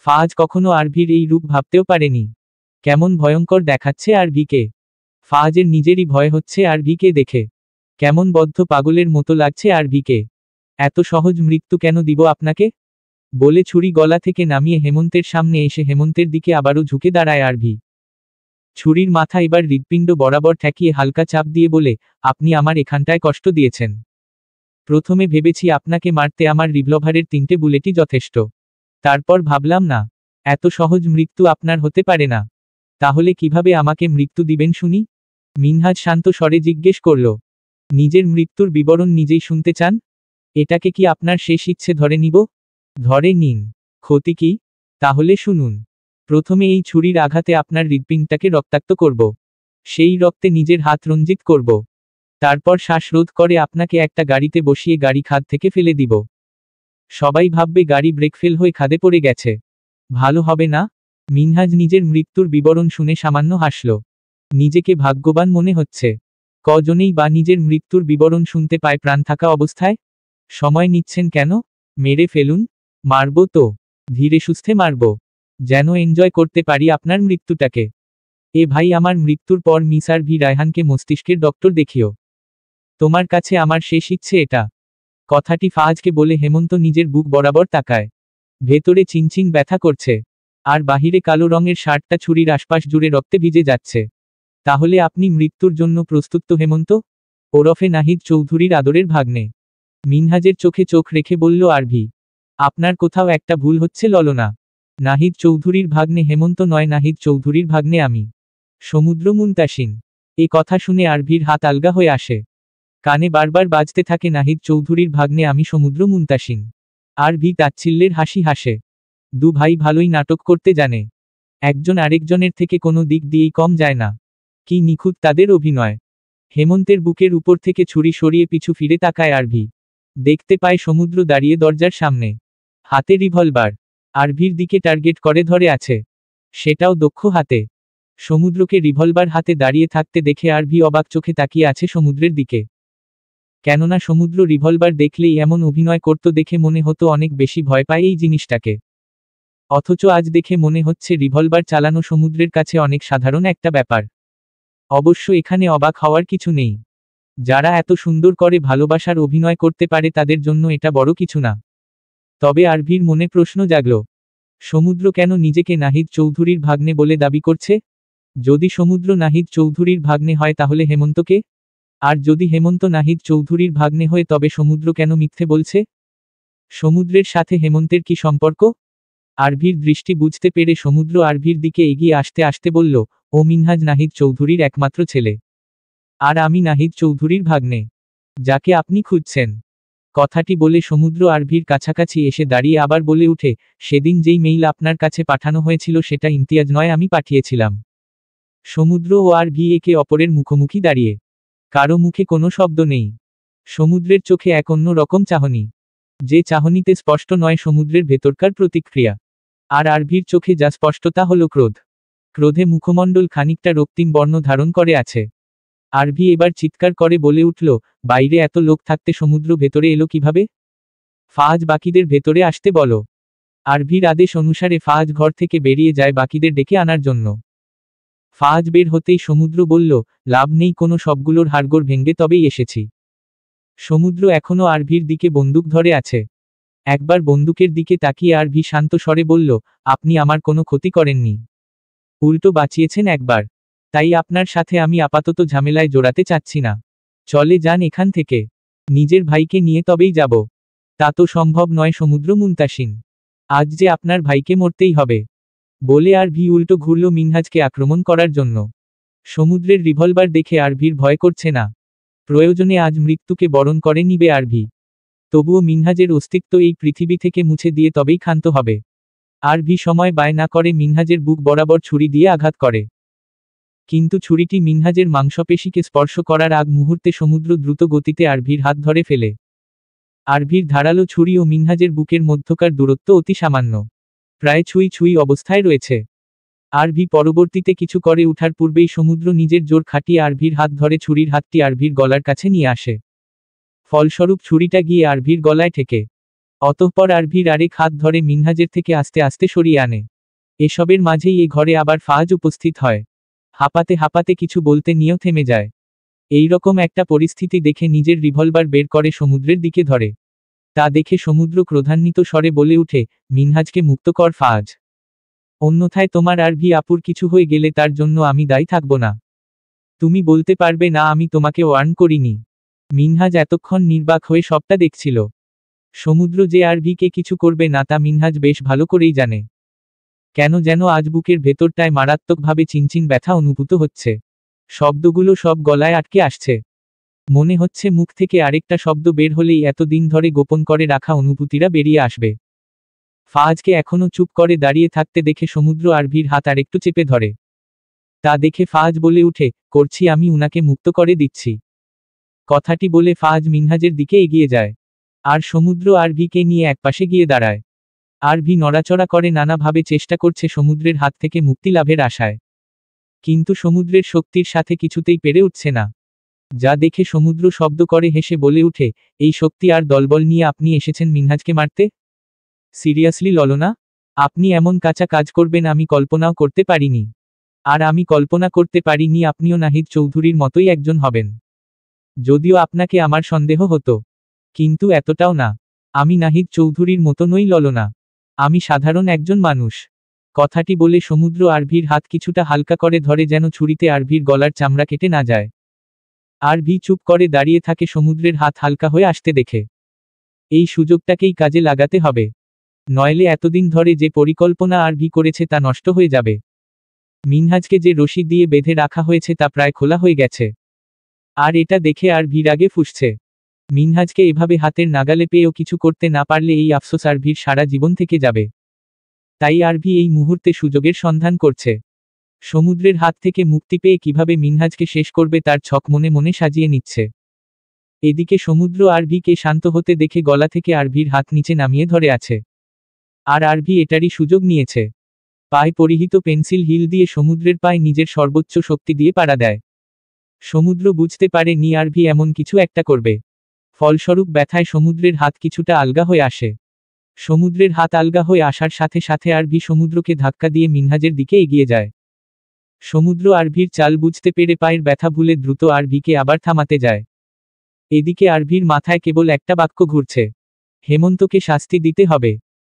ফাহাজ কখনো আরভির এই রূপ ভাবতেও পারেনি। কেমন ভয়ঙ্কর দেখাচ্ছে আরভিকে। ফাহাজের নিজেরই ভয় হচ্ছে আরভিকে দেখে। কেমন বদ্ধ পাগলের মতো লাগছে আরভিকে। এত সহজ মৃত্যু কেন দিব আপনাকে? বলে ছুরি গলা থেকে নামিয়ে হেমন্তের সামনে এসে হেমন্তের দিকে আবারও ঝুঁকে দাঁড়ায় আরভি। ছুরির মাথা এবার হৃৎপিণ্ড বরাবর ঠেকিয়ে হালকা চাপ দিয়ে বলে, আপনি আমার এখানটায় কষ্ট দিয়েছেন। প্রথমে ভেবেছি আপনাকে মারতে আমার রিভলভারের 3টে বুলেটই যথেষ্ট। তারপর ভাবলাম না, এত সহজ মৃত্যু আপনার হতে পারে না। তাহলে কিভাবে আমাকে মৃত্যু দিবেন শুনি? মিনহাজ শান্ত স্বরে জিজ্ঞেস করল, নিজের মৃত্যুর বিবরণ নিজেই শুনতে চান? এটাকে কি আপনার শেষ ইচ্ছে ধরে নিব? ধরে নিন, ক্ষতি কি? তাহলে শুনুন। প্রথমে এই ছুরির আঘাতে আপনার হৃৎপিণ্ডটাকে রক্তাক্ত করব। সেই রক্তে নিজের হাত রঞ্জিত করব। তারপর শ্বাসরোধ করে আপনাকে একটা গাড়িতে বসিয়ে গাড়ি খাদ থেকে ফেলে দিব। সবাই ভাববে গাড়ি ব্রেক ফেল হয়ে খাদে পড়ে গেছে। ভালো হবে না? মিনহাজ নিজের মৃত্যুর বিবরণ শুনে সামান্য হাসল। নিজেকে ভাগ্যবান মনে হচ্ছে। কজনেই বা নিজের মৃত্যুর বিবরণ শুনতে পায় প্রাণ থাকা অবস্থায়? সময় নিচ্ছেন কেন? মেরে ফেলুন। মারব তো ধীরে সুস্থে মারব, যেন এনজয় করতে পারি আপনার মৃত্যুটাকে। এ ভাই, আমার মৃত্যুর পর মিস আরভি রায়হানকে মস্তিষ্কের ডক্টর দেখিও। তোমার কাছে আমার শেষ ইচ্ছে এটা। কথাটি ফাহাজকে বলে হেমন্ত নিজের বুক বরাবর তাকায়। ভেতরে চিনচিন ব্যথা করছে, আর বাহিরে কালো রঙের শার্টটা ছুরির আশপাশ জুড়ে রক্তে ভিজে যাচ্ছে। তাহলে আপনি মৃত্যুর জন্য প্রস্তুত তো হেমন্ত? ওরফে নাহিদ চৌধুরীর আদরের ভাগ্নে। মিনহাজের চোখে চোখ রেখে বলল আরভি। আপনার কোথাও একটা ভুল হচ্ছে ললনা। নাহিদ চৌধুরীর ভাগ্নে হেমন্ত নয়, নাহিদ চৌধুরীর ভাগ্নে আমি, সমুদ্র মুনতাসিন। এ কথা শুনে আরভির হাত আলগা হয়ে আসে। কানে বারবার বাজতে থাকে নাহিদ চৌধুরীর ভাগ্নে আমি, সমুদ্র মুনতাসিন। আরভি তাচ্ছিল্যের হাসি হাসে। দু ভাই ভালোই নাটক করতে জানে। একজন আরেকজনের থেকে কোনো দিক দিয়েই কম যায় না। কি নিখুঁত তাদের অভিনয়। হেমন্তের বুকের উপর থেকে ছুরি সরিয়ে পিছু ফিরে তাকায় আরভি। দেখতে পায় সমুদ্র দাঁড়িয়ে দরজার সামনে, হাতে রিভলভার। আরভির দিকে টার্গেট করে ধরে আছে, সেটাও দক্ষ হাতে। সমুদ্রকে রিভলভার হাতে দাঁড়িয়ে থাকতে দেখে আরভি অবাক চোখে তাকিয়ে আছে সমুদ্রের দিকে। কেননা সমুদ্র রিভলভার দেখলেই এমন অভিনয় করত দেখে মনে হতো অনেক বেশি ভয় পায় এই জিনিসটাকে। অথচ আজ দেখে মনে হচ্ছে রিভলভার চালানো সমুদ্রের কাছে অনেক সাধারণ একটা ব্যাপার। অবশ্য এখানে অবাক হওয়ার কিছু নেই। যারা এত সুন্দর করে ভালোবাসার অভিনয় করতে পারে তাদের জন্য এটা বড় কিছু না। তবে আরভির মনে প্রশ্ন জাগল, সমুদ্র কেন নিজেকে নাহিদ চৌধুরীর ভাগ্নে বলে দাবি করছে? যদি সমুদ্র নাহিদ চৌধুরীর ভাগ্নে হয় তাহলে হেমন্তকে? আর যদি হেমন্ত নাহিদ চৌধুরীর ভাগ্নে হয় তবে সমুদ্র কেন মিথ্যে বলছে? সমুদ্রের সাথে হেমন্তের কি সম্পর্ক? আরভির দৃষ্টি বুঝতে পেরে সমুদ্র আরভির দিকে এগিয়ে আসতে আসতে বলল, ও মিনহাজ নাহিদ চৌধুরীর একমাত্র ছেলে। আর আমি নাহিদ চৌধুরীর ভাগ্নে, যাকে আপনি খুঁজছেন। কথাটি বলে সমুদ্র আরভির কাছাকাছি এসে দাঁড়িয়ে আবার বলে উঠে, সেদিন যেই মেইল আপনার কাছে পাঠানো হয়েছিল সেটা ইমতিয়াজ নয়, আমি পাঠিয়েছিলাম। সমুদ্র ও আরভি একে অপরের মুখোমুখি দাঁড়িয়ে। কারো মুখে কোনো শব্দ নেই। সমুদ্রের চোখে এক অন্য রকম চাহনি, যে চাহনিতে স্পষ্ট নয় সমুদ্রের ভেতরকার প্রতিক্রিয়া। আর আরভির চোখে যা স্পষ্ট তা হল ক্রোধ। ক্রোধে মুখমণ্ডল খানিকটা রক্তিম বর্ণ ধারণ করে আছে। আরভি এবার চিৎকার করে বলে উঠল, বাইরে এত লোক থাকতে সমুদ্র ভেতরে এলো কিভাবে? ফাহাজ বাকিদের ভেতরে আসতে বলো। আরভির আদেশ অনুসারে ফাহাজ ঘর থেকে বেরিয়ে যায় বাকিদের ডেকে আনার জন্য। ফাহাজ বের হতেই সমুদ্র বলল, লাভ নেই, কোনো সবগুলোর হাড়গোড় ভেঙে তবেই এসেছি। সমুদ্র এখনো আরভির দিকে বন্দুক ধরে আছে। একবার বন্দুকের দিকে তাকিয়ে আরভি শান্ত স্বরে বলল, আপনি আমার কোনো ক্ষতি করেননি, উল্টো বাঁচিয়েছেন একবার। তাই আপনার সাথে আমি আপাতত ঝামেলায় জড়াতে চাচ্ছি না। চলে যান এখান থেকে। নিজের ভাইকে নিয়ে তবেই যাব। তা তো সম্ভব নয় সমুদ্র মুনতাসিন। আজ যে আপনার ভাইকে মরতেই হবে। বলে আরভি উল্টো ঘুরল মিনহাজকে আক্রমণ করার জন্য। সমুদ্রের রিভলভার দেখে আরভির ভয় করছে না। প্রয়োজনে আজ মৃত্যুকে বরণ করে নিবে আরভি। তবুও মিনহাজের অস্তিত্ব এই পৃথিবী থেকে মুছে দিয়ে তবেই ক্ষান্ত হবে। আরভি সময় ব্যয় না করে মিনহাজের বুক বরাবর ছুরি দিয়ে আঘাত করে। কিন্তু ছুরিটি মিনহাজের মাংসপেশিকে স্পর্শ করার আগ মুহূর্তে সমুদ্র দ্রুত গতিতে আরভির হাত ধরে ফেলে। আরভির ধারালো ছুরি ও মিনহাজের বুকের মধ্যকার দূরত্ব অতি সামান্য, প্রায় ছুঁই ছুঁই অবস্থায় রয়েছে। আরভি পরবর্তীতে কিছু করে উঠার পূর্বেই সমুদ্র নিজের জোর খাটিয়ে আরভির হাত ধরে ছুরির হাতটি আরভির গলার কাছে নিয়ে আসে। ফলস্বরূপ ছুরিটা গিয়ে আরভির গলায় ঠেকে। অতঃপর আরভির আরেক হাত ধরে মিনহাজের থেকে আস্তে আস্তে সরিয়ে আনে। এসবের মাঝেই এ ঘরে আবার ফাহাজ উপস্থিত হয়। হাঁপাতে হাঁপাতে কিছু বলতে নিয়েও থেমে যায়। এই রকম একটা পরিস্থিতি দেখে নিজের রিভলভার বের করে সমুদ্রের দিকে ধরে। তা দেখে সমুদ্র ক্রোধান্বিত স্বরে বলে উঠে, মিনহাজকে মুক্ত কর ফাহাজ। অন্যথায় তোমার আরভি আপুর কিছু হয়ে গেলে তার জন্য আমি দায়ী থাকব না। তুমি বলতে পারবে না আমি তোমাকে ওয়ার্ন করিনি। মিনহাজ এতক্ষণ নির্বাক হয়ে সবটা দেখছিল। সমুদ্র যে আরভিকে কিছু করবে না তা মিনহাজ বেশ ভালো করেই জানে। কেন যেন আজ বুকের ভেতরটায় মারাত্মকভাবে চিনচিন ব্যথা অনুভূত হচ্ছে। শব্দগুলো সব গলায় আটকে আসছে। মনে হচ্ছে মুখ থেকে আরেকটা শব্দ বের হলেই এতদিন ধরে গোপন করে রাখা অনুভূতিরা বেরিয়ে আসবে। ফাহাজকে এখনো চুপ করে দাঁড়িয়ে থাকতে দেখে সমুদ্র আরভির হাত আরেকটু চেপে ধরে। তা দেখে ফাহাজ বলে উঠে, করছি, আমি উনাকে মুক্ত করে দিচ্ছি। কথাটি বলে ফাহাজ মিনহাজের দিকে এগিয়ে যায়। আর সমুদ্র আরভিকে নিয়ে একপাশে গিয়ে দাঁড়ায়। আরভি নড়াচড়া করে নানাভাবে চেষ্টা করছে সমুদ্রের হাত থেকে মুক্তি লাভের আশায়। কিন্তু সমুদ্রের শক্তির সাথে কিছুতেই পেরে উঠছে না। যা দেখে সমুদ্র শব্দ করে হেসে বলে উঠে, এই শক্তি আর দলবল নিয়ে আপনি এসেছেন মিনহাজকে মারতে? সিরিয়াসলি ললনা? আপনি এমন কাঁচা কাজ করবেন আমি কল্পনাও করতে পারিনি। আর আমি কল্পনা করতে পারিনি আপনিও নাহিদ চৌধুরীর মতোই একজন হবেন। যদিও আপনাকে আমার সন্দেহ হতো, কিন্তু এতটাও না। আমি নাহিদ চৌধুরীর মতো নই ললনা। আমি সাধারণ একজন মানুষ। কথাটি বলে সমুদ্র আরভির হাত কিছুটা হালকা করে ধরে যেন ছুরিতে আরভির গলার চামড়া কেটে না যায়। আরভি চুপ করে দাঁড়িয়ে থাকে সমুদ্রের হাত হালকা হয়ে আসতে দেখে। এই সুযোগটাকেই কাজে লাগাতে হবে, নইলে এতদিন ধরে যে পরিকল্পনা আরভি করেছে তা নষ্ট হয়ে যাবে। মিনহাজকে যে রশি দিয়ে বেঁধে রাখা হয়েছে তা প্রায় খোলা হয়ে গেছে। আর এটা দেখে আরভি রাগে ফুঁসছে। মিনহাজকে এভাবে হাতের নাগালে পেয়েও কিছু করতে না পারলে এই আফসোস আরভির সারা জীবন থেকে যাবে। তাই আরভি এই মুহূর্তে সুযোগের সন্ধান করছে। সমুদ্রের হাত থেকে মুক্তি পেয়ে কিভাবে মিনহাজকে শেষ করবে তার ছক মনে মনে সাজিয়ে নিচ্ছে। এদিকে সমুদ্র আরভিকে শান্ত হতে দেখে গলা থেকে আরভির হাত নিচে নামিয়ে ধরে আছে। আর আরভি এটারই সুযোগ নিয়েছে। পায়ে পরিহিত পেন্সিল হিল দিয়ে সমুদ্রের পায়ে নিজের সর্বোচ্চ শক্তি দিয়ে পাড়া দেয়। সমুদ্র বুঝতে পারে নি আরভি এমন কিছু একটা করবে। ফলস্বরূপ ব্যথায় সমুদ্রের হাত কিছুটা আলগা হয়ে আসে। সমুদ্রের হাত আলগা হয়ে আসার সাথে সাথে আরভি সমুদ্রকে ধাক্কা দিয়ে মিনহাজের দিকে এগিয়ে যায়। সমুদ্র আরভির চাল বুঝতে পেরে পায়ের ব্যথা ভুলে দ্রুত আরভিকে আবার থামাতে যায়। এদিকে আরভির মাথায় কেবল একটা বাক্য ঘুরছে, হেমন্তকে শাস্তি দিতে হবে।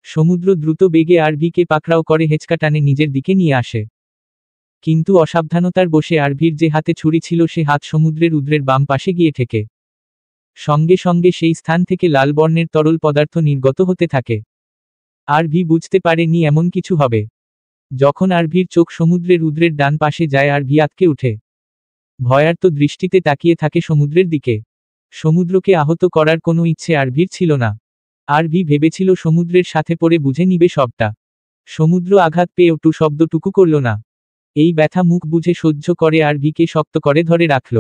সমুদ্র দ্রুত বেগে আরভিকে পাকড়াও করে হেঁচকা টানে নিজের দিকে নিয়ে আসে। কিন্তু অসাবধানতার বশে আরভির যে হাতে ছুরি ছিল সে হাত সমুদ্রের উদ্রের বাম পাশে গিয়ে ঠেকে। সঙ্গে সঙ্গে সেই স্থান থেকে লাল বর্ণের তরল পদার্থ নির্গত হতে থাকে। আরভি বুঝতে পারেনি এমন কিছু হবে। যখন আরভির চোখ সমুদ্রের উদ্রের ডান পাশে যায় আরভি আঁতকে উঠে ভয়ার্ত দৃষ্টিতে তাকিয়ে থাকে সমুদ্রের দিকে। সমুদ্রকে আহত করার কোনো ইচ্ছে আরভির ছিল না। আরভি ভেবেছিল সমুদ্রের সাথে পড়ে বুঝে নিবে সবটা। সমুদ্র আঘাত পেয়েও টু শব্দটুকু করল না। এই ব্যথা মুখ বুঝে সহ্য করে আরভিকে শক্ত করে ধরে রাখল।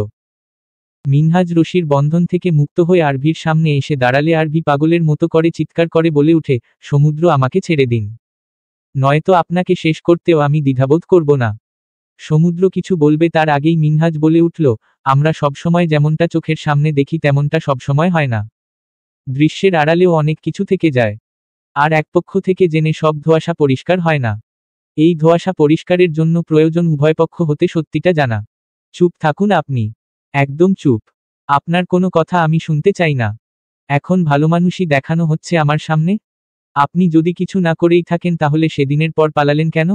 মিনহাজ রশির বন্ধন থেকে মুক্ত হয়ে আরভির সামনে এসে দাঁড়ালে আরভি পাগলের মতো করে চিৎকার করে বলে উঠে, সমুদ্র আমাকে ছেড়ে দিন, নয়তো আপনাকে শেষ করতেও আমি দ্বিধাবোধ করব না। সমুদ্র কিছু বলবে তার আগেই মিনহাজ বলে উঠল, আমরা সবসময় যেমনটা চোখের সামনে দেখি তেমনটা সবসময় হয় না। দৃশ্যের আড়ালেও অনেক কিছু থেকে যায়। আর এক পক্ষ থেকে জেনে সব ধোঁয়াশা পরিষ্কার হয় না। এই ধোঁয়াশা পরিষ্কারের জন্য প্রয়োজন উভয় পক্ষ হতে সত্যিটা জানা। চুপ থাকুন আপনি, একদম চুপ। আপনার কোনো কথা আমি শুনতে চাই না। এখন ভালো মানুষই দেখানো হচ্ছে আমার সামনে। আপনি যদি কিছু না করেই থাকেন তাহলে সেদিনের পর পালালেন কেন?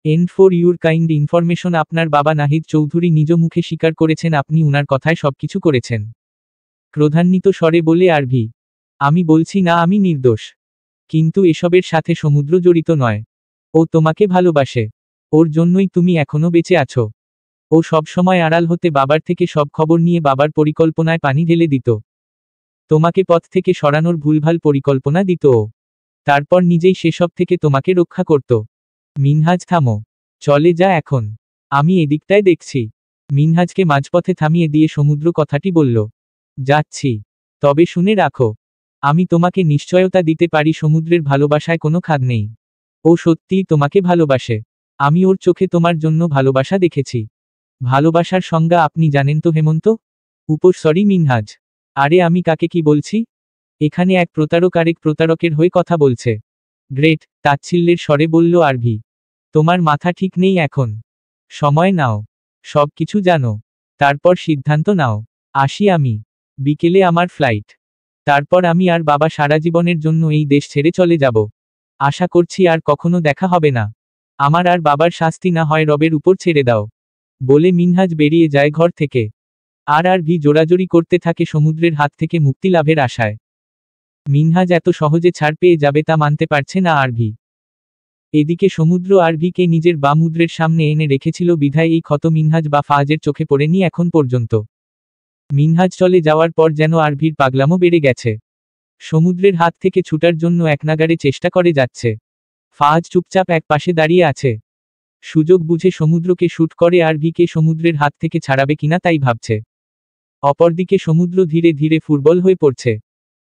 And for your kind information, আপনার বাবা নাহিদ চৌধুরী নিজ মুখে স্বীকার করেছেন আপনি উনার কথায় সবকিছু করেছেন। ক্রোধান্বিত স্বরে বলে আরভি, আমি বলছি না আমি নির্দোষ। কিন্তু এসবের সাথে সমুদ্র জড়িত নয়। ও তোমাকে ভালোবাসে। ওর জন্যই তুমি এখনো বেঁচে আছো। ও সবসময় আড়াল হতে বাবার থেকে সব খবর নিয়ে বাবার পরিকল্পনায় পানি ঢেলে দিত। তোমাকে পথ থেকে সরানোর ভুলভাল পরিকল্পনা দিত ও। তারপর নিজেই সেসব থেকে তোমাকে রক্ষা করত। মিনহাজ থামো, চলে যা এখন, আমি এদিকটায় দেখছি। মিনহাজকে মাঝপথে থামিয়ে দিয়ে সমুদ্র কথাটি বলল, যাচ্ছি, তবে শুনে রাখো, আমি তোমাকে নিশ্চয়তা দিতে পারি সমুদ্রের ভালোবাসায় কোনো খাদ নেই। ও সত্যিই তোমাকে ভালোবাসে। আমি ওর চোখে তোমার জন্য ভালোবাসা দেখেছি। ভালোবাসার সংজ্ঞা আপনি জানেন তো হেমন্ত? সরি মিনহাজ। আরে আমি কাকে কি বলছি? এখানে এক প্রতারক আরেক প্রতারকের হয়ে কথা বলছে। গ্রেট, তাচ্ছিল্যের স্বরে বলল আরভি। তোমার মাথা ঠিক নেই এখন। সময় নাও, সব কিছু জানো, তারপর সিদ্ধান্ত নাও। আসি আমি, বিকেলে আমার ফ্লাইট। তারপর আমি আর বাবা সারা জীবনের জন্য এই দেশ ছেড়ে চলে যাব। আশা করছি আর কখনো দেখা হবে না। আমার আর বাবার শাস্তি না হয় রবের উপর ছেড়ে দাও। বলে মিনহাজ বেরিয়ে যায় ঘর থেকে। আর আরভি জোরাজোরি করতে থাকে সমুদ্রের হাত থেকে মুক্তি লাভের আশায়। মিনহাজ এত সহজে ছাড় পেয়ে যাবে তা মানতে পারছে না আরভি। এদিকে সমুদ্র আরভিকে নিজের বাম উদ্রের সামনে এনে রেখেছিল বিধায় এই ক্ষত মিনহাজ বা ফাহাজের চোখে পড়েনি এখন পর্যন্ত। মিনহাজ চলে যাওয়ার পর যেন আরভির পাগলামো বেড়ে গেছে। সমুদ্রের হাত থেকে ছুটার জন্য একনাগাড়ে চেষ্টা করে যাচ্ছে। ফাহাজ চুপচাপ এক পাশে দাঁড়িয়ে আছে। সুযোগ বুঝে সমুদ্রকে শুট করে আরভিকে সমুদ্রের হাত থেকে ছাড়াবে কিনা তাই ভাবছে। অপরদিকে সমুদ্র ধীরে ধীরে ফুটবল হয়ে পড়ছে।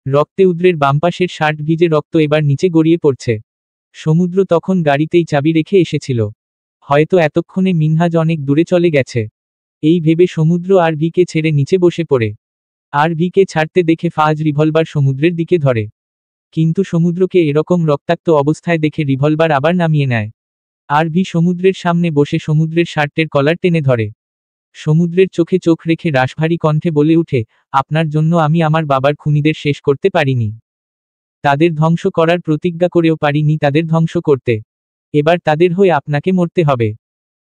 রক্তে উদ্রের বামপাশের শার্ট ভিজে রক্ত এবার নিচে গড়িয়ে পড়ছে। সমুদ্র তখন গাড়িতেই চাবি রেখে এসেছিল। হয়তো এতক্ষণে মিনহাজ অনেক দূরে চলে গেছে। এই ভেবে সমুদ্র আরভিকে ছেড়ে নিচে বসে পড়ে। আরভিকে ছাড়তে দেখে ফাজ রিভলভার সমুদ্রের দিকে ধরে। কিন্তু সমুদ্রকে এরকম রক্তাক্ত অবস্থায় দেখে রিভলভার আবার নামিয়ে নেয়। আরভি সমুদ্রের সামনে বসে সমুদ্রের শার্টের কলার টেনে ধরে। সমুদ্রের চোখে চোখ রেখে রাশভারী কণ্ঠে বলে উঠে, আপনার জন্য আমি আমার বাবার খুনিদের শেষ করতে পারিনি। তাদের ধ্বংস করার প্রতিজ্ঞা করেও পারিনি তাদের ধ্বংস করতে। এবার তাদের হয়ে আপনাকে মরতে হবে।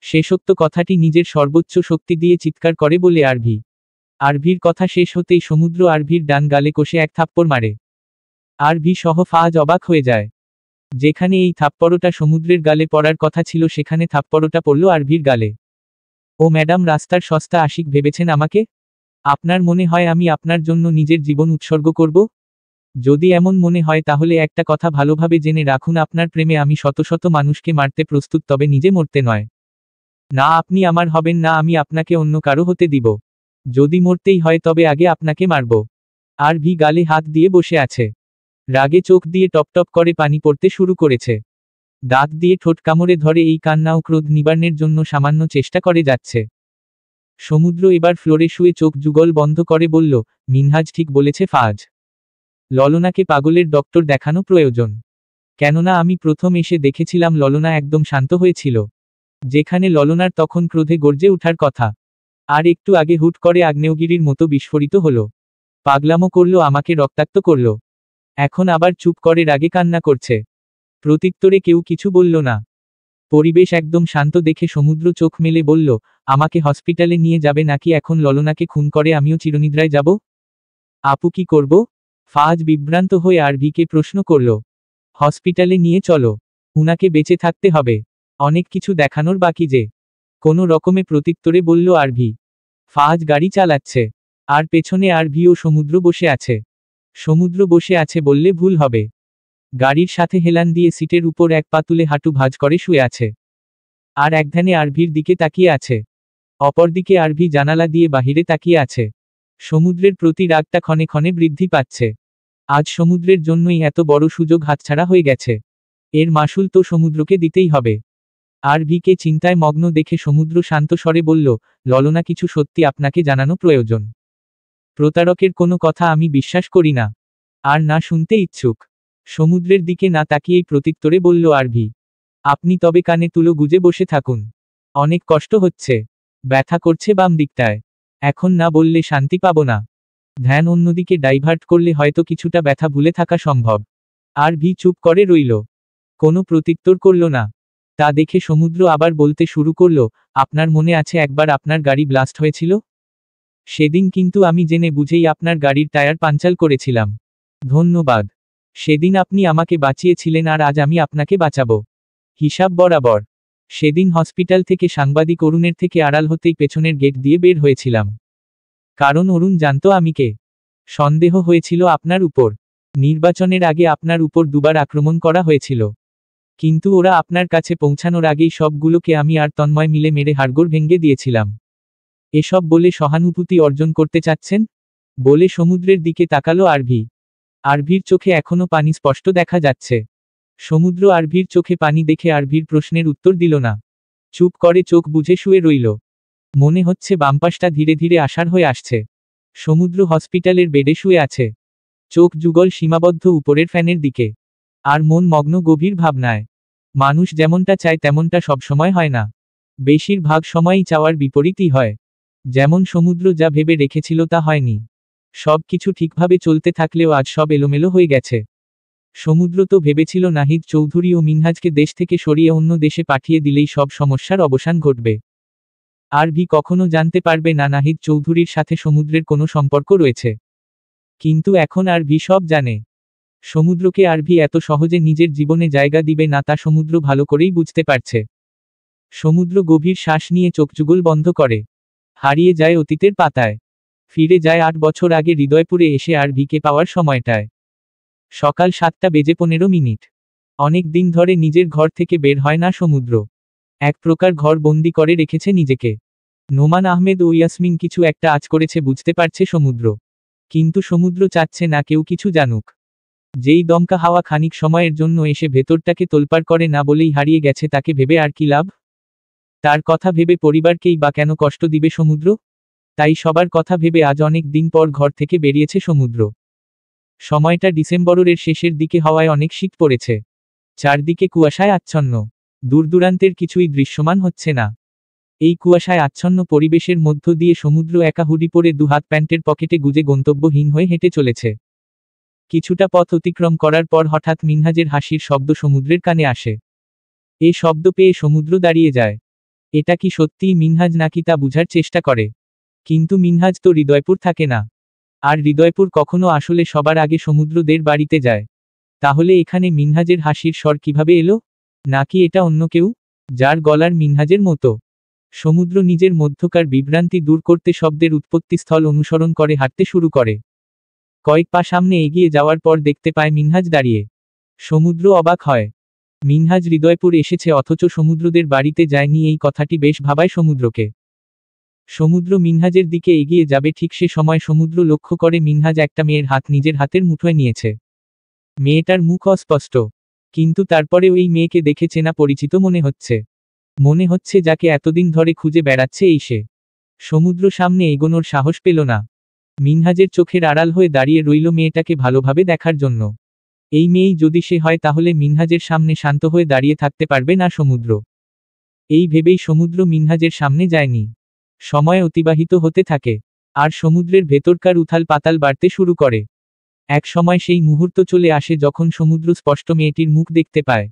শেষোক্ত কথাটি নিজের সর্বোচ্চ শক্তি দিয়ে চিৎকার করে বলে আরভি। আরভির কথা শেষ হতেই সমুদ্র আরভির ডান গালে কষে এক থাপ্পড় মারে। আরভি সহ ফাজ অবাক হয়ে যায়। যেখানে এই থাপ্পড়টা সমুদ্রের গালে পড়ার কথা ছিল সেখানে থাপ্পড়টা পড়ল আরভির গালে। ও ম্যাডাম, রাস্তার সস্তা আশিক ভেবেছেন আমাকে? আপনার মনে হয় আমি আপনার জন্য নিজের জীবন উৎসর্গ করব? যদি এমন মনে হয় তাহলে একটা কথা ভালোভাবে জেনে রাখুন, আপনার প্রেমে আমি শত শত মানুষকে মারতে প্রস্তুত, তবে নিজে মরতে নয়। না আপনি আমার হবেন না, আমি আপনাকে অন্য কারো হতে দিব। যদি মরতেই হয় তবে আগে আপনাকে মারব। আরভি গালে হাত দিয়ে বসে আছে। রাগে চোখ দিয়ে টপটপ করে পানি পড়তে শুরু করেছে। দাঁত দিয়ে ঠোঁট কামড়ে ধরে এই কান্না ও ক্রোধ নিবারণের জন্য সামান্য চেষ্টা করে যাচ্ছে। সমুদ্র এবার ফ্লোরে শুয়ে চোখ যুগল বন্ধ করে বলল, মিনহাজ ঠিক বলেছে ফাজ। ললনাকে পাগলের ডক্টর দেখানো প্রয়োজন। কেননা আমি প্রথম এসে দেখেছিলাম ললনা একদম শান্ত হয়েছিল, যেখানে ললনার তখন ক্রোধে গর্জে ওঠার কথা। আর একটু আগে হুট করে আগ্নেয়গিরির মতো বিস্ফোরিত হলো। পাগলামো করলো, আমাকে রক্তাক্ত করলো। এখন আবার চুপ করে রাগে কান্না করছে। প্রত্যুত্তরে কেউ কিছু বলল না। পরিবেশ একদম শান্ত দেখে সমুদ্র চোখ মেলে বলল, আমাকে হসপিটালে নিয়ে যাবে নাকি এখন ললনাকে খুন করে আমিও চিরনিদ্রায় যাব? আপু কি করব? ফাজ বিভ্রান্ত হয়ে আরভিকে প্রশ্ন করল। হসপিটালে নিয়ে চলো, উনাকে বেঁচে থাকতে হবে, অনেক কিছু দেখানোর বাকি যে। কোনো রকমে প্রত্যুত্তরে বলল আরভি। ফাজ গাড়ি চালাচ্ছে, আর পেছনে আরভি ও সমুদ্র বসে আছে। সমুদ্র বসে আছে বললে ভুল হবে। গাড়ির সাথে হেলান দিয়ে সিটের উপর এক পা তুলে হাঁটু ভাঁজ করে শুয়ে আছে। আর একধানে আরভির দিকে তাকিয়ে আছে। অপরদিকে আরভি জানালা দিয়ে বাহিরে তাকিয়ে আছে। সমুদ্রের প্রতি রাগটা ক্ষণে ক্ষণে বৃদ্ধি পাচ্ছে। আজ সমুদ্রের জন্যই এত বড় সুযোগ হাতছাড়া হয়ে গেছে। এর মাসুল তো সমুদ্রকে দিতেই হবে। আরভিকে চিন্তায় মগ্ন দেখে সমুদ্র শান্ত স্বরে বলল, ললনা কিছু সত্যি আপনাকে জানানো প্রয়োজন। প্রতারকের কোনো কথা আমি বিশ্বাস করি না, আর না শুনতে ইচ্ছুক। সমুদ্রের দিকে না তাকিয়েই প্রত্যুত্তরে বলল আরভি। আপনি তবে কানে তুলো গুজে বসে থাকুন। অনেক কষ্ট হচ্ছে, ব্যথা করছে বাম দিকটায়। এখন না বললে শান্তি পাবো না। ধ্যান অন্যদিকে ডাইভার্ট করলে হয়তো কিছুটা ব্যথা ভুলে থাকা সম্ভব। আরভি চুপ করে রইল, কোনো প্রত্যুত্তর করল না। তা দেখে সমুদ্র আবার বলতে শুরু করল, আপনার মনে আছে একবার আপনার গাড়ি ব্লাস্ট হয়েছিল? সেদিন কিন্তু আমি জেনে বুঝেই আপনার গাড়ির টায়ার পাঞ্চার করেছিলাম। ধন্যবাদ। সেদিন আপনি আমাকে বাঁচিয়েছিলেন আর আজ আমি আপনাকে বাঁচাবো। হিসাব বরাবর। সেদিন হসপিটাল থেকে সাংবাদিক অরুণের থেকে আড়াল হতেই পেছনের গেট দিয়ে বের হয়েছিলাম। কারণ অরুণ জানতো আমি কে। সন্দেহ হয়েছিল আপনার উপর। নির্বাচনের আগে আপনার উপর দুবার আক্রমণ করা হয়েছিল, কিন্তু ওরা আপনার কাছে পৌঁছানোর আগেই সবগুলোকে আমি আর তন্ময় মিলে মেরে হাড়গোড় ভেঙে দিয়েছিলাম। এসব বলে সহানুভূতি অর্জন করতে চাচ্ছেন? বলে সমুদ্রের দিকে তাকালো আরভি। আরভির চোখে এখনো পানি স্পষ্ট দেখা যাচ্ছে। সমুদ্র আরভির চোখে পানি দেখে আরভির প্রশ্নের উত্তর দিল না। চুপ করে চোখ বুজে শুয়ে রইল। মনে হচ্ছে বামপাশটা ধীরে ধীরে আষাঢ় হয়ে আসছে। সমুদ্র হসপিটালের বেডে শুয়ে আছে, চোখ যুগল সীমাবদ্ধ উপরের ফ্যানের দিকে। আর মন মগ্ন গভীর ভাবনায়। মানুষ যেমনটা চায় তেমনটা সবসময় হয় না। বেশিরভাগ সময়ই চাওয়ার বিপরীতই হয়। যেমন সমুদ্র যা ভেবে রেখেছিল তা হয়নি। সব কিছু ঠিকভাবে চলতে থাকলেও আজ সব এলোমেলো হয়ে গেছে। সমুদ্র তো ভেবেছিল নাহিদ চৌধুরী ও মিনহাজকে দেশ থেকে সরিয়ে অন্য দেশে পাঠিয়ে দিলেই সব সমস্যার অবসান ঘটবে। আরভি কখনো জানতে পারবে না নাহিদ চৌধুরীর সাথে সমুদ্রের কোনো সম্পর্ক রয়েছে। কিন্তু এখন আরভি সব জানে। সমুদ্রকে আরভি এত সহজে নিজের জীবনে জায়গা দিবে না তা সমুদ্র ভালো করেই বুঝতে পারছে। সমুদ্র গভীর শ্বাস নিয়ে চোখযুগল বন্ধ করে। হারিয়ে যায় অতীতের পাতায়। ফিরে যায় 8 বছর আগে হৃদয়পুরে এসে আরভিকে পাওয়ার সময়টায়। সকাল 7:15। অনেক দিন ধরে নিজের ঘর থেকে বের হয় না সমুদ্র। এক প্রকার ঘর বন্দি করে রেখেছে নিজেকে। নোমান আহমেদ ও ইয়াসমিন কিছু একটা আঁচ করেছে বুঝতে পারছে সমুদ্র। কিন্তু সমুদ্র চাচ্ছে না কেউ কিছু জানুক। যেই দমকা হাওয়া খানিক সময়ের জন্য এসে ভেতরটাকে তোলপাড় করে না বলেই হারিয়ে গেছে, তাকে ভেবে আর কি লাভ। তার কথা ভেবে পরিবারকেই বা কেন কষ্ট দিবে সমুদ্র? তাই সবার কথা ভেবে আজ অনেক দিন পর ঘর থেকে বেরিয়েছে সমুদ্র। সময়টা ডিসেম্বরের শেষের দিকে হওয়ায় অনেক শীত পড়েছে। চারদিকে কুয়াশায় আচ্ছন্ন। দূরদূরান্তের কিছুই দৃশ্যমান হচ্ছে না। এই কুয়াশায় আচ্ছন্ন পরিবেশের মধ্য দিয়ে সমুদ্র একা হুডি পরে দুহাত প্যান্টের পকেটে গুজে গন্তব্যহীন হয়ে হেঁটে চলেছে। কিছুটা পথ অতিক্রম করার পর হঠাৎ মিনহাজের হাসির শব্দ সমুদ্রের কানে আসে। এ শব্দ পেয়ে সমুদ্র দাঁড়িয়ে যায়। এটা কি সত্যিই মিনহাজ নাকি তা বুঝার চেষ্টা করে। কিন্তু মিনহাজ তো হৃদয়পুর থাকে না। আর হৃদয়পুর কখনো আসলে সবার আগে সমুদ্রদের বাড়িতে যায়। তাহলে এখানে মিনহাজের হাসির স্বর কিভাবে এলো? নাকি এটা অন্য কেউ, যার গলার মিনহাজের মতো? সমুদ্র নিজের মধ্যকার বিভ্রান্তি দূর করতে শব্দের উৎপত্তিস্থল অনুসরণ করে হাঁটতে শুরু করে। কয়েক পা সামনে এগিয়ে যাওয়ার পর দেখতে পায় মিনহাজ দাঁড়িয়ে। সমুদ্র অবাক হয়। মিনহাজ হৃদয়পুর এসেছে অথচ সমুদ্রদের বাড়িতে যায়নি, এই কথাটি বেশ ভাবায় সমুদ্রকে। সমুদ্র মিনহাজের দিকে এগিয়ে যাবে ঠিক সে সময় সমুদ্র লক্ষ্য করে মিনহাজ একটা মেয়ের হাত নিজের হাতের মুঠোয় নিয়েছে। মেয়েটার মুখ অস্পষ্ট, কিন্তু তারপরেও এই মেয়েকে দেখে চেনা পরিচিত মনে হচ্ছে। মনে হচ্ছে যাকে এতদিন ধরে খুঁজে বেড়াচ্ছে এই সে। সমুদ্র সামনে এগোনোর সাহস পেল না। মিনহাজের চোখের আড়াল হয়ে দাঁড়িয়ে রইল মেয়েটাকে ভালোভাবে দেখার জন্য। এই মেয়েই যদি সে হয় তাহলে মিনহাজের সামনে শান্ত হয়ে দাঁড়িয়ে থাকতে পারবে না সমুদ্র। এই ভেবেই সমুদ্র মিনহাজের সামনে যায়নি। সময় অতিবাহিত হতে থাকে। আর সমুদ্রের ভেতরকার উথাল পাতাল বাড়তে শুরু করে। এক সময় সেই মুহূর্ত চলে আসে যখন সমুদ্র স্পষ্ট মেয়েটির মুখ দেখতে পায়।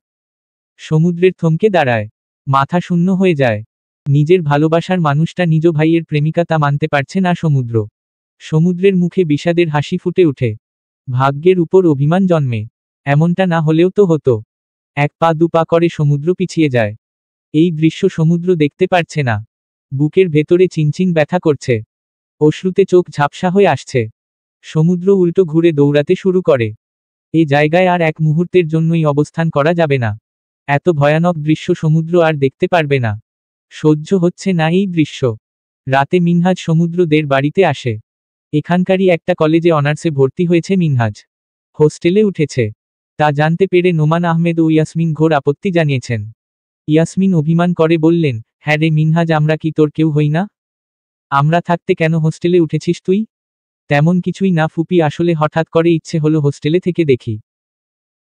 সমুদ্রের থমকে দাঁড়ায়। মাথা শূন্য হয়ে যায়। নিজের ভালোবাসার মানুষটা নিজ ভাইয়ের প্রেমিকা তা মানতে পারছে না সমুদ্র। সমুদ্রের মুখে বিষাদের হাসি ফুটে ওঠে। ভাগ্যের উপর অভিমান জন্মে। এমনটা না হলেও তো হতো। এক পা দু পা করে সমুদ্র পিছিয়ে যায়। এই দৃশ্য সমুদ্র দেখতে পারছে না। বুকের ভেতরে চিনচিন ব্যথা করছে। অশ্রুতে চোখ ঝাপসা হয়ে আসছে। সমুদ্র উল্টো ঘুরে দৌড়াতে শুরু করে। এ জায়গায় আর এক মুহূর্তের জন্যই অবস্থান করা যাবে না। এত ভয়ানক দৃশ্য সমুদ্র আর দেখতে পারবে না। সহ্য হচ্ছে না এই দৃশ্য। রাতে মিনহাজ সমুদ্রদের বাড়িতে আসে। এখানকারই একটা কলেজে অনার্সে ভর্তি হয়েছে মিনহাজ। হোস্টেলে উঠেছে। তা জানতে পেরে নোমান আহমেদ ও ইয়াসমিন ঘোর আপত্তি জানিয়েছেন। ইয়াসমিন অভিমান করে বললেন, হ্যাঁ রে মিনহাজ, আমরা কি তোর কেউ হই না? আমরা থাকতে কেন হোস্টেলে উঠেছিস তুই? তেমন কিছুই না ফুপি, আসলে হঠাৎ করে ইচ্ছে হলো হোস্টেলে থেকে দেখি।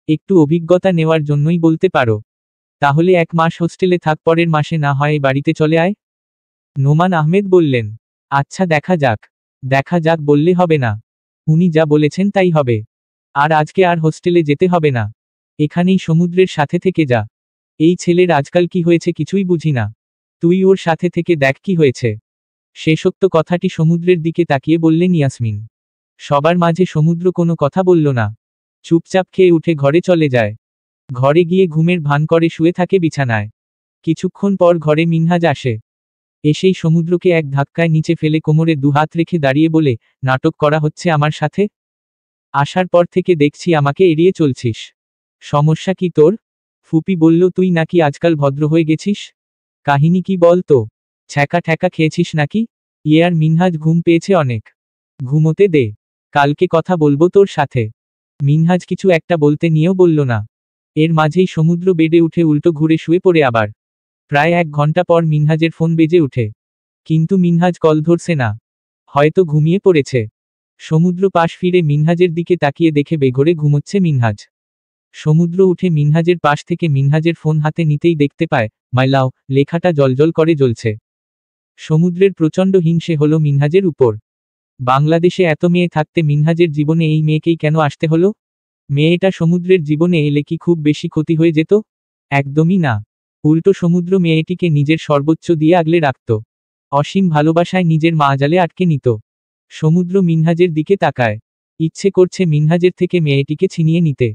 একটু অভিজ্ঞতা নেওয়ার জন্যই বলতে পারো। তাহলে 1 মাস হোস্টেলে থাক, পরের মাসে না হয় এই বাড়িতে চলে আয়। নোমান আহমেদ বললেন, আচ্ছা দেখা যাক। দেখা যাক বললে হবে না। উনি যা বলেছেন তাই হবে। আর আজকে আর হোস্টেলে যেতে হবে না। এখানেই সমুদ্রের সাথে থেকে যা। এই ছেলের আজকাল কি হয়েছে কিছুই বুঝি না। তুই ওর সাথে থেকে দেখ কি হয়েছে। শেষোক্ত কথাটি সমুদ্রের দিকে তাকিয়ে বললেন ইয়াসমিন। সবার মাঝে সমুদ্র কোনো কথা বলল না। চুপচাপ খেয়ে উঠে ঘরে চলে যায়। ঘরে গিয়ে ঘুমের ভান করে শুয়ে থাকে বিছানায়। কিছুক্ষণ পর ঘরে মিনহাজ আসে। এসেই সমুদ্রকে এক ধাক্কায় নিচে ফেলে কোমরে দুহাত রেখে দাঁড়িয়ে বলে, নাটক করা হচ্ছে আমার সাথে? আসার পর থেকে দেখছি আমাকে এড়িয়ে চলছিস। সমস্যা কি তোর? ফুপি বলল তুই নাকি আজকাল ভদ্র হয়ে গেছিস। কাহিনী কি বল তো? ছ্যাঁকা ঠ্যাকা খেয়েছিস নাকি? আর মিনহাজ, ঘুম পেয়েছে অনেক। ঘুমোতে দে। কালকে কথা বলবো তোর সাথে। মিনহাজ কিছু একটা বলতে নিয়েও বলল না। এর মাঝেই সমুদ্র বেডে উঠে উল্টো ঘুরে শুয়ে পড়ে আবার। প্রায় 1 ঘন্টা পর মিনহাজের ফোন বেজে উঠে। কিন্তু মিনহাজ কল ধরছে না। হয়তো ঘুমিয়ে পড়েছে। সমুদ্র পাশ ফিরে মিনহাজের দিকে তাকিয়ে দেখে বেঘোরে ঘুমোচ্ছে মিনহাজ। সমুদ্র উঠে মিনহাজের পাশ থেকে মিনহাজের ফোন হাতে নিতেই দেখতে পায়, মাই লাভ লেখাটা জলজল করে জ্বলছে। সমুদ্রের প্রচণ্ড হিংসে হলো মিনহাজের উপর। বাংলাদেশে এত মেয়ে থাকতে মিনহাজের জীবনে এই মেয়েকেই কেন আসতে হলো? মেয়েটা সমুদ্রের জীবনে এলে কি খুব বেশি ক্ষতি হয়ে যেত? একদমই না। উল্টো সমুদ্র মেয়েটিকে নিজের সর্বোচ্চ দিয়ে আগলে রাখত। অসীম ভালোবাসায় নিজের মায়াজালে আটকে নিত। সমুদ্র মিনহাজের দিকে তাকায়। ইচ্ছে করছে মিনহাজের থেকে মেয়েটিকে ছিনিয়ে নিতে।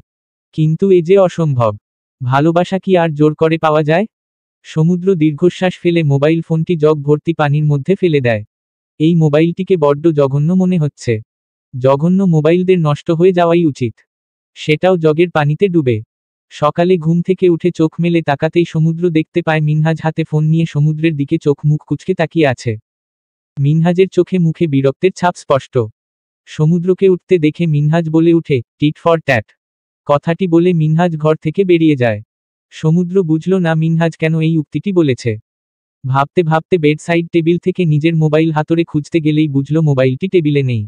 কিন্তু এ যে অসম্ভব। ভালোবাসা কি আর জোর করে পাওয়া যায়? সমুদ্র দীর্ঘশ্বাস ফেলে মোবাইল ফোনটি জগ ভর্তি পানির মধ্যে ফেলে দেয়। এই মোবাইলটিকে বড্ড জঘন্য মনে হচ্ছে। জঘন্য মোবাইলদের নষ্ট হয়ে যাওয়াই উচিত। সেটাও জগের পানিতে ডুবে। সকালে ঘুম থেকে উঠে চোখ মেলে তাকাতেই সমুদ্র দেখতে পায় মিনহাজ হাতে ফোন নিয়ে সমুদ্রের দিকে চোখ মুখ কুঁচকে তাকিয়ে আছে। মিনহাজের চোখে মুখে বিরক্তের ছাপ স্পষ্ট। সমুদ্রকে উঠতে দেখে মিনহাজ বলে উঠে, টিট ফর ট্যাট। কথাটি বলে মিনহাজ ঘর থেকে বেরিয়ে যায়। সমুদ্র বুঝল না মিনহাজ কেন এই উক্তিটি বলেছে। ভাবতে ভাবতে বেড সাইড টেবিল থেকে নিজের মোবাইল হাতড়ে খুঁজতে গেলেই বুঝল মোবাইলটি টেবিলে নেই।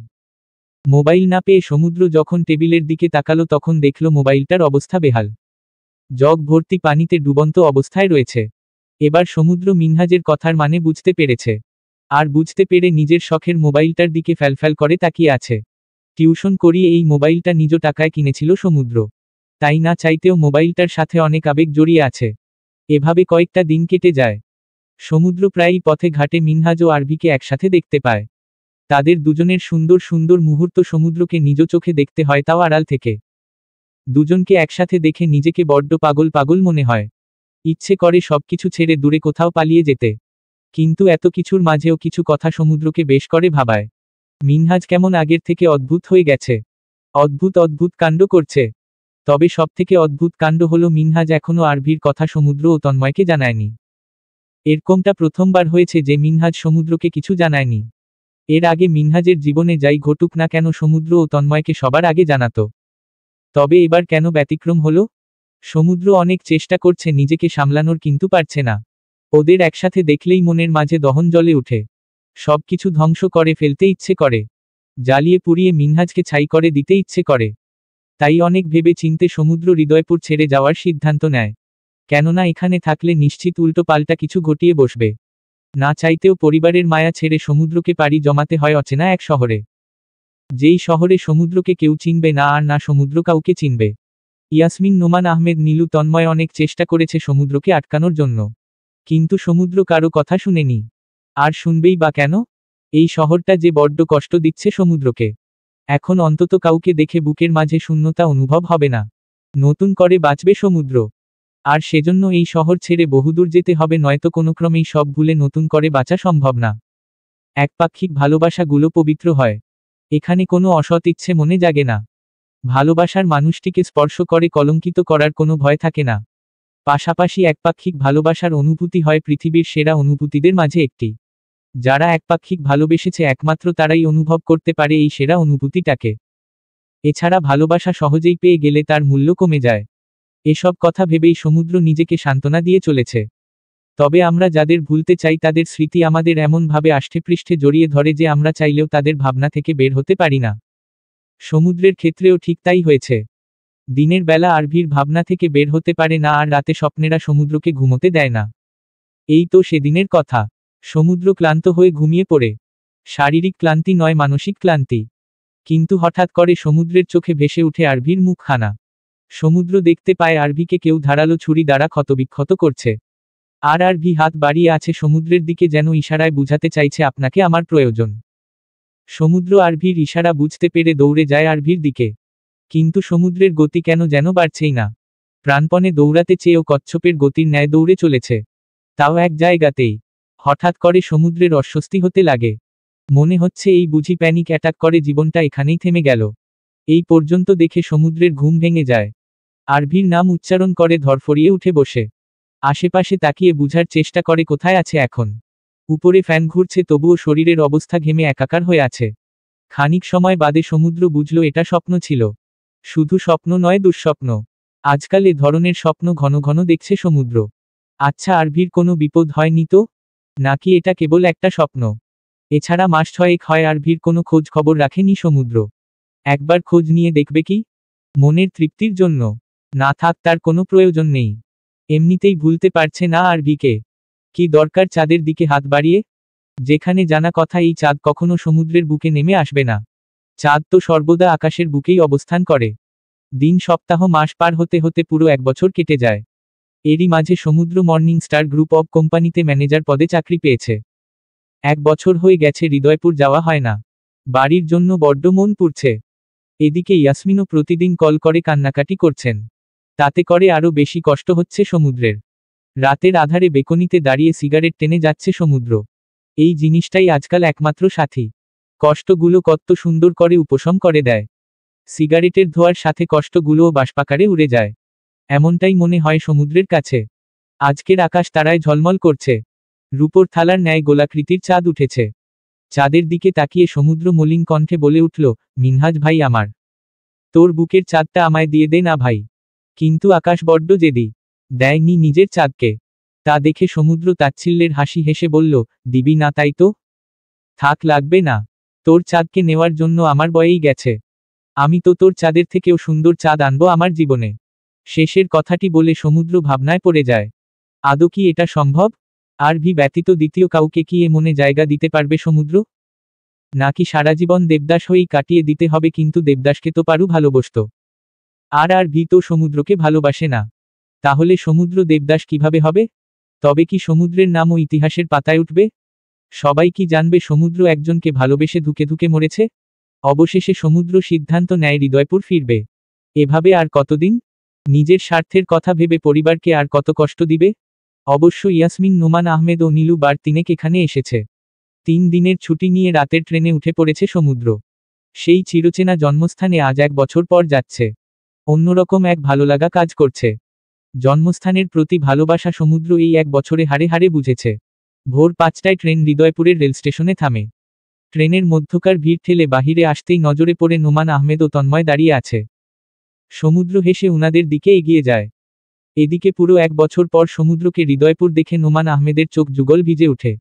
মোবাইল না পেয়ে সমুদ্র যখন টেবিলের দিকে তাকালো তখন দেখল মোবাইলটার অবস্থা বেহাল। জগ ভর্তি পানিতে ডুবন্ত অবস্থায় রয়েছে। এবার সমুদ্র মিনহাজের কথার মানে বুঝতে পেরেছে। আর বুঝতে পেরে নিজের শখের মোবাইলটার দিকে ফ্যালফ্যাল করে তাকিয়ে আছে। টিউশন করিয়ে এই মোবাইলটা নিজ টাকায় কিনেছিল সমুদ্র। তাই না চাইতেও মোবাইলটার সাথে অনেক আবেগ জড়িয়ে আছে। এভাবে কয়েকটা দিন কেটে যায়। সমুদ্র প্রায়ই পথে ঘাটে মিনহাজ ও আরভিকে একসাথে দেখতে পায়। তাদের দুজনের সুন্দর সুন্দর মুহূর্ত সমুদ্রকে নিজ চোখে দেখতে হয়, তাও আড়াল থেকে। দুজনকে একসাথে দেখে নিজেকে বড্ড পাগল পাগল মনে হয়। ইচ্ছে করে সবকিছু ছেড়ে দূরে কোথাও পালিয়ে যেতে। কিন্তু এত কিছুর মাঝেও কিছু কথা সমুদ্রকে বেশ করে ভাবায়। মিনহাজ কেমন আগের থেকে অদ্ভুত হয়ে গেছে। অদ্ভুত অদ্ভুত কাণ্ড করছে। তবে সবথেকে অদ্ভুত কাণ্ড হলো মিনহাজ এখনো আরভির কথা সমুদ্র ও তন্ময়কে জানায়নি। এরকমটা প্রথমবার হয়েছে যে মিনহাজ সমুদ্রকে কিছু জানায়নি। এর আগে মিনহাজের জীবনে যাই ঘটুক না কেন সমুদ্র ও তন্ময়কে সবার আগে জানাতো। তবে এবার কেন ব্যতিক্রম হলো? সমুদ্র অনেক চেষ্টা করছে নিজেকে সামলানোর, কিন্তু পারছে না। ওদের একসাথে দেখলেই মনের মাঝে দহন জ্বলে উঠে। সবকিছু ধ্বংস করে ফেলতে ইচ্ছে করে। জ্বালিয়ে পুড়িয়ে মিনহাজকে ছাই করে দিতে ইচ্ছে করে। তাই অনেক ভেবে চিনতে সমুদ্র হৃদয়পুর ছেড়ে যাওয়ার সিদ্ধান্ত নেয়। কেননা এখানে থাকলে নিশ্চিত উল্টো পাল্টা কিছু ঘটিয়ে বসবে। না চাইতেও পরিবারের মায়া ছেড়ে সমুদ্রকে পাড়ি জমাতে হয় অচেনা এক শহরে। যেই শহরে সমুদ্রকে কেউ চিনবে না, আর না সমুদ্র কাউকে চিনবে। ইয়াসমিন, নোমান আহমেদ, নীলু, তন্ময় অনেক চেষ্টা করেছে সমুদ্রকে আটকানোর জন্য। কিন্তু সমুদ্র কারো কথা শুনেনি। আর শুনবেই বা কেন? এই শহরটা যে বড্ড কষ্ট দিচ্ছে সমুদ্রকে। এখন অন্তত কাউকে দেখে বুকের মাঝে শূন্যতা অনুভব হবে না। নতুন করে বাঁচবে সমুদ্র। আর সেজন্য এই শহর ছেড়ে বহুদূর যেতে হবে, নয়তো কোনোক্রমেই সব ভুলে নতুন করে বাঁচা সম্ভব না। একপাক্ষিক ভালোবাসাগুলো পবিত্র হয়। এখানে কোনো অসৎ ইচ্ছে মনে জাগে না। ভালোবাসার মানুষটিকে স্পর্শ করে কলঙ্কিত করার কোনো ভয় থাকে না। পাশাপাশি একপাক্ষিক ভালোবাসার অনুভূতি হয় পৃথিবীর সেরা অনুভূতিদের মাঝে একটি। যারা একপাক্ষিক ভালোবেসেছে একমাত্র তারাই অনুভব করতে পারে এই সেরা অনুভূতিটাকে। এছাড়া ভালোবাসা সহজেই পেয়ে গেলে তার মূল্য কমে যায়। এসব কথা ভেবেই সমুদ্র নিজেকে সান্ত্বনা দিয়ে চলেছে। তবে আমরা যাদের ভুলতে চাই তাদের স্মৃতি আমাদের এমনভাবে আষ্টেপৃষ্ঠে জড়িয়ে ধরে যে আমরা চাইলেও তাদের ভাবনা থেকে বের হতে পারি না। সমুদ্রের ক্ষেত্রেও ঠিক তাই হয়েছে। দিনের বেলা আরভির ভাবনা থেকে বের হতে পারে না, আর রাতে স্বপ্নেরা সমুদ্রকে ঘুমোতে দেয় না। এই তো সেদিনের কথা। সমুদ্র ক্লান্ত হয়ে ঘুমিয়ে পড়ে। শারীরিক ক্লান্তি নয়, মানসিক ক্লান্তি। কিন্তু হঠাৎ করে সমুদ্রের চোখে ভেসে উঠে আরভির মুখখানা। সমুদ্র দেখতে পায় আরভিকে কেউ ধারালো ছুরি দ্বারা ক্ষতবিক্ষত করছে। আর আরভি হাত বাড়িয়ে আছে সমুদ্রের দিকে, যেন ইশারায় বুঝাতে চাইছে আপনাকে আমার প্রয়োজন। সমুদ্র আরভির ইশারা বুঝতে পেরে দৌড়ে যায় আরভির দিকে। কিন্তু সমুদ্রের গতি কেন যেন বাড়ছেই না। প্রাণপণে দৌড়াতে চেয়েও কচ্ছপের গতির ন্যায় দৌড়ে চলেছে। তাও এক জায়গাতেই। হঠাৎ করে সমুদ্রের অস্বস্তি হতে লাগে। মনে হচ্ছে এই বুঝি প্যানিক অ্যাটাক করে জীবনটা এখানেই থেমে গেল। এই পর্যন্ত দেখে সমুদ্রের ঘুম ভেঙে যায়। আরভির নাম উচ্চারণ করে ধরফরিয়ে উঠে বসে। আশেপাশে তাকিয়ে বুঝার চেষ্টা করে কোথায় আছে এখন। উপরে ফ্যান ঘুরছে, তবুও শরীরের অবস্থা ঘেমে একাকার হয়ে আছে। খানিক সময় বাদে সমুদ্র বুঝল এটা স্বপ্ন ছিল। শুধু স্বপ্ন নয়, দুঃস্বপ্ন। আজকাল এ ধরনের স্বপ্ন ঘন ঘন দেখছে সমুদ্র। আচ্ছা, আরভির কোনো বিপদ হয়নি তো? নাকি এটা কেবল একটা স্বপ্ন? এছাড়া মাস ছয়েক হয় আরভির কোনো খোঁজ খবর রাখেনি সমুদ্র। একবার খোঁজ নিয়ে দেখবে কি? মনের তৃপ্তির জন্য। না থাক, তার কোনো প্রয়োজন নেই। এমনিতেই ভুলতে পারছে না আরভিকে। কি দরকার চাঁদের দিকে হাত বাড়িয়ে? যেখানে জানা কথা এই চাঁদ কখনো সমুদ্রের বুকে নেমে আসবে না। চাঁদ তো সর্বদা আকাশের বুকেই অবস্থান করে। দিন, সপ্তাহ, মাস পার হতে হতে পুরো 1 বছর কেটে যায়। এরই মাঝে সমুদ্র মর্নিং স্টার গ্রুপ অব কোম্পানিতে ম্যানেজার পদে চাকরি পেয়েছে। 1 বছর হয়ে গেছে হৃদয়পুর যাওয়া হয় না। বাড়ির জন্য বড্ড মন পুড়ছে। এদিকে ইয়াসমিনও প্রতিদিন কল করে কান্নাকাটি করছেন। তাতে করে আরও বেশি কষ্ট হচ্ছে সমুদ্রের। রাতের আধারে বেকনিতে দাঁড়িয়ে সিগারেট টেনে যাচ্ছে সমুদ্র। এই জিনিসটাই আজকাল একমাত্র সাথী। কষ্টগুলো কত সুন্দর করে উপশম করে দেয়। সিগারেটের ধোঁয়ার সাথে কষ্টগুলোও বাষ্পাকারে উড়ে যায়। এমনটাই মনে হয় সমুদ্রের কাছে। আজকের আকাশ তারায় ঝলমল করছে। রূপোর থালার ন্যায় গোলাকৃতির চাঁদ উঠেছে। চাঁদের দিকে তাকিয়ে সমুদ্র মলিন কণ্ঠে বলে উঠল, মিনহাজ ভাই আমার, তোর বুকের চাঁদটা আমায় দিয়ে দে না ভাই। কিন্তু আকাশ বড্ড জেদি। দেয়নি নিজের চাঁদকে। তা দেখে সমুদ্র তাচ্ছিল্যের হাসি হেসে বলল, দিবি না তাই তো? থাক, লাগবে না। তোর চাঁদকে নেওয়ার জন্য আমার বয়েই গেছে। আমি তো তোর চাঁদের থেকেও সুন্দর চাঁদ আনবো আমার জীবনে। শেষের কথাটি বলে সমুদ্র ভাবনায় পড়ে যায়। আদৌ কি এটা সম্ভব? আরভি ব্যতীত দ্বিতীয় কাউকে কি এ মনে জায়গা দিতে পারবে সমুদ্র? নাকি সারা জীবন দেবদাস হয়েই কাটিয়ে দিতে হবে? কিন্তু দেবদাসকে তো পারু ভালোবাসত। আরভি তো সমুদ্রকে ভালোবাসে না। তাহলে সমুদ্র দেবদাস কিভাবে হবে? তবে কি সমুদ্রের নামও ইতিহাসের পাতায় উঠবে? সবাই কি জানবে সমুদ্র একজনকে ভালোবেসে ধুকে ধুকে মরেছে? অবশেষে সমুদ্র সিদ্ধান্ত নেয় হৃদয়পুর ফিরবে। এভাবে আর কতদিন? নিজের স্বার্থের কথা ভেবে পরিবারকে আর কত কষ্ট দিবে? অবশ্য ইয়াসমিন, নোমান আহমেদ ও নীলু বার তিনেক এখানে এসেছে। 3 দিনের ছুটি নিয়ে রাতের ট্রেনে উঠে পড়েছে সমুদ্র। সেই চিরচেনা জন্মস্থানে আজ 1 বছর পর যাচ্ছে। অন্যরকম এক ভালোলাগা কাজ করছে। জন্মস্থানের প্রতি ভালোবাসা সমুদ্র এই 1 বছরে হাড়ে হাড়ে বুঝেছে। ভোর 5টায় ট্রেন হৃদয়পুরের রেল স্টেশনে থামে। ট্রেনের মধ্যকার ভিড় ঠেলে বাহিরে আসতেই নজরে পড়ে নোমান আহমেদ ও তন্ময় দাঁড়িয়ে আছে। সমুদ্র হেসে উনাদের দিকে এগিয়ে যায়। এদিকে পুরো 1 বছর পর সমুদ্রকে হৃদয়পুর দেখে নোমান আহমেদের চোখ যুগল ভিজে ওঠে।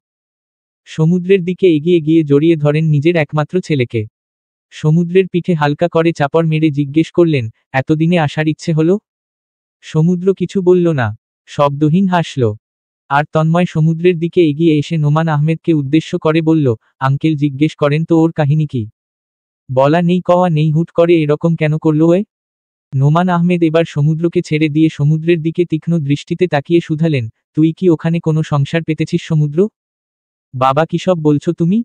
সমুদ্রের দিকে এগিয়ে গিয়ে জড়িয়ে ধরেন নিজের একমাত্র ছেলেকে। সমুদ্রের পিঠে হালকা করে চাপড় মেরে জিজ্ঞেস করলেন, এতদিনে আসার ইচ্ছে হলো? সমুদ্র কিছু বলল না, শব্দহীন হাসল। আর তন্ময় সমুদ্রের দিকে এগিয়ে এসে নোমান আহমেদকে উদ্দেশ্য করে বলল, আঙ্কেল, জিজ্ঞেস করেন তো ওর কাহিনী কি? বলা নেই কওয়া নেই, হুট করে এরকম কেন করলো এ? নোমান আহমেদ এবার সমুদ্রকে ছেড়ে দিয়ে সমুদ্রের দিকে তীক্ষ্ণ দৃষ্টিতে তাকিয়ে শুধালেন, তুই কি ওখানে কোনো সংসার পেতেছিস সমুদ্র? বাবা, কিসব বলছো তুমি?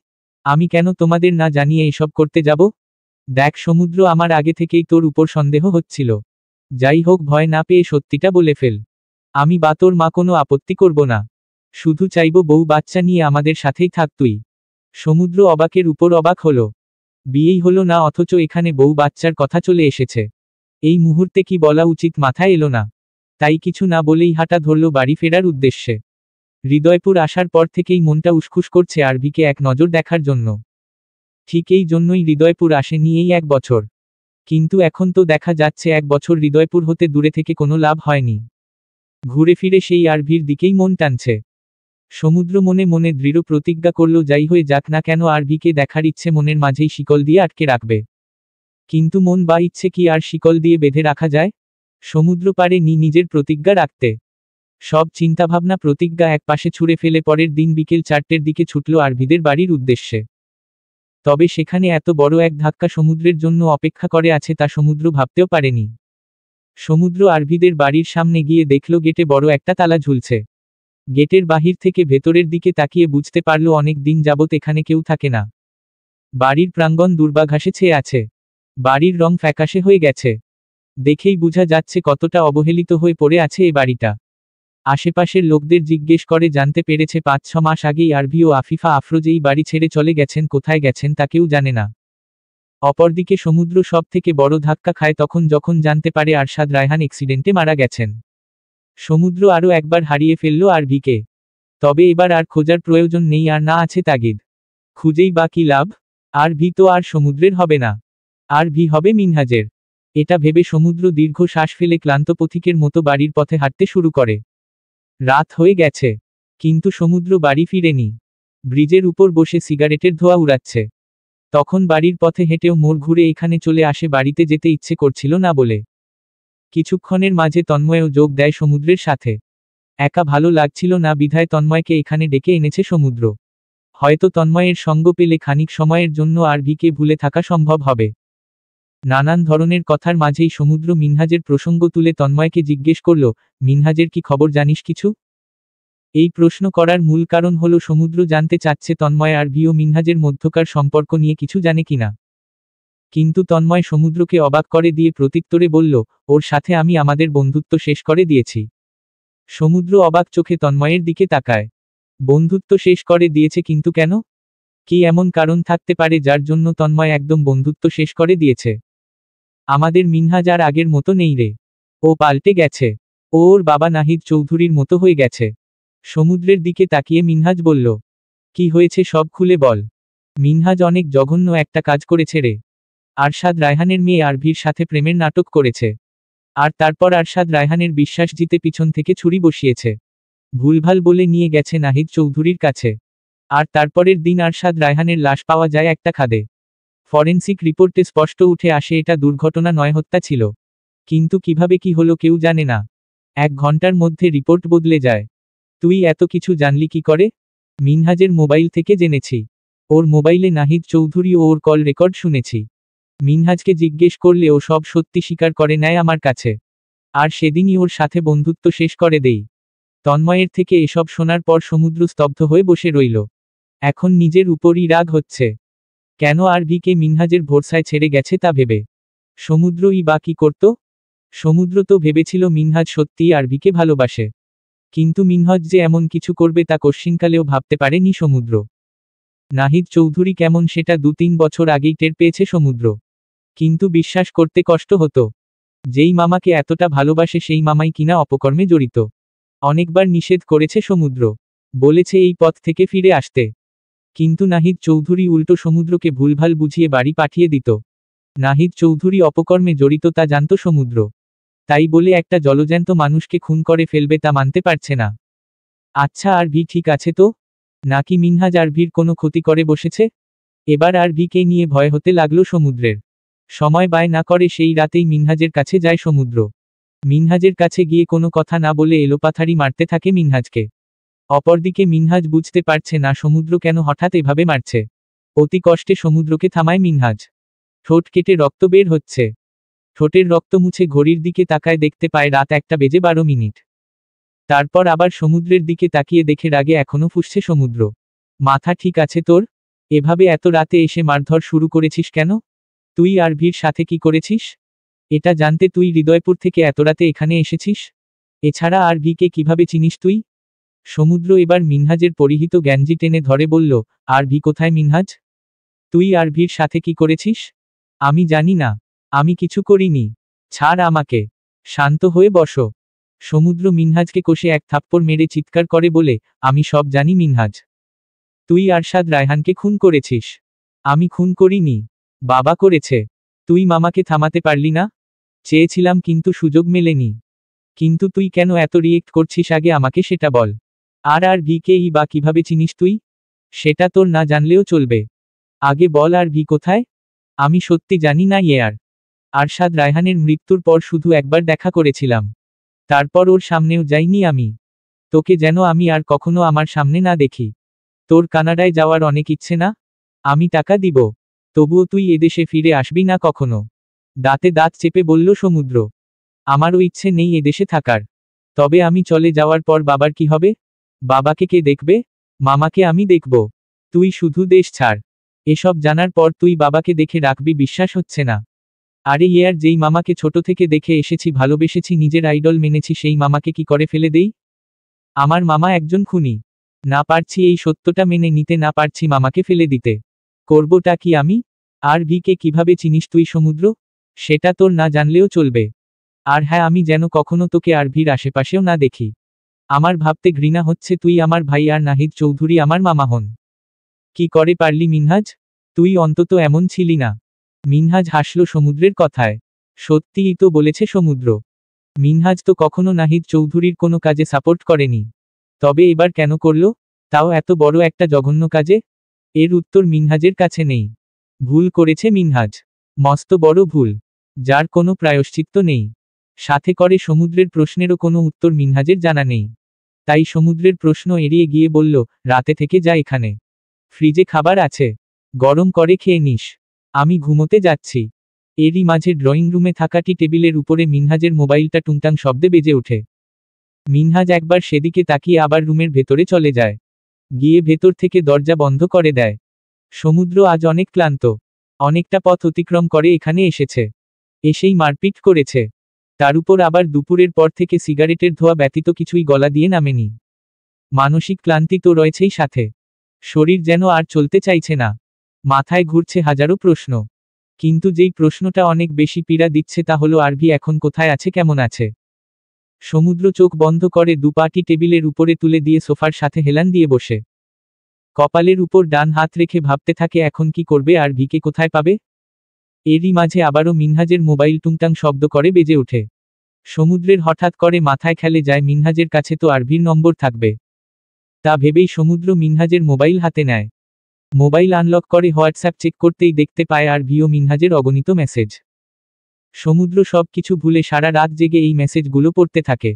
আমি কেন তোমাদের না জানিয়ে এসব করতে যাব? দেখ সমুদ্র, আমার আগে থেকেই তোর উপর সন্দেহ হচ্ছিল। যাই হোক, ভয় না পেয়ে সত্যিটা বলে ফেল। আমি বা তোর মা কোনো আপত্তি করব না। শুধু চাইব বউ বাচ্চা নিয়ে আমাদের সাথেই থাক তুই। সমুদ্র অবাকের উপর অবাক হলো। বিয়েই হলো না, অথচ এখানে বউ বাচ্চার কথা চলে এসেছে। এই মুহূর্তে কি বলা উচিত মাথায় এলো না। তাই কিছু না বলেই হাঁটা ধরল বাড়ি ফেরার উদ্দেশ্যে। হৃদয়পুর আসার পর থেকেই মনটা উসখুস করছে আরভিকে এক নজর দেখার জন্য। ঠিক এই জন্যই হৃদয়পুর আসেনি এই 1 বছর। কিন্তু এখন তো দেখা যাচ্ছে 1 বছর হৃদয়পুর হতে দূরে থেকে কোনো লাভ হয়নি। ঘুরে ফিরে সেই আরভির দিকেই মন টানছে। সমুদ্র মনে মনে দৃঢ় প্রতিজ্ঞা করল, যাই হয়ে যাক না কেন আরভিকে দেখার ইচ্ছে মনের মাঝেই শিকল দিয়ে আটকে রাখবে। কিন্তু মন বা ইচ্ছে কি আর শিকল দিয়ে বেঁধে রাখা যায়? সমুদ্র পারেনি নিজের প্রতিজ্ঞা রাখতে। সব চিন্তাভাবনা প্রতিজ্ঞা একপাশে ছুঁড়ে ফেলে পরের দিন বিকেল 4টের দিকে ছুটল আরভিদের বাড়ির উদ্দেশ্যে। তবে সেখানে এত বড় এক ধাক্কা সমুদ্রের জন্য অপেক্ষা করে আছে তা সমুদ্র ভাবতেও পারেনি। সমুদ্র আরভিদের বাড়ির সামনে গিয়ে দেখল গেটে বড় একটা তালা ঝুলছে। গেটের বাহির থেকে ভেতরের দিকে তাকিয়ে বুঝতে পারল অনেক দিন যাবত এখানে কেউ থাকে না। বাড়ির প্রাঙ্গণ দুর্বাঘাসে ছেয়ে আছে। বাড়ির রং ফ্যাকাশে হয়ে গেছে। দেখেই বোঝা যাচ্ছে কতটা অবহেলিত হয়ে পড়ে আছে এই বাড়িটা। আশেপাশের লোকদের জিজ্ঞেস করে জানতে পেরেছে 5-6 মাস আগেই আরভি ও আফিফা আফরোজ এই বাড়ি ছেড়ে চলে গেছেন, কোথায় গেছেন তা কেউ জানে না। অপরদিকে সমুদ্র সব থেকে বড় ধাক্কা খায় যখন জানতে পারে আরশাদ রায়হান অ্যাক্সিডেন্টে মারা গেছেন। সমুদ্র আরও একবার হারিয়ে ফেলল আরভিকে। তবে এবার আর খোঁজার প্রয়োজন নেই, আর না আছে তাগিদ। খুঁজেই বা কি লাভ? আরভি তো আর সমুদ্রের হবে না, আরভি হবে মিনহাজের। এটা ভেবে সমুদ্র দীর্ঘ শ্বাস ফেলে ক্লান্ত পথিকের মতো বাড়ির পথে হাঁটতে শুরু করে। রাত হয়ে গেছে, কিন্তু সমুদ্র বাড়ি ফিরেনি। ব্রিজের উপর বসে সিগারেটের ধোঁয়া উড়াচ্ছে। তখন বাড়ির পথে হেঁটেও মোড় ঘুরে এখানে চলে আসে, বাড়িতে যেতে ইচ্ছে করছিল না বলে। কিছুক্ষণের মাঝে তন্ময়ও যোগ দেয় সমুদ্রের সাথে। একা ভালো লাগছিল না বিধায় তন্ময়কে এখানে ডেকে এনেছে সমুদ্র। হয়তো তন্ময়ের সঙ্গ পেলে খানিক সময়ের জন্য আরভিকে ভুলে থাকা সম্ভব হবে। নানান ধরনের কথার মাঝেই সমুদ্র মিনহাজের প্রসঙ্গ তুলে তন্ময়কে জিজ্ঞেস করল, মিনহাজের কি খবর, জানিস কিছু? এই প্রশ্ন করার মূল কারণ হলো সমুদ্র জানতে চাচ্ছে তন্ময় আরভি ও মিনহাজের মধ্যকার সম্পর্ক নিয়ে কিছু জানে কিনা। কিন্তু তন্ময় সমুদ্রকে অবাক করে দিয়ে প্রত্যুত্তরে বলল, ওর সাথে আমি আমাদের বন্ধুত্ব শেষ করে দিয়েছি। সমুদ্র অবাক চোখে তন্ময়ের দিকে তাকায়। বন্ধুত্ব শেষ করে দিয়েছে, কিন্তু কেন? কি এমন কারণ থাকতে পারে যার জন্য তন্ময় একদম বন্ধুত্ব শেষ করে দিয়েছে? আমাদের মিনহাজ আর আগের মতো নেই রে। ও পাল্টে গেছে। ওর বাবা নাহিদ চৌধুরীর মতো হয়ে গেছে। সমুদ্রের দিকে তাকিয়ে মিনহাজ বলল, কি হয়েছে সব খুলে বল। মিনহাজ অনেক জঘন্য একটা কাজ করেছে রে। আরশাদ রায়হানের মেয়ে আরভির সাথে প্রেমের নাটক করেছে। আর তারপর আরশাদ রায়হানের বিশ্বাস জিতে পিছন থেকে ছুরি বসিয়েছে। ভুলভাল বলে নিয়ে গেছে নাহিদ চৌধুরীর কাছে। আর তারপরের দিন আরশাদ রায়হানের লাশ পাওয়া যায় একটা খাদে। ফরেনসিক রিপোর্টে স্পষ্ট উঠে আসে এটা দুর্ঘটনা নয়, হত্যা ছিল। কিন্তু কিভাবে কি হলো কেউ জানে না। 1 ঘন্টার মধ্যে রিপোর্ট বদলে যায়। তুই এত কিছু জানলি কি করে? মিনহাজের মোবাইল থেকে জেনেছি। ওর মোবাইলে নাহিদ চৌধুরী ও ওর কল রেকর্ড শুনেছি। মিনহাজকে জিজ্ঞেস করলে ও সব সত্যি স্বীকার করে নেয় আমার কাছে। আর সেদিনই ওর সাথে বন্ধুত্ব শেষ করে দেই। তন্ময়ের থেকে এসব শোনার পর সমুদ্র স্তব্ধ হয়ে বসে রইল। এখন নিজের উপরই রাগ হচ্ছে। কেন আরভিকে মিনহাজের ভরসায় ছেড়ে গেছে তা ভেবে। সমুদ্রই বা কি করত? সমুদ্র তো ভেবেছিল মিনহাজ সত্যিই আরভিকে ভালোবাসে। কিন্তু মিনহাজ যে এমন কিছু করবে তা কশ্চিনকালেও ভাবতে পারেনি সমুদ্র। নাহিদ চৌধুরী কেমন সেটা 2-3 বছর আগেই টের পেয়েছে সমুদ্র। কিন্তু বিশ্বাস করতে কষ্ট হতো। যেই মামাকে এতটা ভালোবাসে সেই মামাই কিনা অপকর্মে জড়িত। অনেকবার নিষেধ করেছে সমুদ্র, বলেছে এই পথ থেকে ফিরে আসতে। কিন্তু নাহিদ চৌধুরী উল্টো সমুদ্রকে ভুলভাল বুঝিয়ে বাড়ি পাঠিয়ে দিত। নাহিদ চৌধুরী অপকর্মে জড়িত তা জানত সমুদ্র। তাই বলে একটা জলজ্যান্ত মানুষকে খুন করে ফেলবে তা মানতে পারছে না। আচ্ছা, আরভি ঠিক আছে তো? নাকি মিনহাজ আরভির কোনো ক্ষতি করে বসেছে? এবার আরভিকে নিয়ে ভয় হতে লাগলো সমুদ্রের। সময় ব্যয় না করে সেই রাতেই মিনহাজের কাছে যায় সমুদ্র। মিনহাজের কাছে গিয়ে কোনো কথা না বলে এলোপাথারি মারতে থাকে মিনহাজকে। অপরদিকে মিনহাজ বুঝতে পারছে না সমুদ্র কেন হঠাৎ এভাবে মারছে। অতি কষ্টে সমুদ্রকে থামায় মিনহাজ। ঠোঁট কেটে রক্ত বের হচ্ছে। ঠোঁটের রক্ত মুছে ঘড়ির দিকে তাকায়, দেখতে পায় রাত 1:12। তারপর আবার সমুদ্রের দিকে তাকিয়ে দেখে রাগে এখনো ফুঁসছে সমুদ্র। মাথা ঠিক আছে তোর? এভাবে এত রাতে এসে মারধর শুরু করেছিস কেন? তুই আরভির সাথে কি করেছিস? এটা জানতে তুই হৃদয়পুর থেকে এত রাতে এখানে এসেছিস? এছাড়া আরভিকে কিভাবে চিনিস তুই? সমুদ্র এবার মিনহাজের পরিহিত গ্যাঞ্জি টেনে ধরে বলল, আরভি কোথায় মিনহাজ? তুই আরভির সাথে কি করেছিস? আমি জানি না। আমি কিছু করিনি। ছাড় আমাকে। শান্ত হয়ে বসো। সমুদ্র মিনহাজকে কষে এক থাপ্পড় মেরে চিৎকার করে বলে, আমি সব জানি মিনহাজ। তুই আরশাদ রায়হানকে খুন করেছিস। আমি খুন করিনি। বাবা করেছে। তুই মামাকে থামাতে পারলি না? চেয়েছিলাম কিন্তু সুযোগ মেলেনি। কিন্তু তুই কেন এত রিয়েক্ট করছিস আগে আমাকে সেটা বল। আরভিকেই বা কিভাবে চিনিস তুই? সেটা তোর না জানলেও চলবে। আগে বল আরভি কোথায়? আমি সত্যি জানি না ইয়ার। আরশাদ রায়হানের মৃত্যুর পর শুধু একবার দেখা করেছিলাম। তারপর ওর সামনেও যাইনি আমি। তোকে যেন আমি আর কখনো আমার সামনে না দেখি। তোর কানাডায় যাওয়ার অনেক ইচ্ছে না? আমি টাকা দিব। তবুও তুই এদেশে ফিরে আসবি না কখনো। দাঁতে দাঁত চেপে বলল সমুদ্র। আমারও ইচ্ছে নেই এদেশে থাকার। তবে আমি চলে যাওয়ার পর বাবার কি হবে? বাবাকে কে দেখবে? মামাকে আমি দেখব। তুই শুধু দেশ ছাড়। এসব জানার পর তুই বাবাকে দেখে রাখবি বিশ্বাস হচ্ছে না। আরে ইয়ার, যেই মামাকে ছোট থেকে দেখে এসেছি, ভালোবেসেছি, নিজের আইডল মেনেছি, সেই মামাকে কি করে ফেলে দেই? আমার মামা একজন খুনি। না পারছি এই সত্যটা মেনে নিতে, না পারছি মামাকে ফেলে দিতে। করবটা কি আমি? আরভিকে কিভাবে চিনিস তুই সমুদ্র? সেটা তোর না জানলেও চলবে। আর হ্যাঁ, আমি যেন কখনো তোকে আরভির আশেপাশেও না দেখি। আমার ভাবতে ঘৃণা হচ্ছে তুই আমার ভাই আর নাহিদ চৌধুরী আমার মামা হন। কি করে পারলি মিনহাজ? তুই অন্তত এমন ছিলি না। মিনহাজ হাসল সমুদ্রের কথায়। সত্যিই তো বলেছে সমুদ্র। মিনহাজ তো কখনো নাহিদ চৌধুরীর কোনো কাজে সাপোর্ট করেনি। তবে এবার কেন করল? তাও এত বড় একটা জঘন্য কাজে? এর উত্তর মিনহাজের কাছে নেই। ভুল করেছে মিনহাজ। মস্ত বড় ভুল। যার কোনো প্রায়শ্চিত্ত নেই। সাথে করে সমুদ্রের প্রশ্নেরও কোনো উত্তর মিনহাজের জানা নেই। তাই সমুদ্রের প্রশ্ন এড়িয়ে গিয়ে বলল, রাতে থেকে যা এখানে। ফ্রিজে খাবার আছে। গরম করে খেয়ে নিস। আমি ঘুমোতে যাচ্ছি। এরই মাঝে ড্রয়িং রুমে থাকা টি টেবিলের উপরে মিনহাজের মোবাইলটা টুংটাং শব্দে বেজে ওঠে। মিনহাজ একবার সেদিকে তাকিয়ে আবার রুমের ভেতরে চলে যায়। গিয়ে ভেতর থেকে দরজা বন্ধ করে দেয়। সমুদ্র আজ অনেক ক্লান্ত। অনেকটা পথ অতিক্রম করে এখানে এসেছে। এসেই মারপিট করেছে। তার উপর আবার দুপুরের পর থেকে সিগারেটের ধোঁয়া ব্যতীত কিছুই গলা দিয়ে নামেনি। মানসিক ক্লান্তি তো রয়েছেই সাথে। শরীর যেন আর চলতে চাইছে না। মাথায় ঘুরছে হাজারো প্রশ্ন। কিন্তু যেই প্রশ্নটা অনেক বেশি পীড়া দিচ্ছে তা হলো আরভি এখন কোথায় আছে, কেমন আছে। সমুদ্র চোখ বন্ধ করে দুপাটি টেবিলের উপরে তুলে দিয়ে সোফার সাথে হেলান দিয়ে বসে। কপালের উপর ডান হাত রেখে ভাবতে থাকে এখন কি করবে, আরভিকে কোথায় পাবে। এরই মাঝে আবারও মিনহাজের মোবাইল টুংটাং শব্দ করে বেজে ওঠে। সমুদ্রের হঠাৎ করে মাথায় খেলে যায় মিনহাজের কাছে তো আরভির নম্বর থাকবে। তা ভেবেই সমুদ্র মিনহাজের মোবাইল হাতে নেয়। মোবাইল আনলক করে হোয়াটসঅ্যাপ চেক করতেই দেখতে পায় আরভি ও মিনহাজের অগণিত মেসেজ। সমুদ্র সব কিছু ভুলে সারা রাত জেগে এই মেসেজগুলো পড়তে থাকে।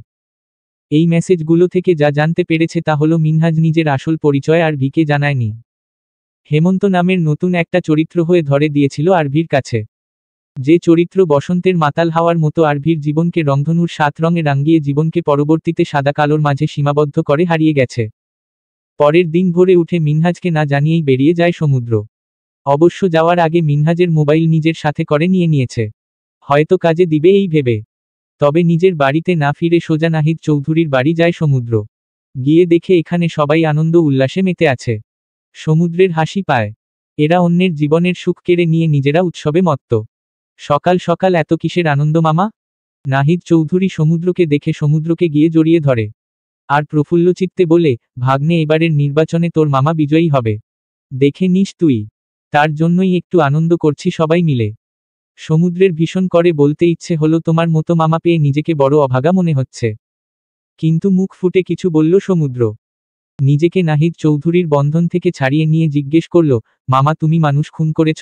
এই মেসেজগুলো থেকে যা জানতে পেরেছে তা হলো মিনহাজ নিজের আসল পরিচয় আরভিকে জানায়নি। হেমন্ত নামের নতুন একটা চরিত্র হয়ে ধরে দিয়েছিল আরভির কাছে। যে চরিত্র বসন্তের মাতাল হাওয়ার মতো আরভির জীবনকে রংধনুর 7 রঙে রাঙিয়ে জীবনকে পরবর্তীতে সাদা কালোর মাঝে সীমাবদ্ধ করে হারিয়ে গেছে। পরের দিন ভোরে উঠে মিনহাজকে না জানিয়েই বেরিয়ে যায় সমুদ্র। অবশ্য যাওয়ার আগে মিনহাজের মোবাইল নিজের সাথে করে নিয়েছে, হয়তো কাজে দিবে এই ভেবে। তবে নিজের বাড়িতে না ফিরে সোজা নাহিদ চৌধুরীর বাড়ি যায় সমুদ্র। গিয়ে দেখে এখানে সবাই আনন্দ উল্লাসে মেতে আছে। সমুদ্রের হাসি পায়। এরা অন্যের জীবনের সুখ কেড়ে নিয়ে নিজেরা উৎসবে মত্ত। সকাল সকাল এত কিসের আনন্দ মামা? নাহিদ চৌধুরী সমুদ্রকে দেখে সমুদ্রকে গিয়ে জড়িয়ে ধরে আর প্রফুল্লচিত্তে বলে, ভাগ্নে এবারের নির্বাচনে তোর মামা বিজয়ী হবে, দেখে নিস তুই। তার জন্যই একটু আনন্দ করছি সবাই মিলে। সমুদ্রের ভীষণ করে বলতে ইচ্ছে হলো তোমার মতো মামা পেয়ে নিজেকে বড় অভাগা মনে হচ্ছে, কিন্তু মুখ ফুটে কিছু বলল সমুদ্র। নিজেকে নাহিদ চৌধুরীর বন্ধন থেকে ছাড়িয়ে নিয়ে জিজ্ঞেস করল, মামা তুমি মানুষ খুন করেছ?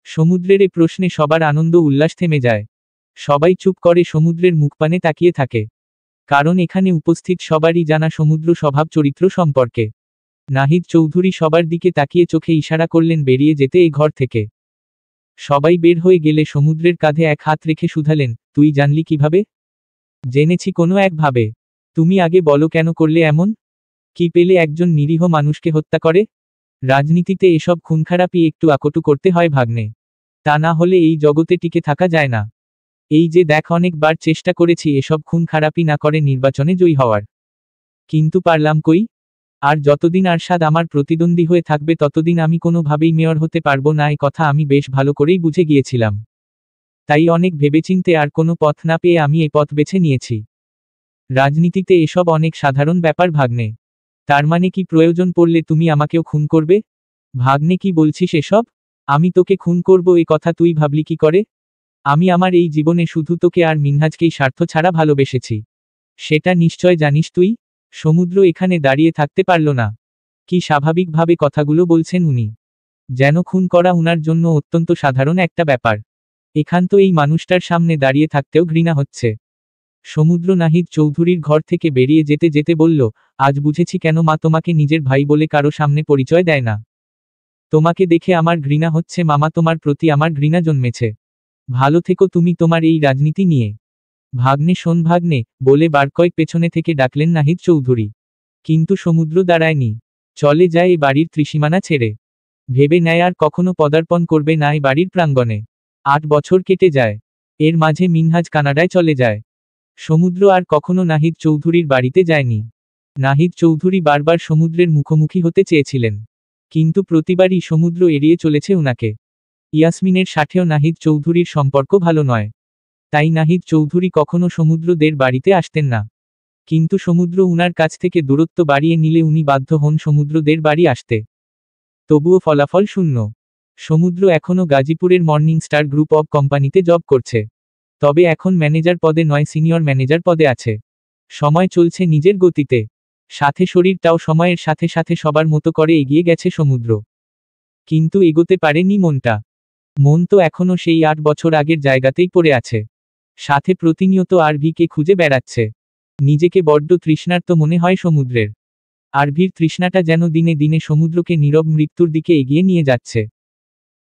সমুদ্রের এ প্রশ্নে সবার আনন্দ উল্লাস থেমে যায়। সবাই চুপ করে সমুদ্রের মুখপানে তাকিয়ে থাকে। কারণ এখানে উপস্থিত সবারই জানা সমুদ্র স্বভাব চরিত্র সম্পর্কে। নাহিদ চৌধুরী সবার দিকে তাকিয়ে চোখে ইশারা করলেন বেরিয়ে যেতে এই ঘর থেকে। সবাই বের হয়ে গেলে সমুদ্রের কাঁধে এক হাত রেখে শুধালেন, তুই জানলি কিভাবে? জেনেছি কোনো একভাবে। তুমি আগে বলো কেন করলে এমন? কি পেলে একজন নিরীহ মানুষকে হত্যা করে? রাজনীতিতে এসব খুনখারাপি একটু আকটু করতে হয় ভাগ্নে, তা না হলে এই জগতে টিকে থাকা যায় না। এই যে দেখ অনেকবার চেষ্টা করেছি এসব খুন খারাপি না করে নির্বাচনে জয়ী হওয়ার, কিন্তু পারলাম কই? আর যতদিন আরশাদ আমার প্রতিদ্বন্দ্বী হয়ে থাকবে ততদিন আমি কোনোভাবেই মেয়র হতে পারবো না, এই কথা আমি বেশ ভালো করেই বুঝে গিয়েছিলাম। তাই অনেক ভেবেচিন্তে আর কোনো পথ না পেয়ে আমি এই পথ বেছে নিয়েছি। রাজনীতিতে এসব অনেক সাধারণ ব্যাপার ভাগ্নে। তার মানে কি প্রয়োজন পড়লে তুমি আমাকেও খুন করবে? ভাগ্নে কি বলছিস এসব? আমি তোকে খুন করব এ কথা তুই ভাবলি কি করে? আমি আমার এই জীবনে শুধু তোকে আর মিনহাজকেই স্বার্থ ছাড়া ভালোবেসেছি, সেটা নিশ্চয় জানিস তুই। সমুদ্র এখানে দাঁড়িয়ে থাকতে পারল না। কি স্বাভাবিকভাবে কথাগুলো বলছেন উনি, যেন খুন করা উনার জন্য অত্যন্ত সাধারণ একটা ব্যাপার। এখান তো এই মানুষটার সামনে দাঁড়িয়ে থাকতেও ঘৃণা হচ্ছে। সমুদ্র নাহিদ চৌধুরীর ঘর থেকে বেরিয়ে যেতে যেতে বলল, আজ বুঝেছি কেন মা তোমাকে নিজের ভাই বলে কারো সামনে পরিচয় দেয় না। তোমাকে দেখে আমার ঘৃণা হচ্ছে মামা, তোমার প্রতি আমার ঘৃণা জন্মেছে। ভালো থেকো তুমি তোমার এই রাজনীতি নিয়ে। ভাগ্নে শোন ভাগ্নে, বলে বারকয়েক পেছনে থেকে ডাকলেন নাহিদ চৌধুরী। কিন্তু সমুদ্র দাঁড়ায়নি, চলে যায় এই বাড়ির ত্রিসীমানা ছেড়ে। ভেবে নেয় আর কখনো পদার্পণ করবে না এই বাড়ির প্রাঙ্গণে। 8 বছর কেটে যায়। এর মাঝে মিনহাজ কানাডায় চলে যায়। সমুদ্র আর কখনো নাহিদ চৌধুরীর বাড়িতে যায়নি। নাহিদ চৌধুরী বারবার সমুদ্রের মুখোমুখি হতে চেয়েছিলেন, কিন্তু প্রতিবারই সমুদ্র এড়িয়ে চলেছে উনাকে। ইয়াসমিনের সাথেও নাহিদ চৌধুরীর সম্পর্ক ভালো নয়, তাই নাহিদ চৌধুরী কখনো সমুদ্রদের বাড়িতে আসতেন না। কিন্তু সমুদ্র উনার কাছ থেকে দূরত্ব বাড়িয়ে নিলে উনি বাধ্য হন সমুদ্রদের বাড়ি আসতে। তবুও ফলাফল শূন্য। সমুদ্র এখনও গাজীপুরের মর্নিং স্টার গ্রুপ অব কোম্পানিতে জব করছে, তবে এখন ম্যানেজার পদে নয়, সিনিয়র ম্যানেজার পদে আছে। সময় চলছে নিজের গতিতে, সাথে শরীরটাও সময়ের সাথে সাথে সবার মতো করে এগিয়ে গেছে সমুদ্র। কিন্তু এগোতে পারেনি মনটা। মন তো এখনও সেই 8 বছর আগের জায়গাতেই পড়ে আছে। সাথে প্রতিনিয়ত আরভিকে খুঁজে বেড়াচ্ছে। নিজেকে বড্ড তৃষ্ণার্ত মনে হয় সমুদ্রের। আরভির তৃষ্ণাটা যেন দিনে দিনে সমুদ্রকে নীরব মৃত্যুর দিকে এগিয়ে নিয়ে যাচ্ছে।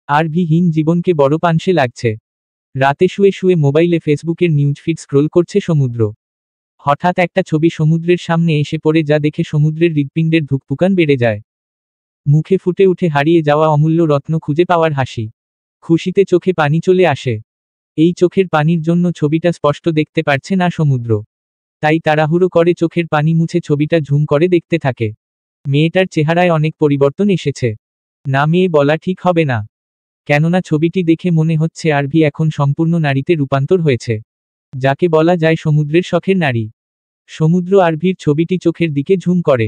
আরভিহীন জীবনকে বড় পানসে লাগছে। রাতে শুয়ে শুয়ে মোবাইলে ফেসবুকের নিউজ ফিড স্ক্রোল করছে সমুদ্র। হঠাৎ একটা ছবি সমুদ্রের সামনে এসে পড়ে, যা দেখে সমুদ্রের হৃৎপিণ্ডের ধুকপুকান বেড়ে যায়। মুখে ফুটে উঠে হারিয়ে যাওয়া অমূল্য রত্ন খুঁজে পাওয়ার হাসি। খুশিতে চোখে পানি চলে আসে। এই চোখের পানির জন্য ছবিটা স্পষ্ট দেখতে পারছে না সমুদ্র, তাই তাড়াহুড়ো করে চোখের পানি মুছে ছবিটা ঝুম করে দেখতে থাকে। মেয়েটার চেহারায় অনেক পরিবর্তন এসেছে। না মেয়ে বলা ঠিক হবে না, কেননা ছবিটি দেখে মনে হচ্ছে আরভি এখন সম্পূর্ণ নারীতে রূপান্তর হয়েছে, যাকে বলা যায় সমুদ্রের শখের নারী। সমুদ্র আরভির ছবিটি চোখের দিকে ঝুম করে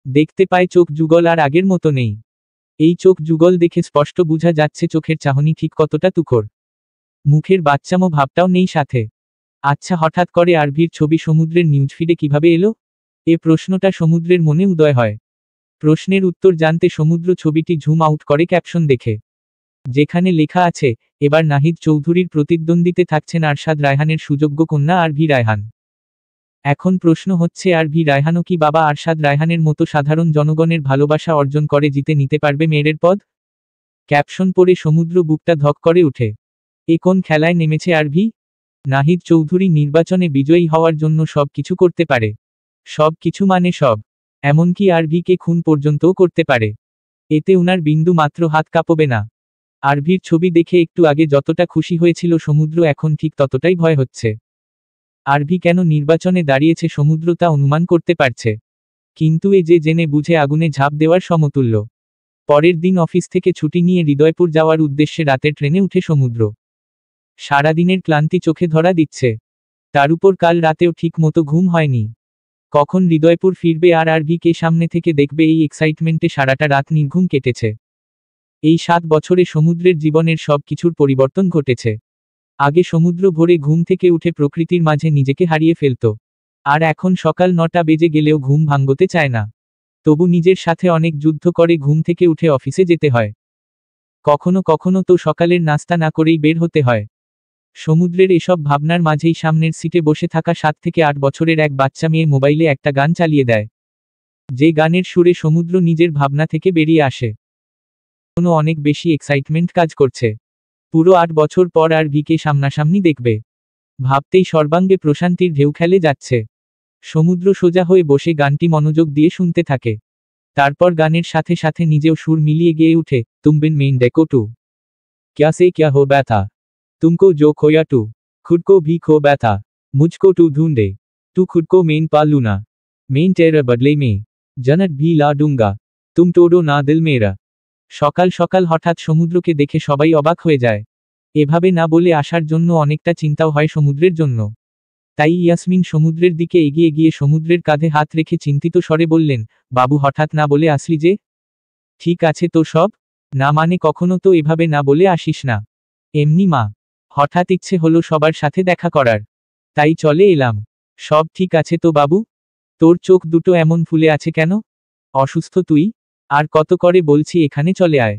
দেখতে পায় চোখ যুগল আর আগের মতো নেই। এই চোখ যুগল দেখে স্পষ্ট বোঝা যাচ্ছে চোখের চাহনি ঠিক কতটা তুখোড়। মুখের বাচ্চামো ভাবটাও নেই সাথে। আচ্ছা, হঠাৎ করে আরভির ছবি সমুদ্রের নিউজফিডে কিভাবে এলো? এ প্রশ্নটা সমুদ্রের মনে উদয় হয়। প্রশ্নের উত্তর জানতে সমুদ্র ছবিটি ঝুম আউট করে ক্যাপশন দেখে, যেখানে লেখা আছে, এবার নাহিদ চৌধুরীর প্রতিদ্বন্দ্বিতে থাকছেন আরশাদ রায়হানের সুযোগ্য কন্যা আরভি রায়হান। এখন প্রশ্ন হচ্ছে, আরভি রায়হানও কি বাবা আরশাদ রায়হানের মতো সাধারণ জনগণের ভালোবাসা অর্জন করে জিতে নিতে পারবে মেয়ের পদ? ক্যাপশন পড়ে সমুদ্র বুকটা ধক করে উঠে। এ কোন খেলায় নেমেছে আরভি? নাহিদ চৌধুরী নির্বাচনে বিজয়ী হওয়ার জন্য সব কিছু করতে পারে। সব কিছু মানে সব। এমনকি আরভিকে খুন পর্যন্তও করতে পারে। এতে উনার বিন্দু মাত্র হাত কাঁপবে না। আরভির ছবি দেখে একটু আগে যতটা খুশি হয়েছিল সমুদ্র, এখন ঠিক ততটাই ভয় হচ্ছে। আরভি কেন নির্বাচনে দাঁড়িয়েছে সমুদ্র তা অনুমান করতে পারছে। কিন্তু এ যে জেনে বুঝে আগুনে ঝাঁপ দেওয়ার সমতুল্য। পরের দিন অফিস থেকে ছুটি নিয়ে হৃদয়পুর যাওয়ার উদ্দেশ্যে রাতের ট্রেনে উঠে সমুদ্র। সারাদিনের ক্লান্তি চোখে ধরা দিচ্ছে। তার উপর কাল রাতেও ঠিক মতো ঘুম হয়নি। কখন হৃদয়পুর ফিরবে আর আরভিকে সামনে থেকে দেখবে, এই এক্সাইটমেন্টে সারাটা রাত নির্ঘুম কেটেছে। এই 7 বছরে সমুদ্রের জীবনের সব কিছুর পরিবর্তন ঘটেছে। আগে সমুদ্র ভোরে ঘুম থেকে উঠে প্রকৃতির মাঝে নিজেকে হারিয়ে ফেলত। আর এখন সকাল 9টা বেজে গেলেও ঘুম ভাঙতে চায় না। তবু নিজের সাথে অনেক যুদ্ধ করে ঘুম থেকে উঠে অফিসে যেতে হয়। কখনো কখনো তো সকালের নাস্তা না করেই বের হতে হয়। সমুদ্রের এসব ভাবনার মাঝেই সামনের সিটে বসে থাকা 7 থেকে 8 বছরের এক বাচ্চা মেয়ে মোবাইলে একটা গান চালিয়ে দেয়। যে গানের সুরে সমুদ্র নিজের ভাবনা থেকে বেরিয়ে আসে। কোনো অনেক বেশি এক্সাইটমেন্ট কাজ করছে। পুরো 8 বছর পর আরভিকে সামনাসামনি দেখবে। ভাবতেই সর্বাঙ্গে প্রশান্তির ঢেউ খেলে যাচ্ছে। সমুদ্র সোজা হয়ে বসে গানটি মনোযোগ দিয়ে শুনতে থাকে। তারপর গানের সাথে সাথে নিজেও সুর মিলিয়ে গেয়ে উঠে, তুম বিন মেন দেখো টু, ক্যা সে ক্যা হো ব্যথা, तुमको जो खोया टू, खुद को भी खो बैठा, मुझको टू ढूंढे, तू खुद को मेन पा लूना, मेन तेरे बदले में जन्नत भी ला दूंगा, तुम तोड़ो ना दिल मेरा। সকাল সকাল হঠাৎ সমুদ্রকে দেখে সবাই অবাক হয়ে যায়। এভাবে না বলে আসার জন্য অনেকটা চিন্তাও হয় সমুদ্রের জন্য। তাই ইয়াসমিন সমুদ্রের দিকে এগিয়ে গিয়ে সমুদ্রের কাঁধে হাত রেখে চিন্তিত স্বরে বললেন, বাবু হঠাৎ না বলে আসলি যে? ঠিক আছে তো সব? না মানে কখনো তো এভাবে না বলে আসিস না। এমনি মা, হঠাৎ ইচ্ছে হলো সবার সাথে দেখা করার, তাই চলে এলাম। সব ঠিক আছে তো বাবু? তোর চোখ দুটো এমন ফুলে আছে কেন? অসুস্থ তুই? আর কত করে বলছি এখানে চলে আয়,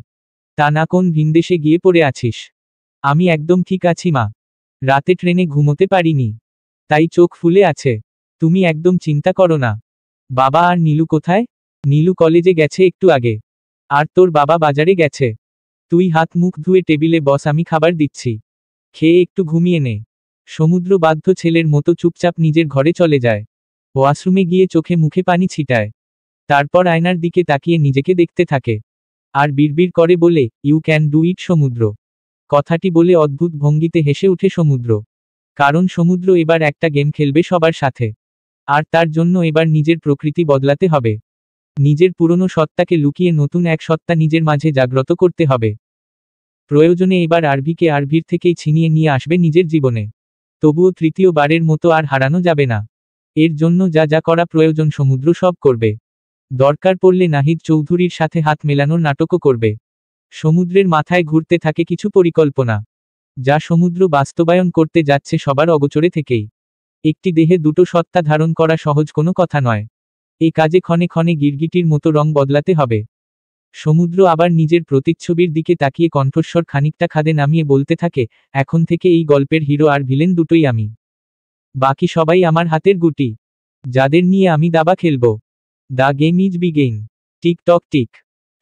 তা না কোন ভিনদেশে গিয়ে পড়ে আছিস? আমি একদম ঠিক আছি মা, রাতে ট্রেনে ঘুমোতে পারিনি, তাই চোখ ফুলে আছে। তুমি একদম চিন্তা করো না। বাবা আর নীলু কোথায়? নীলু কলেজে গেছে একটু আগে। আর তোর বাবা বাজারে গেছে। তুই হাত মুখ ধুয়ে টেবিলে বস, আমি খাবার দিচ্ছি, খেয়ে একটু ঘুমিয়ে নে। সমুদ্র বাধ্য ছেলের মতো চুপচাপ নিজের ঘরে চলে যায়। ওয়াশরুমে গিয়ে চোখে মুখে পানি ছিটায়। তারপর আয়নার দিকে তাকিয়ে নিজেকে দেখতে থাকে। আর বিড়বিড় করে বলে, ইউ ক্যান ডু ইট সমুদ্র। কথাটি বলে অদ্ভুত ভঙ্গিতে হেসে উঠে সমুদ্র। কারণ সমুদ্র এবার একটা গেম খেলবে সবার সাথে। আর তার জন্য এবার নিজের প্রকৃতি বদলাতে হবে। নিজের পুরনো সত্তাকে লুকিয়ে নতুন এক সত্তা নিজের মাঝে জাগ্রত করতে হবে। প্রয়োজনে এবার আরভিকে আরভির থেকেই ছিনিয়ে নিয়ে আসবে নিজের জীবনে। তবুও তৃতীয়বারের মতো আর হারানো যাবে না। এর জন্য যা যা করা প্রয়োজন সমুদ্র সব করবে। দরকার পড়লে নাহিদ চৌধুরীর সাথে হাত মেলানোর নাটকও করবে। সমুদ্রের মাথায় ঘুরতে থাকে কিছু পরিকল্পনা, যা সমুদ্র বাস্তবায়ন করতে যাচ্ছে সবার অগোচরে থেকেই। একটি দেহে দুটো সত্তা ধারণ করা সহজ কোনো কথা নয়। এ কাজে ক্ষণে ক্ষণে গিরগিটির মতো রং বদলাতে হবে। সমুদ্র আবার নিজের প্রতিচ্ছবির দিকে তাকিয়ে কণ্ঠস্বর খানিকটা খাদে নামিয়ে বলতে থাকে, এখন থেকে এই গল্পের হিরো আর ভিলেন দুটোই আমি। বাকি সবাই আমার হাতের গুটি, যাদের নিয়ে আমি দাবা খেলব। The game is begin. Tick talk tick.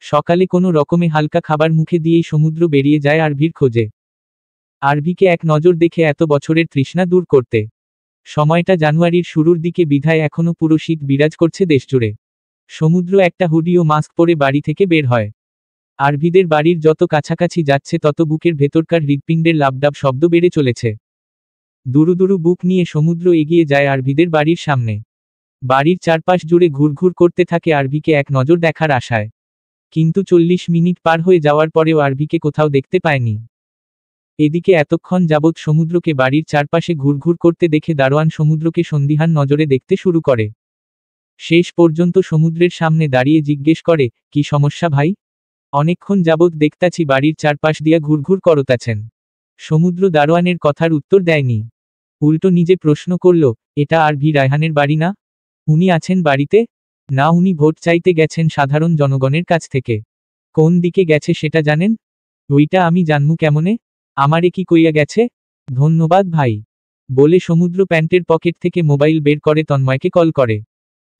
সকালে কোনো রকমে হালকা খাবার মুখে দিয়েই সমুদ্র বেরিয়ে যায় আরভির খোঁজে। আরভিকে এক নজর দেখে এত বছরের তৃষ্ণা দূর করতে। সময়টা জানুয়ারির শুরুর দিকে বিধায় এখনো পুরো শীত বিরাজ করছে দেশজুড়ে। সমুদ্র একটা হুডি ও মাস্ক পরে বাড়ি থেকে বের হয়। আরভিদের বাড়ির যত কাছাকাছি যাচ্ছে তত বুকের ভেতরকার হৃৎপিণ্ডের লাবডাব শব্দ বেড়ে চলেছে। দুরু দুরু বুক নিয়ে সমুদ্র এগিয়ে যায় আরভিদের বাড়ির সামনে। বাড়ির চারপাশ জুড়ে ঘুরঘুর করতে থাকে আরভিকে এক নজর দেখার আশায়। কিন্তু 40 মিনিট পার হয়ে যাওয়ার পরেও আরভিকে কোথাও দেখতে পায়নি। এদিকে এতক্ষণ যাবৎ সমুদ্রকে বাড়ির চারপাশে ঘুরঘুর করতে দেখে দারোয়ান সমুদ্রকে সন্দিহান নজরে দেখতে শুরু করে। শেষ পর্যন্ত সমুদ্রের সামনে দাঁড়িয়ে জিজ্ঞেস করে, কি সমস্যা ভাই? অনেকক্ষণ যাবৎ দেখতাছি বাড়ির চারপাশ দিয়া ঘুরঘুর করতাছেন। সমুদ্র দারোয়ানের কথার উত্তর দেয়নি। উল্টো নিজে প্রশ্ন করল, এটা আরভি রায়হানের বাড়ি না? উনি আছেন বাড়িতে? না, উনি ভোট চাইতে গেছেন সাধারণ জনগণের কাছ থেকে। কোন দিকে গেছে সেটা জানেন? ওইটা আমি জানমু কেমনে? আমারে কি কইয়া গেছে? ধন্যবাদ ভাই, বলে সমুদ্র প্যান্টের পকেট থেকে মোবাইল বের করে তন্ময়কে কল করে।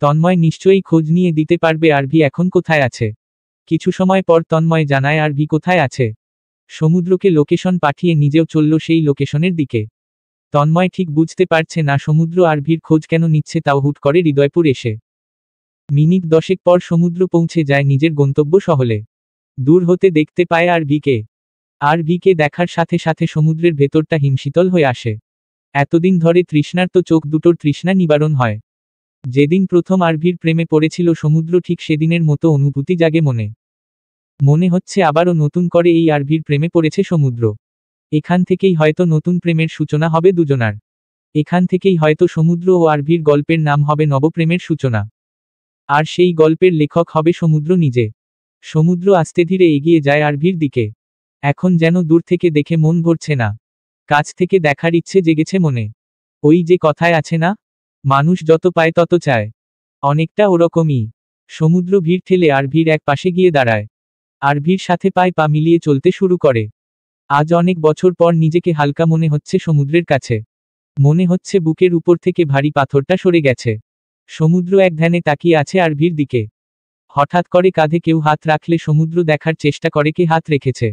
তন্ময় নিশ্চয়ই খোঁজ নিয়ে দিতে পারবে আরভি এখন কোথায় আছে। কিছু সময় পর তন্ময় জানায় আরভি কোথায় আছে। সমুদ্রকে লোকেশন পাঠিয়ে নিজেও চলল সেই লোকেশনের দিকে। তন্ময় ঠিক বুঝতে পারছে না সমুদ্র আরভির খোঁজ কেন নিচ্ছে, তাও হুট করে হৃদয়পুর এসে। মিনিট 10 পর সমুদ্র পৌঁছে যায় নিজের গন্তব্য স্থলে। দূর হতে দেখতে পায় আরভিকে। আরভিকে দেখার সাথে সাথে সমুদ্রের ভেতরটা হিমশীতল হয়ে আসে। এতদিন ধরে তৃষ্ণার্ত চোখ দুটোর তৃষ্ণা নিবারণ হয়। যেদিন প্রথম আরভির প্রেমে পড়েছিল সমুদ্র, ঠিক সেদিনের মতো অনুভূতি জাগে মনে। মনে হচ্ছে আবারও নতুন করে এই আরভির প্রেমে পড়েছে সমুদ্র। এখান থেকেই হয়তো নতুন প্রেমের সূচনা হবে দুজনার। এখান থেকেই হয়তো সমুদ্র ও আরভির গল্পের নাম হবে নবপ্রেমের সূচনা। আর সেই গল্পের লেখক হবে সমুদ্র নিজে। সমুদ্র আস্তে ধীরে এগিয়ে যায় আরভির দিকে। এখন যেন দূর থেকে দেখে মন ভরছে না, কাছ থেকে দেখার ইচ্ছে জেগেছে মনে। ওই যে কথায় আছে না, মানুষ যত পায় তত চায়, অনেকটা ওরকমই। সমুদ্র ভিড় ঠেলে আরভির এক পাশে গিয়ে দাঁড়ায়। আরভির সাথে পায়ে পা মিলিয়ে চলতে শুরু করে। আজ অনেক বছর পর নিজেকে হালকা মনে হচ্ছে সমুদ্রের কাছে। মনে হচ্ছে বুকের উপর থেকে ভারী পাথরটা সরে গেছে। সমুদ্র এক ধ্যানে তাকিয়ে আছে আরভির দিকে। হঠাৎ করে কাঁধে কেউ হাত রাখলে সমুদ্র দেখার চেষ্টা করে কে হাত রেখেছে।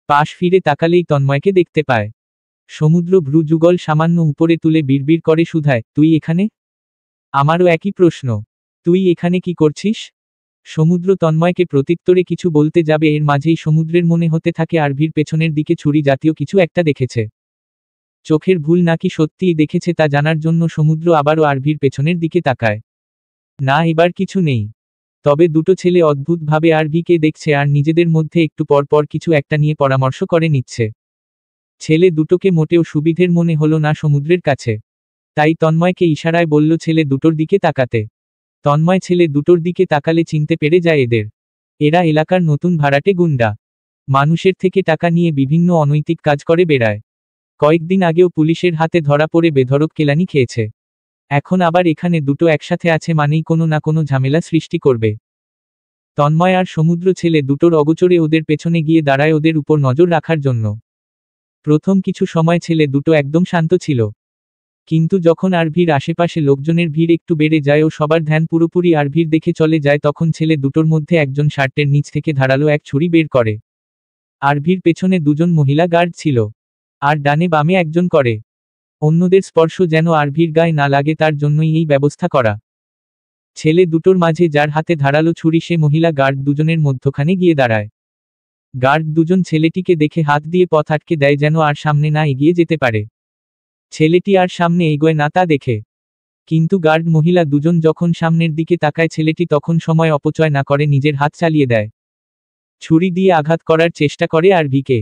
পাশ ফিরে তাকালেই তন্ময়কে দেখতে পায়। সমুদ্র ভ্রু যুগল সামান্য উপরে তুলে বিড়বিড় করে, শুধায়, তুই এখানে? আমারও একই প্রশ্ন, তুই এখানে কি করছিস? সমুদ্র তন্ময়কে প্রত্যুত্তরে কিছু বলতে যাবে, এর মাঝেই সমুদ্রের মনে হতে থাকে আরভির পেছনের দিকে ছুরি জাতীয় কিছু একটা দেখেছে। চোখের ভুল নাকি সত্যিই দেখেছে তা জানার জন্য সমুদ্র আবারও আরভির পেছনের দিকে তাকায়। না, এবার কিছু নেই। তবে দুটো ছেলে অদ্ভুতভাবে আরভিকে দেখছে আর নিজেদের মধ্যে একটু পর পর কিছু একটা নিয়ে পরামর্শ করে নিচ্ছে। ছেলে দুটোকে মোটেও সুবিধের মনে হলো না সমুদ্রের কাছে। তাই তন্ময়কে ইশারায় বলল ছেলে দুটোর দিকে তাকাতে। তন্ময় ছেলে দুটোর দিকে তাকালে চিনতে পেরে যায় এদের। এরা এলাকার নতুন ভাড়াটে গুন্ডা। মানুষের থেকে টাকা নিয়ে বিভিন্ন অনৈতিক কাজ করে বেড়ায়। কয়েকদিন আগেও পুলিশের হাতে ধরা পড়ে বেধড়ক কেলানি খেয়েছে। এখন আবার এখানে দুটো একসাথে আছে মানেই কোনো না কোনো ঝামেলা সৃষ্টি করবে। তন্ময় আর সমুদ্র ছেলে দুটোর অগোচরে ওদের পেছনে গিয়ে দাঁড়ায় ওদের উপর নজর রাখার জন্য। প্রথম কিছু সময় ছেলে দুটো একদম শান্ত ছিল। কিন্তু যখন আরভির আশেপাশে লোকজনের ভিড় একটু বেড়ে যায় ও সবার ধ্যান পুরোপুরি আরভির দেখে চলে যায়, তখন ছেলে দুটোর মধ্যে একজন শার্টের নিচ থেকে ধারালো এক ছুরি বের করে। আরভির পেছনে দুজন মহিলা গার্ড ছিল, আর ডানে বামে একজন করে। অন্যদের স্পর্শ যেন আরভির গায়ে না লাগে তার জন্যই এই ব্যবস্থা করা। ছেলে দুটোর মাঝে যার হাতে ধারালো ছুরি সে মহিলা গার্ড দুজনের মধ্যখানে গিয়ে দাঁড়ায়। গার্ড দুজন ছেলেটিকে দেখে হাত দিয়ে পথ আটকে দেয় যেন আর সামনে না এগিয়ে যেতে পারে। ছেলেটি আর সামনে এগোয় না তা দেখে। কিন্তু গার্ড মহিলা দুজন যখন সামনের দিকে তাকায় ছেলেটি তখন সময় অপচয় না করে নিজের হাত চালিয়ে দেয়। ছুরি দিয়ে আঘাত করার চেষ্টা করে আরভিকে।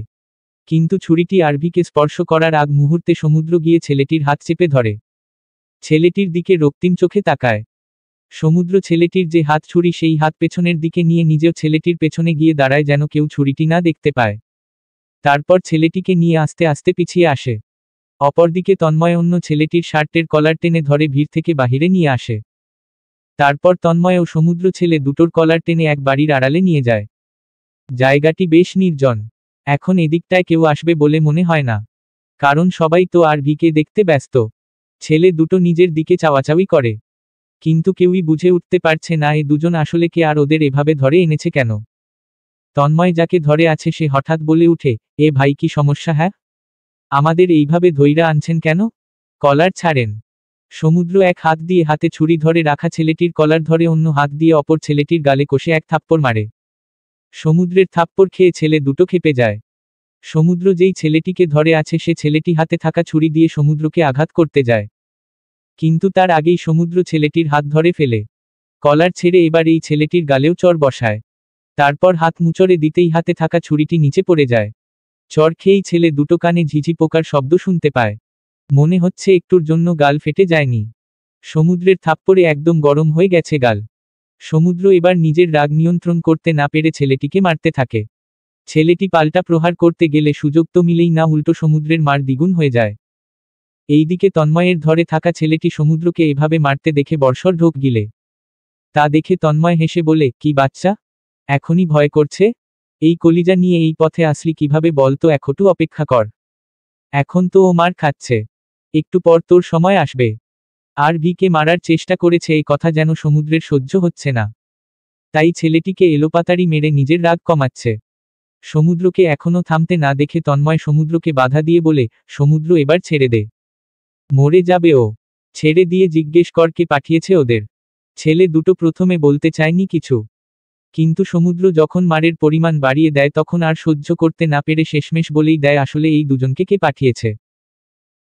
কিন্তু ছুরিটি আরভিকে স্পর্শ করার আগ মুহূর্তে সমুদ্র গিয়ে ছেলেটির হাত চেপে ধরে। ছেলেটির দিকে রক্তিম চোখে তাকায়। সমুদ্র ছেলেটির যে হাত ছুরি সেই হাত পেছনের দিকে নিয়ে নিজেও ছেলেটির পেছনে গিয়ে দাঁড়ায় যেন কেউ ছুরিটি না দেখতে পায়। তারপর ছেলেটিকে নিয়ে আস্তে আস্তে পিছিয়ে আসে। অপরদিকে তন্ময় অন্য ছেলেটির শার্টের কলার টেনে ধরে ভিড় থেকে বাহিরে নিয়ে আসে। তারপর তন্ময় ও সমুদ্র ছেলে দুটোর কলার টেনে এক বাড়ির আড়ালে নিয়ে যায়। জায়গাটি বেশ নির্জন। এখন এদিকটায় কেউ আসবে বলে মনে হয় না, কারণ সবাই তো আরভিকে দেখতে ব্যস্ত। ছেলে দুটো নিজের দিকে চাওয়াচাওয়ি করে, কিন্তু কেউই বুঝে উঠতে পারছে না এ দুজন আসলে কে আর ওদের এভাবে ধরে এনেছে কেন। তন্ময় যাকে ধরে আছে সে হঠাৎ বলে উঠে, এ ভাই কি সমস্যা? হ্যাঁ, আমাদের এইভাবে ধইরা আনছেন কেন? কলার ছাড়েন। সমুদ্র এক হাত দিয়ে হাতে ছুরি ধরে রাখা ছেলেটির কলার ধরে অন্য হাত দিয়ে অপর ছেলেটির গালে কষে এক থাপ্পড় মারে। সমুদ্রের থাপ্পড় খেয়ে ছেলে দুটো ক্ষেপে যায়। সমুদ্র যেই ছেলেটিকে ধরে আছে সে ছেলেটি হাতে থাকা ছুরি দিয়ে সমুদ্রকে আঘাত করতে যায়। কিন্তু তার আগেই সমুদ্র ছেলেটির হাত ধরে ফেলে কলার ছেড়ে এবার এই ছেলেটির গালেও চড় বসায়। তারপর হাত মুচড়ে দিতেই হাতে থাকা ছুরিটি নিচে পড়ে যায়। চড় খেয়েই ছেলে দুটো কানে ঝিঝি পোকার শব্দ শুনতে পায়। মনে হচ্ছে একটুর জন্য গাল ফেটে যায়নি। সমুদ্রের থাপ্পড়ে একদম গরম হয়ে গেছে গাল। সমুদ্র এবার নিজের রাগ নিয়ন্ত্রণ করতে না পেরে ছেলেটিকে মারতে থাকে। ছেলেটি পাল্টা প্রহার করতে গেলে সুযোগ তো মিলেই না, উল্টো সমুদ্রের মার দ্বিগুণ হয়ে যায়। এইদিকে তন্ময়ের ধরে থাকা ছেলেটি সমুদ্রকে এভাবে মারতে দেখে বর্ষর ঢোক গিলে। তা দেখে তন্ময় হেসে বলে, কি বাচ্চা, এখনই ভয় করছে? এই কলিজা নিয়ে এই পথে আসলি কিভাবে বলতো, একটু অপেক্ষা কর। এখন তো ও মার খাচ্ছে, একটু পর তোর সময় আসবে। আর ভিকে মারার চেষ্টা করেছে এই কথা যেন সমুদ্রের সহ্য হচ্ছে না, তাই ছেলেটিকে এলোপাতাড়ি মেরে নিজের রাগ কমাচ্ছে। সমুদ্রকে এখনো থামতে না দেখে তন্ময় সমুদ্রকে বাধা দিয়ে বলে, সমুদ্র এবার ছেড়ে দে, মরে যাবে ও। ছেড়ে দিয়ে জিজ্ঞেস কর কে পাঠিয়েছে ওদের। ছেলে দুটো প্রথমে বলতে চায়নি কিছু, কিন্তু সমুদ্র যখন মারের পরিমাণ বাড়িয়ে দেয় তখন আর সহ্য করতে না পেরে শেষমেশ বলেই দেয় আসলে এই দুজনকে কে পাঠিয়েছে।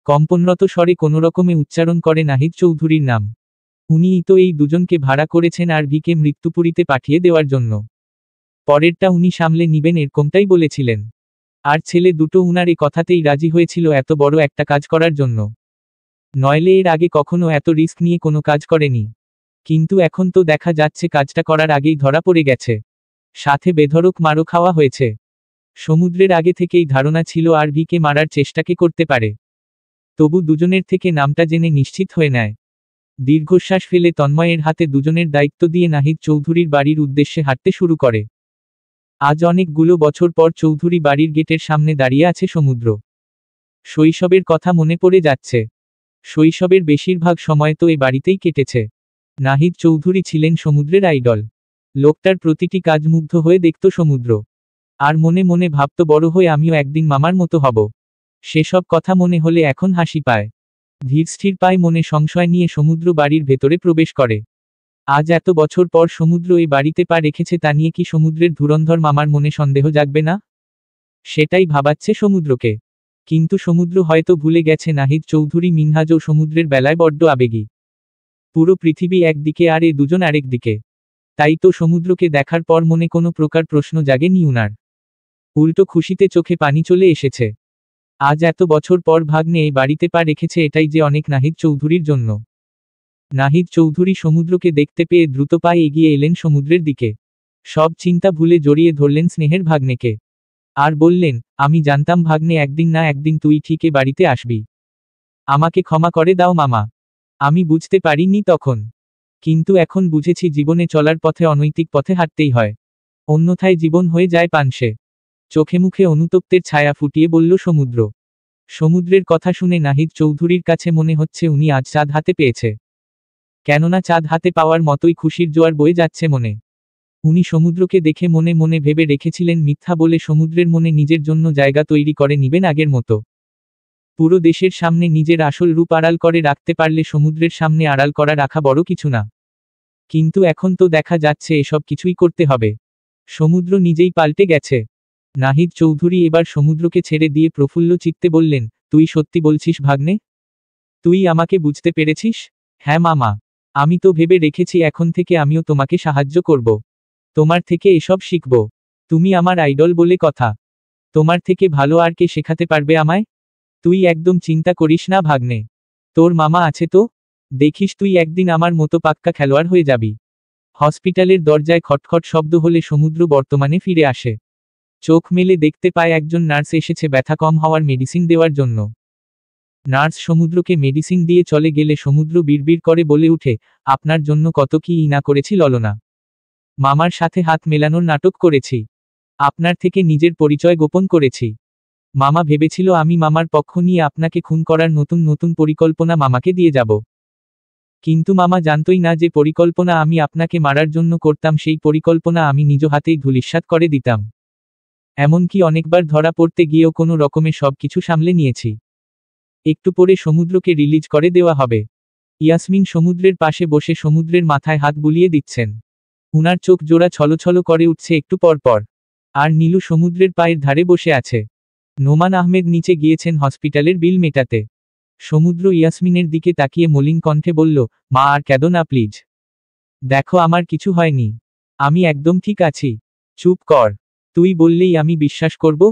কম্পনরত স্বরে কোনোরকমে উচ্চারণ করে নাহিদ চৌধুরীর নাম। উনিই তো এই দুজনকে ভাড়া করেছেন আর ভিকে মৃত্যুপুরীতে পাঠিয়ে দেওয়ার জন্য। পরেরটা উনি সামলে নিবেন এরকমটাই বলেছিলেন। আর ছেলে দুটো উনার এ কথাতেই রাজি হয়েছিল এত বড় একটা কাজ করার জন্য। নইলে এর আগে কখনো এত রিস্ক নিয়ে কোনো কাজ করেনি। কিন্তু এখন তো দেখা যাচ্ছে কাজটা করার আগেই ধরা পড়ে গেছে, সাথে বেধড়ক মারও খাওয়া হয়েছে। সমুদ্রের আগে থেকেই ধারণা ছিল আর ভিকে মারার চেষ্টাকে করতে পারে। তবু দুজনের থেকে নামটা জেনে নিশ্চিত হয়ে নেয়। দীর্ঘশ্বাস ফেলে তন্ময়ের হাতে দুজনের দায়িত্ব দিয়ে নাহিদ চৌধুরীর বাড়ির উদ্দেশ্যে হাঁটতে শুরু করে। আজ অনেকগুলো বছর পর চৌধুরী বাড়ির গেটের সামনে দাঁড়িয়ে আছে সমুদ্র। শৈশবের কথা মনে পড়ে যাচ্ছে। শৈশবের বেশিরভাগ সময় তো এ বাড়িতেই কেটেছে। নাহিদ চৌধুরী ছিলেন সমুদ্রের আইডল। লোকটার প্রতিটি কাজ মুগ্ধ হয়ে দেখত সমুদ্র, আর মনে মনে ভাবত বড় হয়ে আমিও একদিন মামার মতো হব। সেসব কথা মনে হলে এখন হাসি পায়। ধীরস্থির পায় মনে সংশয় নিয়ে সমুদ্র বাড়ির ভেতরে প্রবেশ করে। আজ এত বছর পর সমুদ্র এই বাড়িতে পা রেখেছে তা নিয়ে কি সমুদ্রের ধুরন্ধর মামার মনে সন্দেহ জাগবে না? সেটাই ভাবাচ্ছে সমুদ্রকে। কিন্তু সমুদ্র হয়তো ভুলে গেছে নাহিদ চৌধুরী মিনহাজও সমুদ্রের বেলায় বড্ড আবেগী। পুরো পৃথিবী একদিকে আর এ দুজন আরেক দিকে। তাই তো সমুদ্রকে দেখার পর মনে কোনো প্রকার প্রশ্ন জাগেনি উনার। উল্টো খুশিতে চোখে পানি চলে এসেছে। আজ এত বছর পর ভাগ্নে এই বাড়িতে পা রেখেছে, এটাই যে অনেক নাহিদ চৌধুরীর জন্য। নাহিদ চৌধুরী সমুদ্রকে দেখতে পেয়ে দ্রুত পায়ে এগিয়ে এলেন সমুদ্রের দিকে। সব চিন্তা ভুলে জড়িয়ে ধরলেন স্নেহের ভাগ্নেকে। আর বললেন, আমি জানতাম ভাগ্নে একদিন না একদিন তুই ঠিক এ বাড়িতে আসবি। আমাকে ক্ষমা করে দাও মামা, আমি বুঝতে পারিনি তখন। কিন্তু এখন বুঝেছি জীবনে চলার পথে অনৈতিক পথে হাঁটতেই হয়, অন্যথায় জীবন হয়ে যায় পানসে। চোখে মুখে অনুতপ্তের ছায়া ফুটিয়ে বলল সমুদ্র। সমুদ্রের কথা শুনে নাহিদ চৌধুরীর কাছে মনে হচ্ছে উনি আজ চাঁদ হাতে পেয়েছে। কেননা চাঁদ হাতে পাওয়ার মতোই খুশির জোয়ার বয়ে যাচ্ছে মনে। উনি সমুদ্রকে দেখে মনে মনে ভেবে রেখেছিলেন মিথ্যা বলে সমুদ্রের মনে নিজের জন্য জায়গা তৈরি করে নিবেন আগের মতো। পুরো দেশের সামনে নিজের আসল রূপ আড়াল করে রাখতে পারলে সমুদ্রের সামনে আড়াল করা রাখা বড় কিছু না। কিন্তু এখন তো দেখা যাচ্ছে এসব কিছুই করতে হবে। সমুদ্র নিজেই পাল্টে গেছে। নাহিদ চৌধুরী এবার সমুদ্রকে ছেড়ে দিয়ে প্রফুল্ল চিত্তে বললেন, তুই সত্যি বলছিস ভাগ্নে? তুই আমাকে বুঝতে পেরেছিস? হ্যাঁ মামা, আমি তো ভেবে রেখেছি এখন থেকে আমিও তোমাকে সাহায্য করব। তোমার থেকে এসব শিখব। তুমি আমার আইডল বলে কথা। তোমার থেকে ভালো আর কে শেখাতে পারবে আমায়? তুই একদম চিন্তা করিস না ভাগ্নে, তোর মামা আছে তো। দেখিস তুই একদিন আমার মতো পাক্কা খেলোয়াড় হয়ে যাবি। হসপিটালের দরজায় খটখট শব্দ হলে সমুদ্র বর্তমানে ফিরে আসে। চোখ মেলে দেখতে পায় একজন নার্স এসেছে ব্যথা কম হওয়ার মেডিসিন দেওয়ার জন্য। নার্স সমুদ্রকে মেডিসিন দিয়ে চলে গেলে সমুদ্র বিড়বিড় করে বলে উঠে, আপনার জন্য কত কি না করেছি ললনা। মামার সাথে হাত মেলানোর নাটক করেছি। আপনার থেকে নিজের পরিচয় গোপন করেছি। মামা ভেবেছিল আমি মামার পক্ষ নিয়ে আপনাকে খুন করার নতুন নতুন পরিকল্পনা মামাকে দিয়ে যাব। কিন্তু মামা জানতই না যে পরিকল্পনা আমি আপনাকে মারার জন্য করতাম সেই পরিকল্পনা আমি নিজ হাতেই ধূলিসাৎ করে দিতাম। এমনকি অনেকবার ধরা পড়তে গিয়েও কোনো রকমে সব কিছু সামলে নিয়েছি। একটু পরে সমুদ্রকে রিলিজ করে দেওয়া হবে। ইয়াসমিন সমুদ্রের পাশে বসে সমুদ্রের মাথায় হাত বুলিয়ে দিচ্ছেন। উনার চোখ জোড়া ছলছল করে উঠছে একটু পর পর। আর নীলু সমুদ্রের পায়ের ধারে বসে আছে। নোমান আহমেদ নিচে গিয়েছেন হসপিটালের বিল মেটাতে। সমুদ্র ইয়াসমিনের দিকে তাকিয়ে মলিন কণ্ঠে বলল, মা আর কেঁদো না প্লিজ। দেখো আমার কিছু হয়নি, আমি একদম ঠিক আছি। চুপ কর, তুই বললেই আমি বিশ্বাস করব?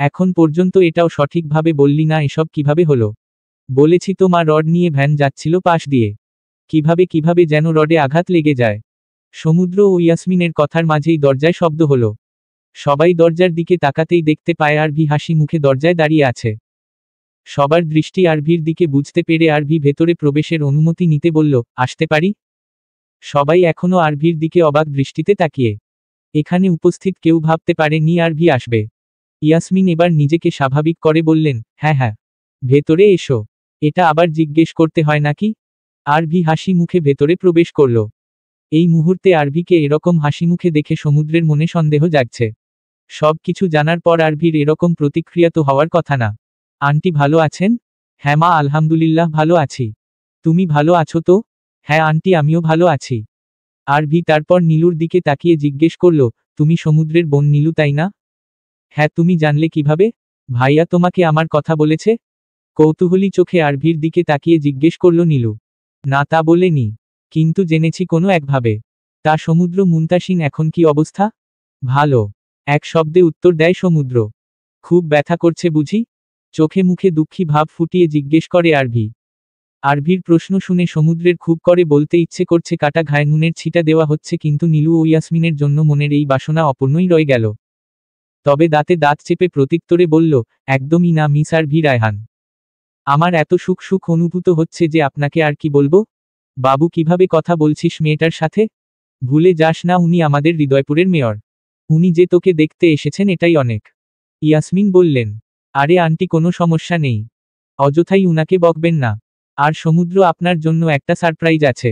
এখন পর্যন্ত এটাও সঠিকভাবে বললি না, এসব কিভাবে হলো? বলেছি তো মা রড নিয়ে ভ্যান যাচ্ছিল পাশ দিয়ে। কিভাবে কিভাবে যেন রডে আঘাত লেগে যায়। সমুদ্র ও ইয়াসমিনের কথার মাঝেই দরজায় শব্দ হলো। সবাই দরজার দিকে তাকাতেই দেখতে পায় আর ভি হাসি মুখে দরজায় দাঁড়িয়ে আছে। সবার দৃষ্টি আরভির দিকে, বুঝতে পেরে আরভি ভেতরে প্রবেশের অনুমতি নিতে বলল, আসতে পারি? সবাই এখনো আরভির দিকে অবাক দৃষ্টিতে তাকিয়ে। এখানে উপস্থিত কেউ ভাবতে পারেনি আরভি আসবে। ইয়াসমিন এবার নিজেকে স্বাভাবিক করে বললেন, হ্যাঁ হ্যাঁ, ভেতরে এসো। এটা আবার জিজ্ঞেস করতে হয় নাকি? আরভি হাসি মুখে ভেতরে প্রবেশ করল। এই মুহূর্তে আরভিকে এরকম হাসিমুখে দেখে সমুদ্রের মনে সন্দেহ জাগছে। সব কিছু জানার পর আরভির এরকম প্রতিক্রিয়া তো হওয়ার কথা না। আন্টি ভালো আছেন? হ্যাঁ মা, আলহামদুলিল্লাহ ভালো আছি। তুমি ভালো আছো তো? হ্যাঁ আন্টি, আমিও ভালো আছি। আরভি তারপর নীলুর দিকে তাকিয়ে জিজ্ঞেস করল, তুমি সমুদ্রের বোন নীলু, তাই না? হ্যাঁ, তুমি জানলে কিভাবে? ভাইয়া তোমাকে আমার কথা বলেছে? কৌতূহলী চোখে আরভির দিকে তাকিয়ে জিজ্ঞেস করল নীলু। না, তা বলেনি, কিন্তু জেনেছি কোনো একভাবে। তা সমুদ্র মুনতাসিন এখন কি অবস্থা? ভালো, এক শব্দে উত্তর দেয় সমুদ্র। খুব ব্যথা করছে বুঝি? চোখে মুখে দুঃখী ভাব ফুটিয়ে জিজ্ঞেস করে আরভি। আরভির প্রশ্ন শুনে সমুদ্রের খুব করে বলতে ইচ্ছে করছে কাটা ঘায়ে নুনের ছিটা দেওয়া হচ্ছে, কিন্তু নীলু ও ইয়াসমিনের জন্য মনের এই বাসনা অপূর্ণই রয়ে গেল। তবে দাঁতে দাঁত চেপে প্রত্যুত্তরে বলল, একদমই না মিস আরভি রায়হান। আমার এত সুখ সুখ অনুভূত হচ্ছে যে আপনাকে আর কি বলবো। বাবু, কিভাবে কথা বলছিস মেয়েটার সাথে? ভুলে যাস না উনি আমাদের হৃদয়পুরের মেয়র। উনি যে তোকে দেখতে এসেছেন এটাই অনেক। ইয়াসমিন বললেন, আরে আন্টি, কোনো সমস্যা নেই, অযথাই উনাকে বকবেন না। আর সমুদ্র, আপনার জন্য একটা সারপ্রাইজ আছে।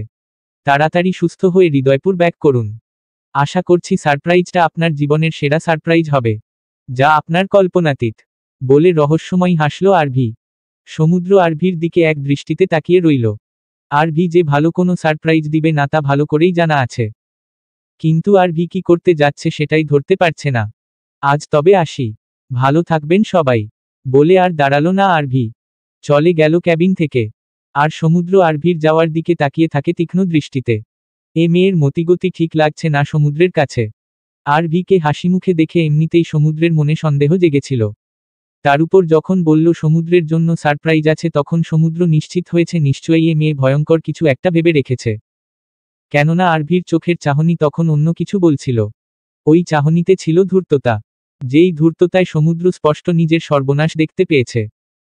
তাড়াতাড়ি সুস্থ হয়ে হৃদয়পুর ব্যাক করুন। আশা করছি সারপ্রাইজটা আপনার জীবনের সেরা সারপ্রাইজ হবে, যা আপনার কল্পনাতীত, বলে রহস্যময় হাসল আরভি। সমুদ্র আরভির দিকে এক দৃষ্টিতে তাকিয়ে রইল। আরভি যে ভালো কোনো সারপ্রাইজ দিবে না তা ভালো করেই জানা আছে, কিন্তু আরভি কি করতে যাচ্ছে সেটাই ধরতে পারছে না। আজ তবে আসি, ভালো থাকবেন সবাই, বলে আর দাঁড়ালো না আরভি, চলে গেল ক্যাবিন থেকে। আর সমুদ্র আরভির যাওয়ার দিকে তাকিয়ে থাকে তীক্ষ্ণ দৃষ্টিতে। এ মেয়ের মতিগতি ঠিক লাগছে না সমুদ্রের কাছে। আরভিকে হাসিমুখে দেখে এমনিতেই সমুদ্রের মনে সন্দেহ জেগেছিল। তার উপর যখন বলল সমুদ্রের জন্য সারপ্রাইজ আছে, তখন সমুদ্র নিশ্চিত হয়েছে নিশ্চয়ই এ মেয়ে ভয়ঙ্কর কিছু একটা ভেবে রেখেছে। কেননা আরভির চোখের চাহনি তখন অন্য কিছু বলছিল। ওই চাহনিতে ছিল ধূর্ততা, যেই ধূর্ততায় সমুদ্র স্পষ্ট নিজের সর্বনাশ দেখতে পেয়েছে।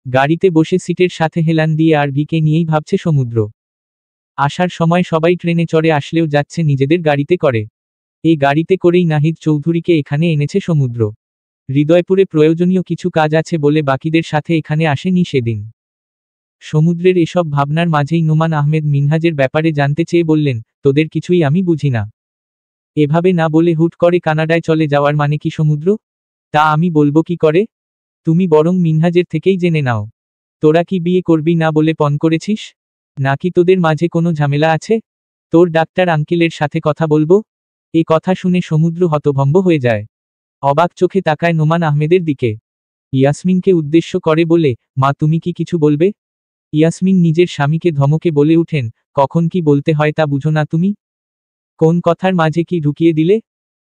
গাড়িতে বসে সিটের সাথে হেলান দিয়ে আরভিকে নিয়েই ভাবছে সমুদ্র। আসার সময় সবাই ট্রেনে চড়ে আসলেও যাচ্ছে নিজেদের গাড়িতে করে। এই গাড়িতে করেই নাহিদ চৌধুরীকে এখানে এনেছে সমুদ্র। হৃদয়পুরে প্রয়োজনীয় কিছু কাজ আছে বলে বাকিদের সাথে এখানে আসেনি সেদিন। সমুদ্রের এসব ভাবনার মাঝেই নোমান আহমেদ মিনহাজের ব্যাপারে জানতে চেয়ে বললেন, তোদের কিছুই আমি বুঝি না। এভাবে না বলে হুট করে কানাডায় চলে যাওয়ার মানে কি সমুদ্র? তা আমি বলবো কি করে? তুমি বরং মিনহাজের থেকেই জেনে নাও। তোরা কি বিয়ে করবি না বলে পণ করেছিস? নাকি তোদের মাঝে কোনো ঝামেলা আছে? তোর ডাক্তার আঙ্কেলের সাথে কথা বলবো? এ কথা শুনে সমুদ্র হতভম্ব হয়ে যায়। অবাক চোখে তাকায় নোমান আহমেদের দিকে। ইয়াসমিনকে উদ্দেশ্য করে বলে, মা তুমি কি কিছু বলবে? ইয়াসমিন নিজের স্বামীকে ধমকে বলে উঠেন, কখন কি বলতে হয় তা বুঝো না তুমি? কোন কথার মাঝে কি ঢুকিয়ে দিলে?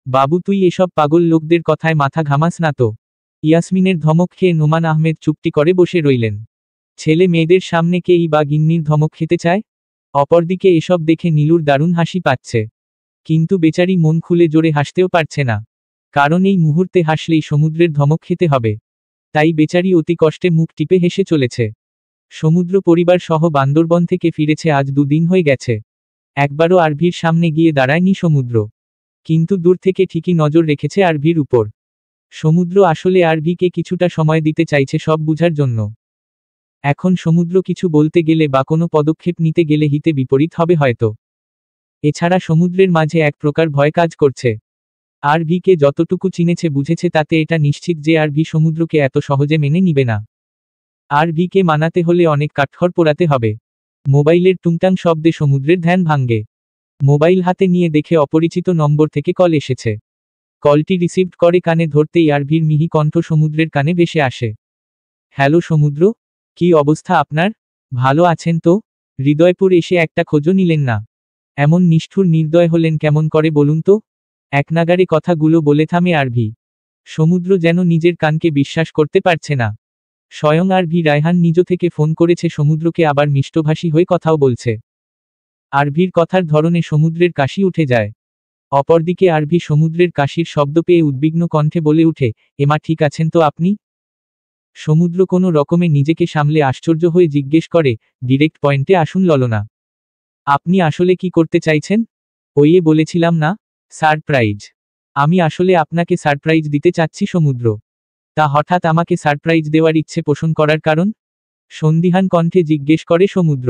বাবু, তুই এসব পাগল লোকদের কথায় মাথা ঘামাস না তো। ইয়াসমিনের ধমক খেয়ে নোমান আহমেদ চুপটি করে বসে রইলেন। ছেলে মেয়েদের সামনে কেই বা গিন্নির ধমক খেতে চায়? অপরদিকে এসব দেখে নীলুর দারুণ হাসি পাচ্ছে, কিন্তু বেচারি মন খুলে জোরে হাসতেও পারছে না, কারণ এই মুহূর্তে হাসলেই সমুদ্রের ধমক খেতে হবে। তাই বেচারি অতি কষ্টে মুখ টিপে হেসে চলেছে। সমুদ্র পরিবার সহ বান্দরবন থেকে ফিরেছে আজ 2 দিন হয়ে গেছে। একবারও আরভির সামনে গিয়ে দাঁড়ায়নি সমুদ্র, কিন্তু দূর থেকে ঠিকই নজর রেখেছে আরভির উপর। সমুদ্র আসলে আরভিকে কিছুটা সময় দিতে চাইছে সব বুঝার জন্য। এখন সমুদ্র কিছু বলতে গেলে বা কোনো পদক্ষেপ নিতে গেলে হিতে বিপরীত হবে হয়তো। এছাড়া সমুদ্রের মাঝে এক প্রকার ভয় কাজ করছে। আরভিকে যতটুকু চিনেছে বুঝেছে তাতে এটা নিশ্চিত যে আরভি সমুদ্রকে এত সহজে মেনে নিবে না। আরভিকে মানাতে হলে অনেক কাঠখড় পোড়াতে হবে। মোবাইলের টুংটাং শব্দে সমুদ্রের ধ্যান ভাঙ্গে। মোবাইল হাতে নিয়ে দেখে অপরিচিত নম্বর থেকে কল এসেছে। কলটি রিসিভড করে কানে ধরতেই আরভির মিহি কণ্ঠ সমুদ্রের কানে ভেসে আসে। হ্যালো সমুদ্র, কি অবস্থা আপনার? ভালো আছেন তো? হৃদয়পুর এসে একটা খোঁজও নিলেন না? এমন নিষ্ঠুর নির্দয় হলেন কেমন করে বলুন তো? একনাগাড়ে কথাগুলো বলে থামে আরভি। সমুদ্র যেন নিজের কানকে বিশ্বাস করতে পারছে না। স্বয়ং আরভি রায়হান নিজ থেকে ফোন করেছে সমুদ্রকে, আবার মিষ্টভাষী হয়ে কথাও বলছে। আরভির কথার ধরনে সমুদ্রের কাশি উঠে যায়। অপরদিকে আরভি সমুদ্রের কাশির শব্দ পেয়ে উদ্বিগ্ন কণ্ঠে বলে উঠে, এমা ঠিক আছেন তো আপনি? সমুদ্র কোনো রকমে নিজেকে সামলে আশ্চর্য হয়ে জিজ্ঞেস করে, ডিরেক্ট পয়েন্টে আসুন ললনা। আপনি আসলে কি করতে চাইছেন? ওইয়ে বলেছিলাম না, সারপ্রাইজ। আমি আসলে আপনাকে সারপ্রাইজ দিতে চাচ্ছি সমুদ্র। তা হঠাৎ আমাকে সারপ্রাইজ দেওয়ার ইচ্ছে পোষণ করার কারণ? সন্দিহান কণ্ঠে জিজ্ঞেস করে সমুদ্র।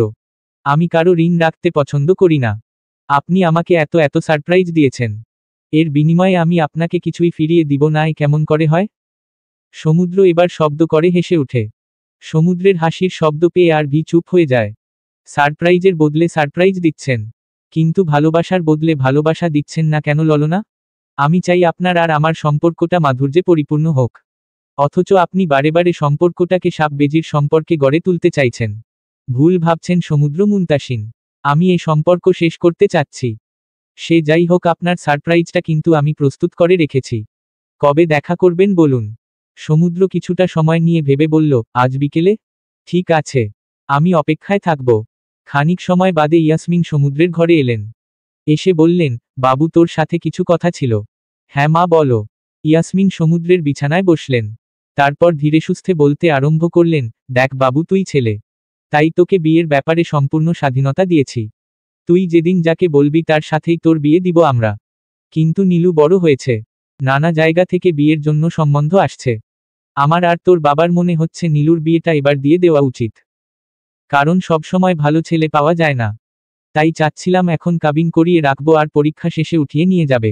আমি কারো ঋণ রাখতে পছন্দ করি না। আপনি আমাকে এত এত সারপ্রাইজ দিয়েছেন, এর বিনিময়ে আমি আপনাকে কিছুই ফিরিয়ে দিব না, এ কেমন করে হয়? সমুদ্র এবার শব্দ করে হেসে ওঠে। সমুদ্রের হাসির শব্দ পেয়ে আর ভি চুপ হয়ে যায়। সারপ্রাইজের বদলে সারপ্রাইজ দিচ্ছেন, কিন্তু ভালোবাসার বদলে ভালোবাসা দিচ্ছেন না কেন ললনা? আমি চাই আপনার আর আমার সম্পর্কটা মাধুর্যে পরিপূর্ণ হোক, অথচ আপনি বারে বারে সম্পর্কটাকে সাপ বেজির সম্পর্কে গড়ে তুলতে চাইছেন। ভুল ভাবছেন সমুদ্র মুনতাসিন। আমি এই সম্পর্ক শেষ করতে চাচ্ছি। সে যাই হোক, আপনার সারপ্রাইজটা কিন্তু আমি প্রস্তুত করে রেখেছি। কবে দেখা করবেন বলুন? সমুদ্র কিছুটা সময় নিয়ে ভেবে বলল, আজ বিকেলে? ঠিক আছে, আমি অপেক্ষায় থাকব। খানিক সময় বাদে ইয়াসমিন সমুদ্রের ঘরে এলেন। এসে বললেন, বাবু তোর সাথে কিছু কথা ছিল। হ্যাঁ মা বলো। ইয়াসমিন সমুদ্রের বিছানায় বসলেন। তারপর ধীরে সুস্থে বলতে আরম্ভ করলেন, দেখ বাবু, তুই ছেলে, তাই তোকে বিয়ের ব্যাপারে সম্পূর্ণ স্বাধীনতা দিয়েছি। তুই যেদিন যাকে বলবি তার সাথেই তোর বিয়ে দিব আমরা। কিন্তু নীলু বড় হয়েছে, নানা জায়গা থেকে বিয়ের জন্য সম্বন্ধ আসছে। আমার আর তোর বাবার মনে হচ্ছে নীলুর বিয়েটা এবার দিয়ে দেওয়া উচিত, কারণ সবসময় ভালো ছেলে পাওয়া যায় না। তাই চাচ্ছিলাম এখন কাবিন করিয়ে রাখবো আর পরীক্ষা শেষে উঠিয়ে নিয়ে যাবে।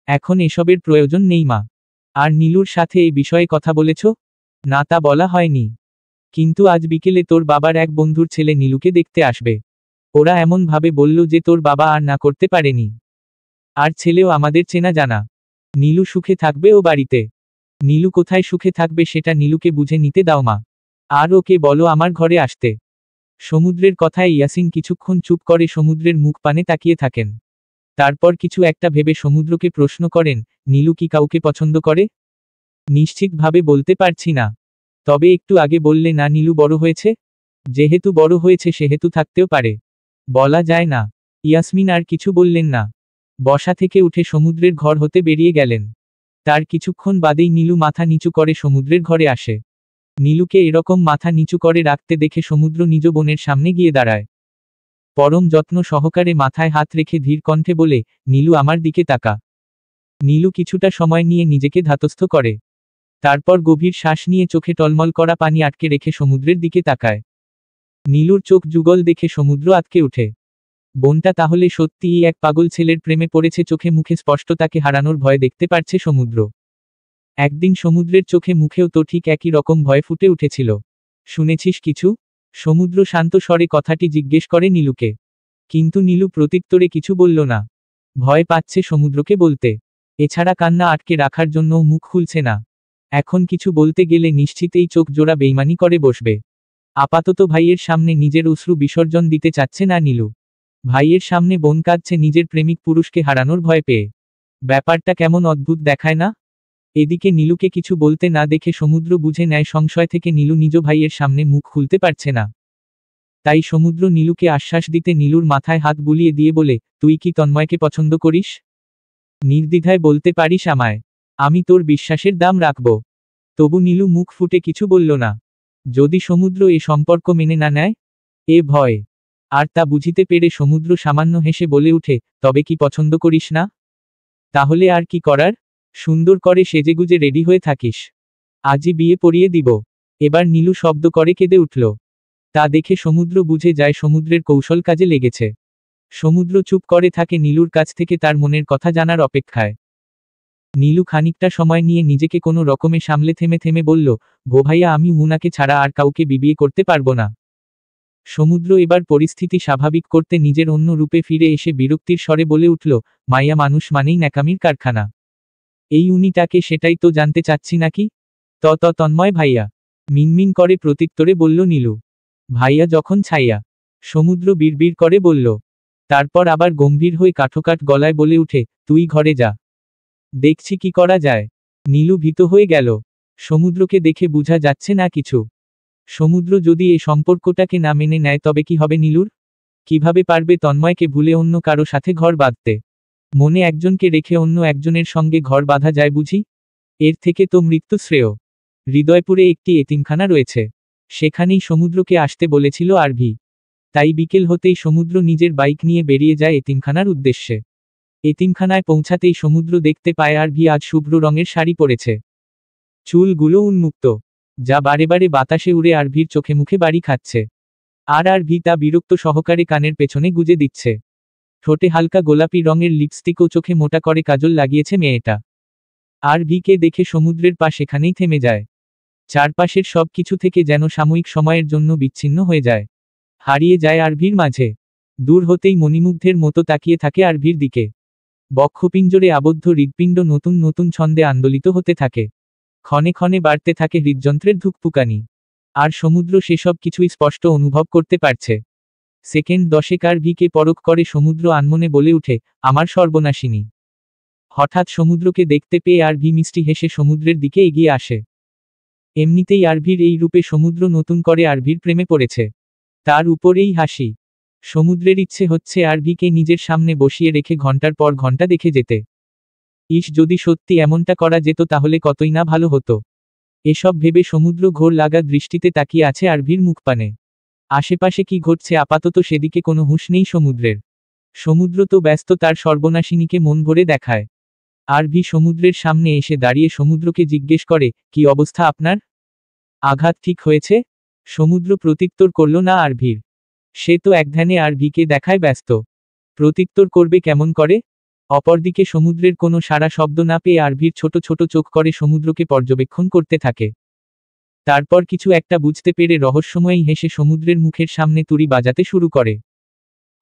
এখন এসবের প্রয়োজন নেই মা। আর নীলুর সাথে এই বিষয়ে কথা বলেছ? না, তা বলা হয়নি। কিন্তু আজ বিকেলে তোর বাবার এক বন্ধুর ছেলে নীলুকে দেখতে আসবে। ওরা এমন ভাবে বলল যে তোর বাবা আর না করতে পারেনি। আর ছেলেও আমাদের চেনা জানা। নীলু সুখে থাকবে ও বাড়িতে। নীলু কোথায় সুখে থাকবে সেটা নীলুকে বুঝে নিতে দাও মা। আর ওকে বলো আমার ঘরে আসতে। সমুদ্রের কথায় ইয়াসিন কিছুক্ষণ চুপ করে সমুদ্রের মুখ পানে তাকিয়ে থাকেন। তারপর কিছু একটা ভেবে সমুদ্রকে প্রশ্ন করেন, নীলু কি কাউকে পছন্দ করে? নিশ্চিতভাবে বলতে পারছি না। তবে একটু আগে বললে না নীলু বড় হয়েছে? যেহেতু বড় হয়েছে সেহেতু থাকতেও পারে, বলা যায় না। ইয়াসমিন আর কিছু বললেন না। বসা থেকে উঠে সমুদ্রের ঘর হতে বেরিয়ে গেলেন। তার কিছুক্ষণ বাদেই নীলু মাথা নিচু করে সমুদ্রের ঘরে আসে। নীলুকে এরকম মাথা নিচু করে রাখতে দেখে সমুদ্র নিজ বোনের সামনে গিয়ে দাঁড়ায়। পরম যত্ন সহকারে মাথায় হাত রেখে ধীর কণ্ঠে বলে, নীলু আমার দিকে তাকা। নীলু কিছুটা সময় নিয়ে নিজেকে ধাতস্থ করে। তারপর গভীর শ্বাস নিয়ে চোখে টলমল করা পানি আটকে রেখে সমুদ্রের দিকে তাকায়। নীলুর চোখ যুগল দেখে সমুদ্র আটকে ওঠে। বোনটা তাহলে সত্যিই এক পাগল ছেলের প্রেমে পড়েছে। চোখে মুখে স্পষ্ট তাকে হারানোর ভয় দেখতে পারছে সমুদ্র। একদিন সমুদ্রের চোখে মুখেও তো ঠিক একই রকম ভয় ফুটে উঠেছিল। শুনেছিস কিছু? সমুদ্র শান্ত স্বরে কথাটি জিজ্ঞেস করে নীলুকে। কিন্তু নীলু প্রত্যুত্তরে কিছু বলল না। ভয় পাচ্ছে সমুদ্রকে বলতে। এছাড়া কান্না আটকে রাখার জন্যও মুখ খুলছে না। এখন কিছু বলতে গেলে নিশ্চিতেই চোখ জোড়া বেইমানি করে বসবে। আপাতত ভাইয়ের সামনে নিজের অশ্রু বিসর্জন দিতে চাচ্ছে না নীলু। ভাইয়ের সামনে বোন কাঁদছে নিজের প্রেমিক পুরুষকে হারানোর ভয় পেয়ে। ব্যাপারটা কেমন অদ্ভুত দেখায় না? এদিকে নীলুকে কিছু বলতে না দেখে সমুদ্র বুঝে নেয় সংশয় থেকে নীলু নিজ ভাইয়ের সামনে মুখ খুলতে পারছে না। তাই সমুদ্র নীলুকে আশ্বাস দিতে নীলুর মাথায় হাত বুলিয়ে দিয়ে বলে, তুই কি তন্ময়কে পছন্দ করিস? নির্দ্বিধায় বলতে পারিস আমায়। আমি তোর বিশ্বাসের দাম রাখব। তবু নীলু মুখ ফুটে কিছু বলল না। যদি সমুদ্র এ সম্পর্ক মেনে না নেয়? এ ভয়। আর তা বুঝিতে পেরে সমুদ্র সামান্য হেসে বলে উঠে, তবে কি পছন্দ করিস না? তাহলে আর কি করার? সুন্দর করে সেজেগুজে রেডি হয়ে থাকিস। আজই বিয়ে পড়িয়ে দিব। এবার নীলু শব্দ করে কেঁদে উঠল। তা দেখে সমুদ্র বুঝে যায় সমুদ্রের কৌশল কাজে লেগেছে। সমুদ্র চুপ করে থাকে নীলুর কাছ থেকে তার মনের কথা জানার অপেক্ষায়। নীলু খানিকটা সময় নিয়ে নিজেকে কোনো রকমে সামলে থেমে থেমে বলল, ভো ভাইয়া, আমি মুনাকে ছাড়া আর কাউকে বিয়ে করতে পারবো না। সমুদ্র এবার পরিস্থিতি স্বাভাবিক করতে নিজের অন্য রূপে ফিরে এসে বিরক্তির স্বরে বলে উঠল, মাইয়া মানুষ মানেই ন্যাকামির কারখানা। এই উনিটাকে সেটাই তো জানতে চাচ্ছি নাকি? তন্ময় ভাইয়া, মিনমিন করে প্রত্যুত্তরে বলল নীলু। ভাইয়া যখন ছাইয়া। সমুদ্র বিড়বিড় করে বলল। তারপর আবার গম্ভীর হয়ে কাঠোকাঠ গলায় বলে উঠে, তুই ঘরে যা, দেখছি কি করা যায়। নীলু ভীত হয়ে গেল। সমুদ্রকে দেখে বোঝা যাচ্ছে না কিছু। সমুদ্র যদি এই সম্পর্কটাকে না মেনে নেয় তবে কি হবে নীলুর? কিভাবে পারবে তন্ময়কে ভুলে অন্য কারো সাথে ঘর বাঁধতে? মনে একজনকে রেখে অন্য একজনের সঙ্গে ঘর বাঁধা যায় বুঝি? এর থেকে তো মৃত্যু শ্রেয়। হৃদয়পুরে একটি এতিমখানা রয়েছে, সেখানেই সমুদ্রকে আসতে বলেছিল আরভি। তাই বিকেল হতেই সমুদ্র নিজের বাইক নিয়ে বেরিয়ে যায় এতিমখানার উদ্দেশ্যে। এতিমখানায় পৌঁছাতেই সমুদ্র দেখতে পায় আরভি আজ শুভ্র রঙের শাড়ি পরেছে, চুলগুলো উন্মুক্ত, যা বারে বারে বাতাসে উড়ে আরভির চোখে মুখে বাড়ি খাচ্ছে। আর আরভি তা বিরক্ত সহকারে কানের পেছনে গুজে দিচ্ছে। ঠোঁটে হালকা গোলাপি রঙের লিপস্টিক ও চোখে মোটা করে কাজল লাগিয়েছে মেয়েটা। আরভিকে দেখে সমুদ্রের পা সেখানেই থেমে যায়। চারপাশের সব কিছু থেকে যেন সাময়িক সময়ের জন্য বিচ্ছিন্ন হয়ে যায়, হারিয়ে যায় আরভির মাঝে। দূর হতেই মণিমুগ্ধের মতো তাকিয়ে থাকে আরভির দিকে। বক্ষপিঞ্জরে আবদ্ধ হৃৎপিণ্ড নতুন নতুন ছন্দে আন্দোলিত হতে থাকে, ক্ষণে ক্ষণে বাড়তে থাকে হৃদযন্ত্রের ধুকপুকানি। আর সমুদ্র সেসব কিছুই স্পষ্ট অনুভব করতে পারছে। সেকেন্ড 10 আরভিকে পরখ করে সমুদ্র আনমনে বলে উঠে, আমার সর্বনাশিনী। হঠাৎ সমুদ্রকে দেখতে পেয়ে আরভি মিষ্টি হেসে সমুদ্রের দিকে এগিয়ে আসে। এমনিতেই আরভির এই রূপে সমুদ্র নতুন করে আরভির প্রেমে পড়েছে। তার উপরেই হাসি। সমুদ্রের ইচ্ছে হচ্ছে আরভিকে নিজের সামনে বসিয়ে রেখে ঘন্টার পর ঘন্টা দেখে যেতে। ইস, যদি সত্যি এমনটা করা যেত তাহলে কতই না ভালো হতো। এসব ভেবে সমুদ্র ঘোর লাগা দৃষ্টিতে তাকিয়ে আছে আরভির মুখপানে। আশেপাশে কি ঘটছে আপাতত সেদিকে কোনো হুঁশ নেই সমুদ্রের। সমুদ্র তো ব্যস্ত তার সর্বনাশিনীকে মন ভরে দেখায়। আরভি সমুদ্রের সামনে এসে দাঁড়িয়ে সমুদ্রকে জিজ্ঞেস করে, কি অবস্থা আপনার? আঘাত ঠিক হয়েছে? সমুদ্র প্রত্যুত্তর করল না আরভির। সে তো একধ্যানে আরভিকে দেখায় ব্যস্ত। প্রত্যুত্তর করবে কেমন করে? অপরদিকে সমুদ্রের কোনো সাড়া শব্দ না পেয়ে আরভির ছোট ছোট চোখ করে সমুদ্রকে পর্যবেক্ষণ করতে থাকে। তারপর কিছু একটা বুঝতে পেরে রহস্যময়ী হেসে সমুদ্রের মুখের সামনে তুড়ি বাজাতে শুরু করে।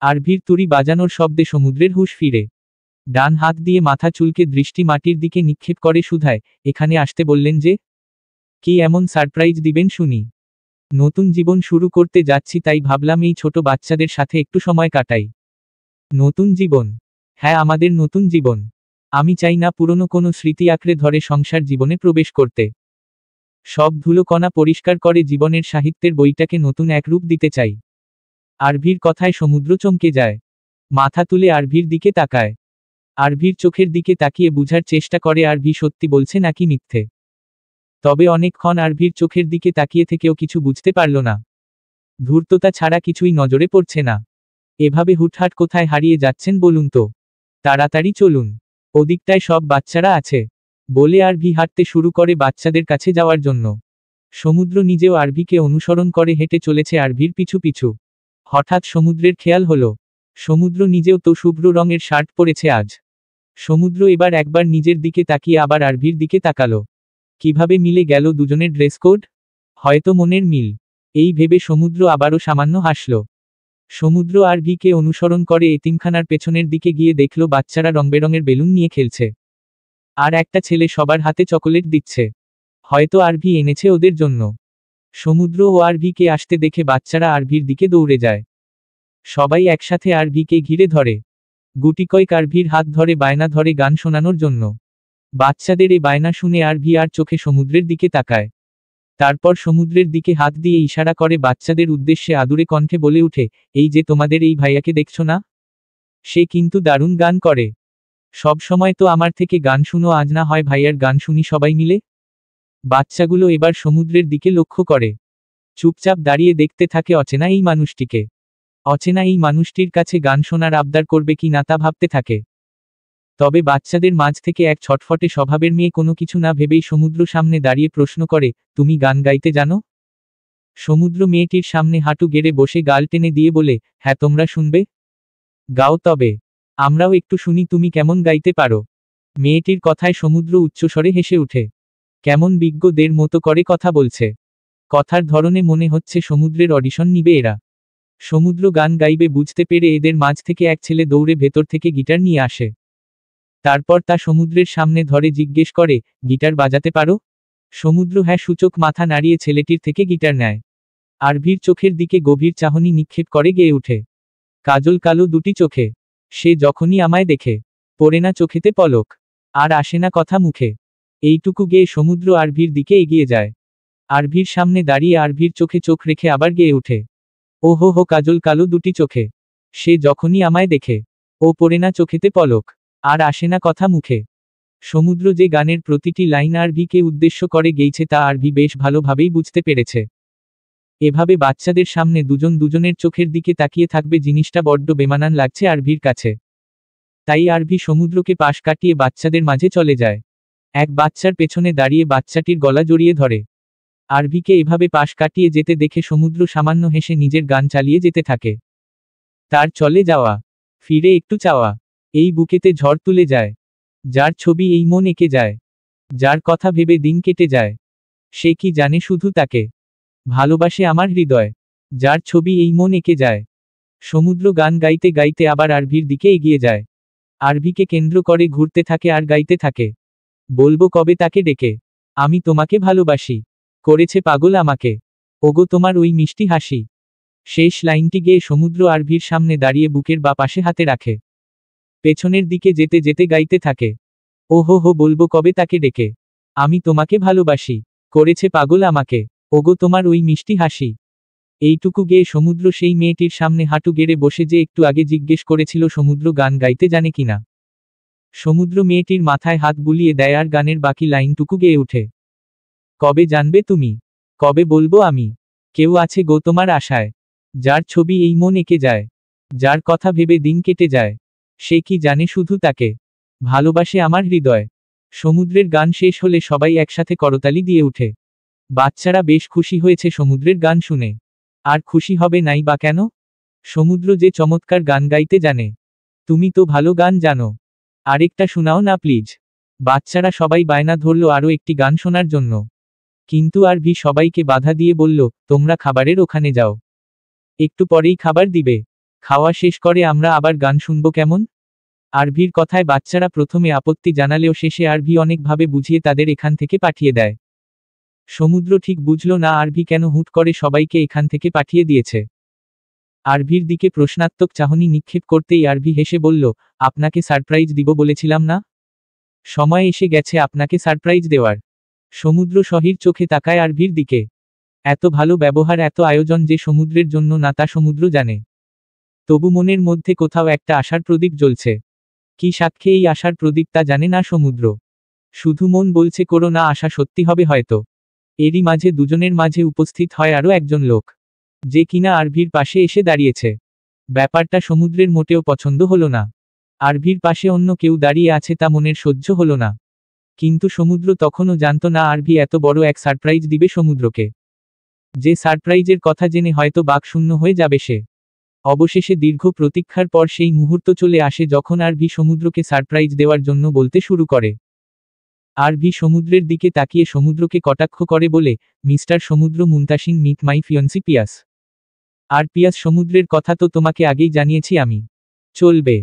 আরভির তুড়ি বাজানোর শব্দে সমুদ্রের হুঁশ ফিরে। ডান হাত দিয়ে মাথা চুলকে দৃষ্টি মাটির দিকে নিক্ষেপ করে শুধায়, এখানে আসতে বললেন যে? কি এমন সারপ্রাইজ দিবেন শুনি? নতুন জীবন শুরু করতে যাচ্ছি, তাই ভাবলাম এই ছোট বাচ্চাদের সাথে একটু সময় কাটাই। নতুন জীবন? হ্যাঁ, আমাদের নতুন জীবন। আমি চাই না পুরনো কোনো স্মৃতি আঁকড়ে ধরে সংসার জীবনে প্রবেশ করতে। সব ধুলোকণা পরিষ্কার করে জীবনের সাহিত্যের বইটাকে নতুন এক রূপ দিতে চাই। আরভির কথায় সমুদ্র চমকে যায়। মাথা তুলে আরভির দিকে তাকায়। আরভির চোখের দিকে তাকিয়ে বুঝার চেষ্টা করে আরভি সত্যি বলছে নাকি মিথ্যে। তবে অনেকক্ষণ আরভির চোখের দিকে তাকিয়ে থেকেও কিছু বুঝতে পারল না। ধূর্ততা ছাড়া কিছুই নজরে পড়ছে না। এভাবে হুটহাট কোথায় হারিয়ে যাচ্ছেন বলুন তো? তাড়াতাড়ি চলুন, ওদিকটায় সব বাচ্চারা আছে, বলে আরভি হাঁটতে শুরু করে বাচ্চাদের কাছে যাওয়ার জন্য। সমুদ্র নিজেও আরভিকে অনুসরণ করে হেঁটে চলেছে আরভির পিছু পিছু। হঠাৎ সমুদ্রের খেয়াল হলো, সমুদ্র নিজেও তো শুভ্র রঙের শার্ট পরেছে আজ। সমুদ্র এবার একবার নিজের দিকে তাকিয়ে আবার আরভির দিকে তাকালো। কিভাবে মিলে গেল দুজনের ড্রেস কোড? হয়তো মনের মিল, এই ভেবে সমুদ্র আবারও সামান্য হাসল। সমুদ্র আরভিকে অনুসরণ করে এতিমখানার পেছনের দিকে গিয়ে দেখল বাচ্চারা রংবেরঙের বেলুন নিয়ে খেলছে। আর একটা ছেলে সবার হাতে চকোলেট দিচ্ছে। হয়তো আরভি এনেছে ওদের জন্য। সমুদ্র ও আরভিকে আসতে দেখে বাচ্চারা আরভির দিকে দৌড়ে যায়। সবাই একসাথে আরভিকে ঘিরে ধরে। গুটিকয়েক আরভির হাত ধরে বায়না ধরে গান শোনানোর জন্য। বাচ্চাদের এই বায়না শুনে আরভি আর চোখে সমুদ্রের দিকে তাকায়। তারপর সমুদ্রের দিকে হাত দিয়ে ইশারা করে বাচ্চাদের উদ্দেশ্যে আদুরে কণ্ঠে বলে উঠে, এই যে তোমাদের এই ভাইয়াকে দেখছো না? সে কিন্তু দারুণ গান করে। সব সময় তো আমার থেকে গান শুনো, আজ না হয় ভাইয়ার গান শুনি সবাই মিলে। বাচ্চাগুলো এবার সমুদ্রের দিকে লক্ষ্য করে। চুপচাপ দাঁড়িয়ে দেখতে থাকে অচেনা এই মানুষটিকে। অচেনা এই মানুষটির কাছে গান শোনার আবদার করবে কি না তা ভাবতে থাকে। তবে বাচ্চাদের মাঝ থেকে এক ছটফটে স্বভাবের মেয়ে কোনো কিছু না ভেবেই সমুদ্র সামনে দাঁড়িয়ে প্রশ্ন করে, তুমি গান গাইতে জানো? সমুদ্র মেয়েটির সামনে হাঁটু গেড়ে বসে গাল টেনে দিয়ে বলে, হ্যাঁ, তোমরা শুনবে? গাও তবে, আমরাও একটু শুনি তুমি কেমন গাইতে পারো। মেয়েটির কথায় সমুদ্র উচ্চস্বরে হেসে উঠে। কেমন বিজ্ঞদের মতো করে কথা বলছে। কথার ধরনে মনে হচ্ছে সমুদ্রের অডিশন নিবে এরা। সমুদ্র গান গাইবে বুঝতে পেরে এদের মাঝ থেকে এক ছেলে দৌড়ে ভেতর থেকে গিটার নিয়ে আসে। তারপর তা সমুদ্রের সামনে ধরে জিজ্ঞেস করে, গিটার বাজাতে পারো? সমুদ্র হ্যাঁ সূচক মাথা নাড়িয়ে ছেলেটির থেকে গিটার নেয়। আরভির চোখের দিকে গভীর চাহনি নিক্ষেপ করে গেয়ে উঠে। কাজল কালো দুটি চোখে। সে যখনই আমায় দেখে, পড়ে না চোখেতে পলক, আর আসে না কথা মুখে। এইটুকু গেয়ে সমুদ্র আরভির দিকে এগিয়ে যায়। আরভির সামনে দাঁড়িয়ে আরভির চোখে চোখ রেখে আবার গেয়ে উঠে, ও হো হো কাজল কালো দুটি চোখে। সে যখনই আমায় দেখে, ও পড়ে না চোখেতে পলক, আর আসে না কথা মুখে। সমুদ্র যে গানের প্রতিটি লাইন আরভিকে উদ্দেশ্য করে গেয়েছে তা আরভি বেশ ভালোভাবেই বুঝতে পেরেছে। এভাবে বাচ্চাদের সামনে দুজন দুজনের চোখের দিকে তাকিয়ে থাকবে জিনিসটা বড্ড বেমানান লাগছে আরভির কাছে। তাই আরভি সমুদ্রকে পাশ কাটিয়ে বাচ্চাদের মাঝে চলে যায়। এক বাচ্চার পেছনে দাঁড়িয়ে বাচ্চাটির গলা জড়িয়ে ধরে। আরভিকে এভাবে পাশ কাটিয়ে যেতে দেখে সমুদ্র সামান্য হেসে নিজের গান চালিয়ে যেতে থাকে। তার চলে যাওয়া, ফিরে একটু চাওয়া, এই বুকেতে ঝড় তুলে যায়। যার ছবি এই মন এঁকে যায়, যার কথা ভেবে দিন কেটে যায়, সে কি জানে শুধু তাকে ভালোবাসে আমার হৃদয়। যার ছবি এই মন এঁকে যায়। সমুদ্র গান গাইতে গাইতে আবার আরভির দিকে এগিয়ে যায়। আরভিকে কেন্দ্র করে ঘুরতে থাকে আর গাইতে থাকে, বলবো কবে তাকে ডেকে, আমি তোমাকে ভালোবাসি, করেছে পাগল আমাকে, ওগো তোমার ওই মিষ্টি হাসি। শেষ লাইনটি গেয়ে সমুদ্র আরভির সামনে দাঁড়িয়ে বুকের বা পাশে হাতে রাখে। পেছনের দিকে যেতে যেতে গাইতে থাকে, ও হো হো বলবো কবে তাকে ডেকে, আমি তোমাকে ভালোবাসি, করেছে পাগল আমাকে, ওগো তোমার ওই মিষ্টি হাসি। এইটুকু গেয়ে সমুদ্র সেই মেয়েটির সামনে হাঁটু গেড়ে বসে যে একটু আগে জিজ্ঞেস করেছিল সমুদ্র গান গাইতে জানে কিনা। সমুদ্র মেয়েটির মাথায় হাত বুলিয়ে দেয় আর গানের বাকি লাইনটুকু গেয়ে ওঠে, কবে জানবে তুমি, কবে বলবো আমি, কেউ আছে গো তোমার আশায়, যার ছবি এই মন এঁকে যায়, যার কথা ভেবে দিন কেটে যায়, সে কি জানে শুধু তাকে ভালোবাসে আমার হৃদয়। সমুদ্রের গান শেষ হলে সবাই একসাথে করতালি দিয়ে উঠে। বাচ্চারা বেশ খুশি হয়েছে সমুদ্রের গান শুনে। আর খুশি হবে নাই বা কেন? সমুদ্র যে চমৎকার গান গাইতে জানে। তুমি তো ভালো গান জানো, আরেকটা শোনাও না প্লিজ। বাচ্চারা সবাই বায়না ধরল আরও একটি গান শোনার জন্য। কিন্তু আরভি সবাইকে বাধা দিয়ে বলল, তোমরা খাবারের ওখানে যাও, একটু পরেই খাবার দিবে, খাওয়া শেষ করে আমরা আবার গান শুনবো কেমন? আরভির কথায় বাচ্চারা প্রথমে আপত্তি জানালেও শেষে আরভি অনেকভাবে বুঝিয়ে তাদের এখান থেকে পাঠিয়ে দেয়। সমুদ্র ঠিক বুঝল না আরভি কেন হুট করে সবাইকে এখান থেকে পাঠিয়ে দিয়েছে। আরভির দিকে প্রশ্নাত্মক চাহনি নিক্ষেপ করতেই আরভি হেসে বলল, আপনাকে সারপ্রাইজ দিব বলেছিলাম না? সময় এসে গেছে আপনাকে সারপ্রাইজ দেওয়ার। সমুদ্র সহির চোখে তাকায় আরভির দিকে। এত ভালো ব্যবহার, এত আয়োজন যে সমুদ্রের জন্য না তা সমুদ্র জানে। তবু মনের মধ্যে কোথাও একটা আশার প্রদীপ জ্বলছে। কি সাক্ষ্যে এই আশার প্রদীপ তা জানে না সমুদ্র। শুধু মন বলছে করো না, আশা সত্যি হবে হয়তো। এরই মাঝে দুজনের মাঝে উপস্থিত হয় আরও একজন লোক, যে কিনা আরভির পাশে এসে দাঁড়িয়েছে। ব্যাপারটা সমুদ্রের মোটেও পছন্দ হলো না। আরভির পাশে অন্য কেউ দাঁড়িয়ে আছে তা মনের সহ্য হলো না। কিন্তু সমুদ্র তখনও জানত না আরভি এত বড় এক সারপ্রাইজ দিবে সমুদ্রকে। যে সারপ্রাইজের কথা জেনে হয়তো বাকশূন্য হয়ে যাবে সে। অবশেষে দীর্ঘ প্রতীক্ষার পর সেই মুহূর্ত চলে আসে যখন আরভি সমুদ্রকে সারপ্রাইজ দেওয়ার জন্য বলতে শুরু করে। আরভি সমুদ্রের দিকে তাকিয়ে সমুদ্রকে কটাক্ষ করে বলে, মিস্টার সমুদ্র মুনতাসিন, মিট মাই ফিয়ন্সি পিয়াস। আর পিয়াস, সমুদ্রের কথা তো তোমাকে আগেই জানিয়েছি আমি। চলবে।